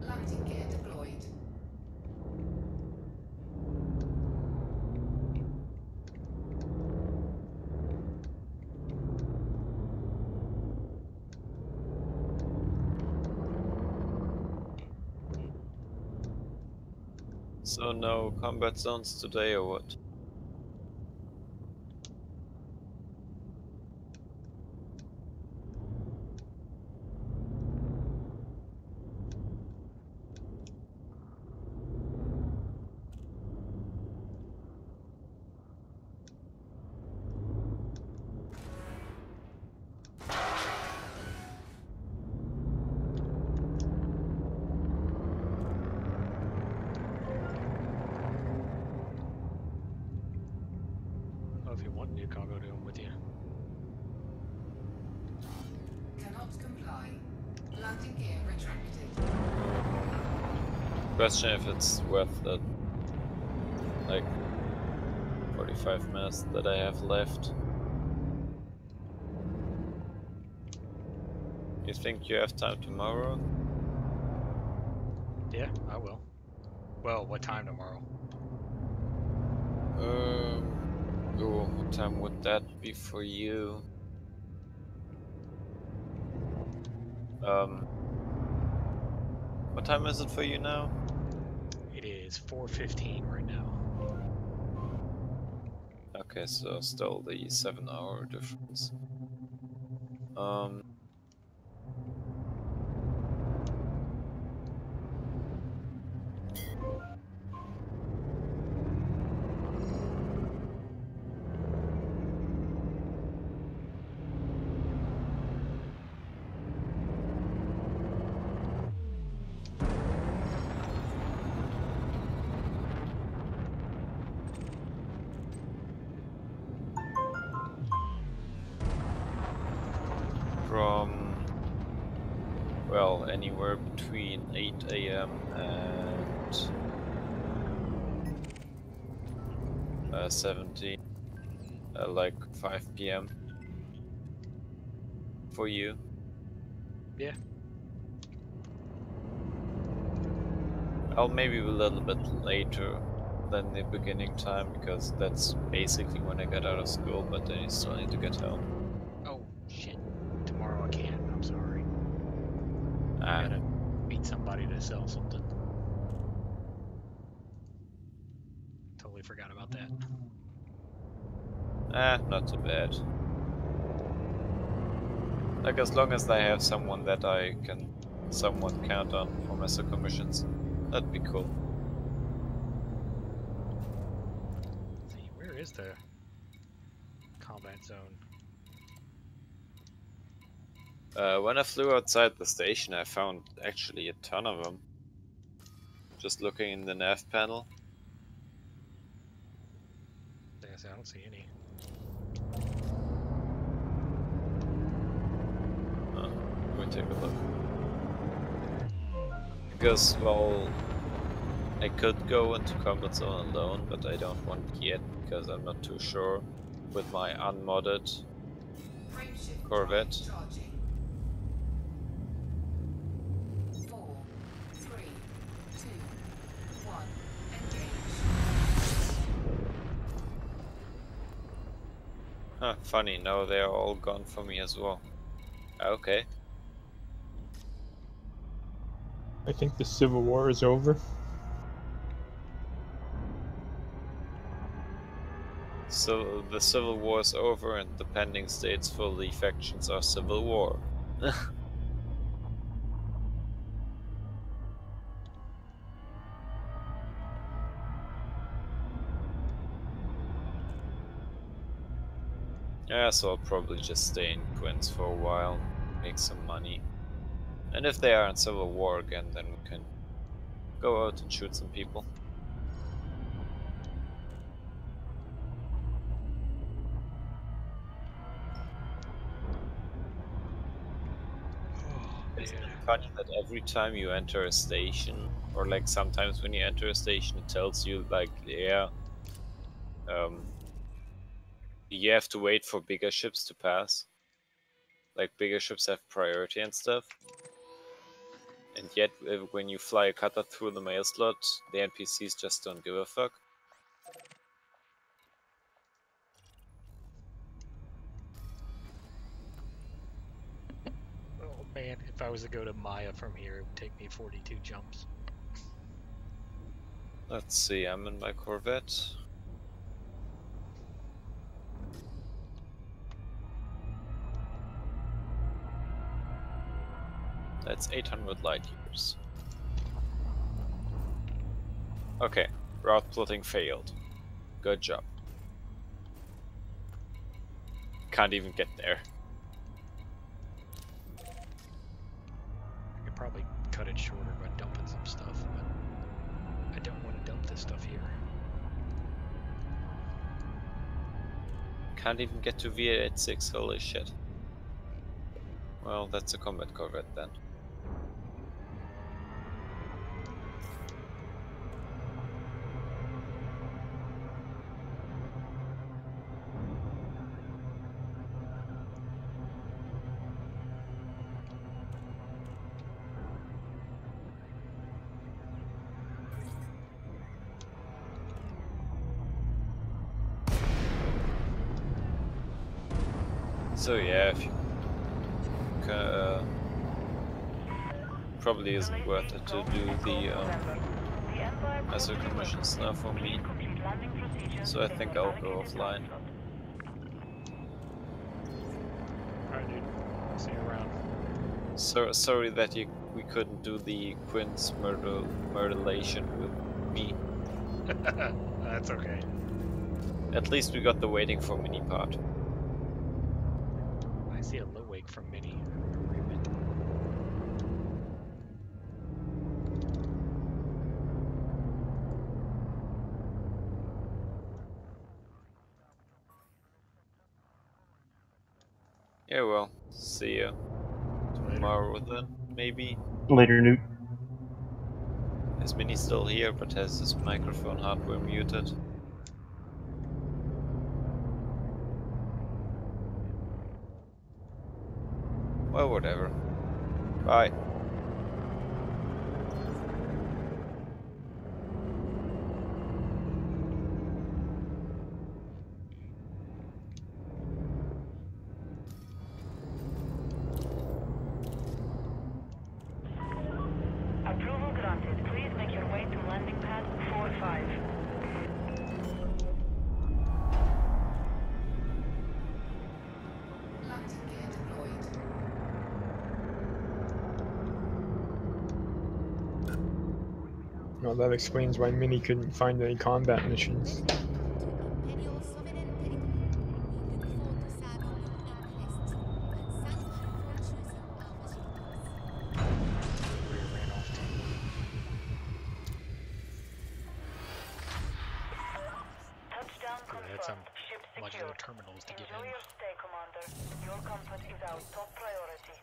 Landing gear deployed. So no combat zones today or what? Well, if you want Nuke, I'll go do them with you. Cannot comply. Landing gear retracted. Question if it's worth the like 45 minutes that I have left. You think you have time tomorrow? Yeah, I will. Well, what time tomorrow? Oh, what time would that be for you? What time is it for you now? It is 4:15 right now. Okay, so still the 7-hour difference. From, well, anywhere between 8 AM and 17, like 5 PM for you. Yeah. I'll maybe a little bit later, than the beginning time, because that's basically when I got out of school, but then you still need to get home. Oh, shit. Tomorrow I can't. I'm sorry. I Ah, gotta meet somebody to sell something. Totally forgot about that. not too bad. Like, as long as I have someone that I can somewhat count on for master commissions, that'd be cool. Let's see, where is the combat zone? When I flew outside the station, I found actually a ton of them. Just looking in the nav panel. I don't see any. Let me take a look. Because, well, I could go into combat zone alone, but I don't want yet, because I'm not too sure with my unmodded Frameshift Corvette. drive charging. 4, 3, 2, 1. Engage. Huh, funny, now they are all gone for me as well. Okay. I think the Civil War is over. So the Civil War is over, and the pending states for the factions are Civil War. Yeah, so I'll probably just stay in Quince for a while, make some money. And if they are in Civil War again, then we can go out and shoot some people. It's funny that every time you enter a station, or like sometimes when you enter a station, it tells you like, yeah, you have to wait for bigger ships to pass. Like, bigger ships have priority and stuff. And yet, when you fly a cutter through the mail slot, the NPCs just don't give a fuck. Oh man, if I was to go to Maya from here, it would take me 42 jumps. Let's see, I'm in my Corvette. That's 800 light years. Okay, route plotting failed. Good job. Can't even get there. I could probably cut it shorter by dumping some stuff, but I don't want to dump this stuff here. Can't even get to V86, holy shit. Well, that's a combat Corvette then. So yeah, if you probably isn't worth it to do the master commissions now for me. So I think I'll go offline. Alright, dude. See you around. So sorry that we couldn't do the Quince Murdalation with me. That's okay. At least we got the waiting for mini part. I see a low wake from Mini. Yeah, well, see ya tomorrow then, maybe. Later, Nuke. Is Mini still here, but has his microphone hardware muted? Well, whatever. Bye. Well, that explains why Minnie couldn't find any combat missions. Welcome to Imperial Sovereign Territory. We look forward to serving your interests, and thank you for choosing our facilities. Where he ran off to. Touchdown Because I had some confirmed. Ship modular secured. terminals to get Enjoy in. your stay, Commander. Your comfort is our top priority.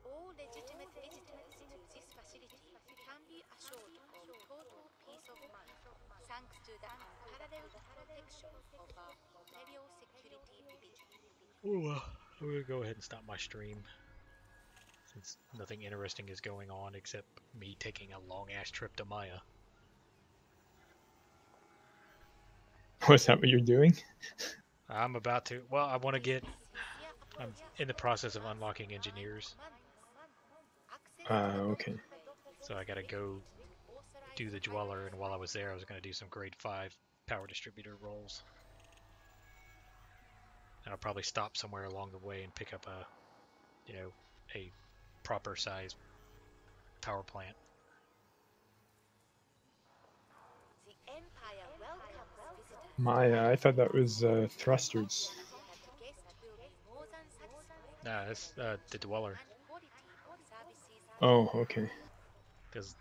All legitimate visitors to this facility can be assured of total peace of mind, thanks to the unparalleled protection of our Imperial Security Division. Ooh, I'm gonna go ahead and stop my stream since nothing interesting is going on except me taking a long ass trip to Maya. Was that what you're doing? I'm about to. Well, I want to get. Sincere I'm apologies in the process of to unlocking divine engineers, commanders. Access to the Okay. docking so I gotta go do the dweller. And while I was there, I was gonna do some grade 5 power distributor rolls. And I'll probably stop somewhere along the way and pick up a, a proper size power plant. The Empire welcomes visitors. My, I thought that was thrusters. That guest will be more than satisfied. Nah, that's the dweller. And quality of services. Oh, okay. Because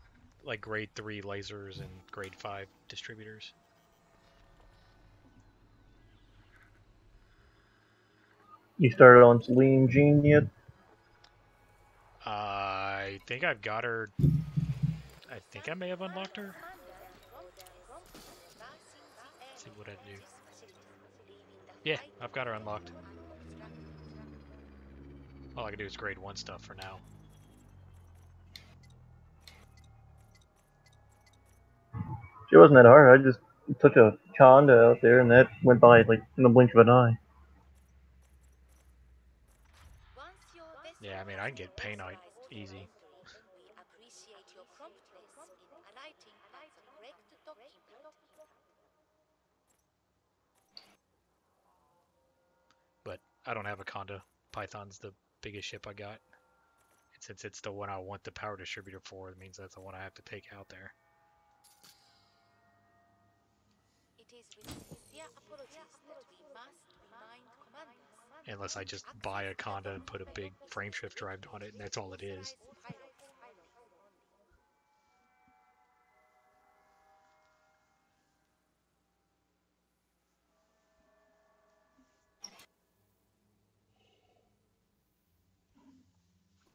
like grade 3 lasers and grade 5 distributors. You started on Celine Jean yet? I think I've got her. I think I may have unlocked her. Let's see what I do. Yeah, I've got her unlocked. All I can do is grade 1 stuff for now. It wasn't that hard. I just took a Conda out there, and that went by like in the blink of an eye. Yeah, I mean, I can get Painite easy. We appreciate your promptness in alighting at the correct docking pad. But I don't have a Conda. Python's the biggest ship I got. And since it's the one I want the power distributor for, it means that's the one I have to take out there. It is with sincere apologies that we must remind commanders. Unless I just buy a Conda and put a big frameshift drive on it, and that's all it is.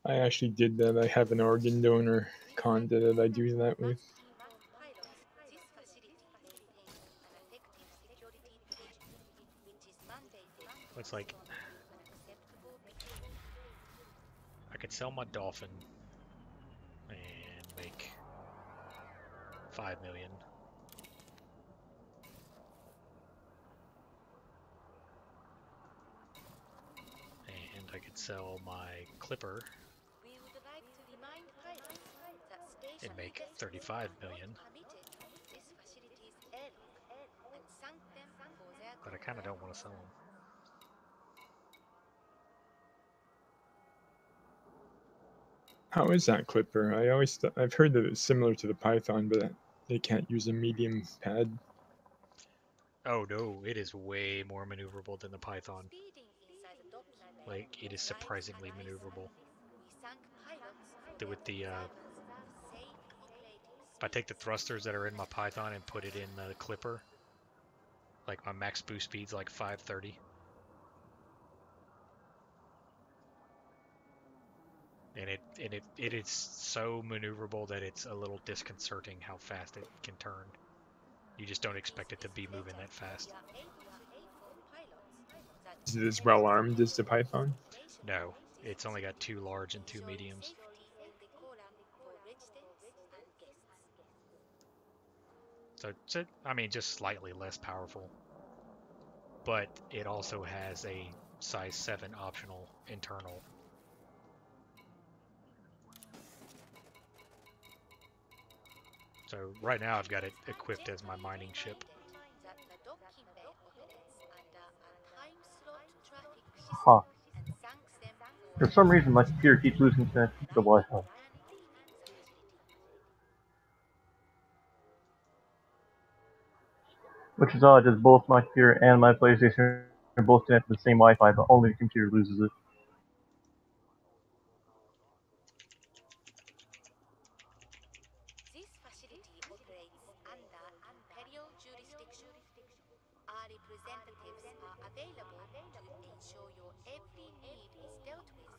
I actually did that. I have an organ donor Conda that I do that with. Looks like I could sell my Dolphin and make 5 million. And I could sell my Clipper and make 35 million. But I kind of don't want to sell them. How is that Clipper? I've heard that it's similar to the Python, but they can't use a medium pad. Oh no, it is way more maneuverable than the Python. Like, it is surprisingly maneuverable. With the, if I take the thrusters that are in my Python and put it in the Clipper, like my max boost speed's like 530. And it is so maneuverable that it's a little disconcerting how fast it can turn. You just don't expect it to be moving that fast. Is it as well armed as the Python? No, it's only got 2 large and 2 mediums. So I mean, just slightly less powerful. But it also has a size 7 optional internal. So right now I've got it equipped as my mining ship. Huh. For some reason, my computer keeps losing connection to the Wi-Fi. Which is odd, as both my computer and my PlayStation are both connected to the same Wi-Fi, but only the computer loses it. This facility operates under Imperial jurisdiction. Our representatives are available to ensure your every need is dealt with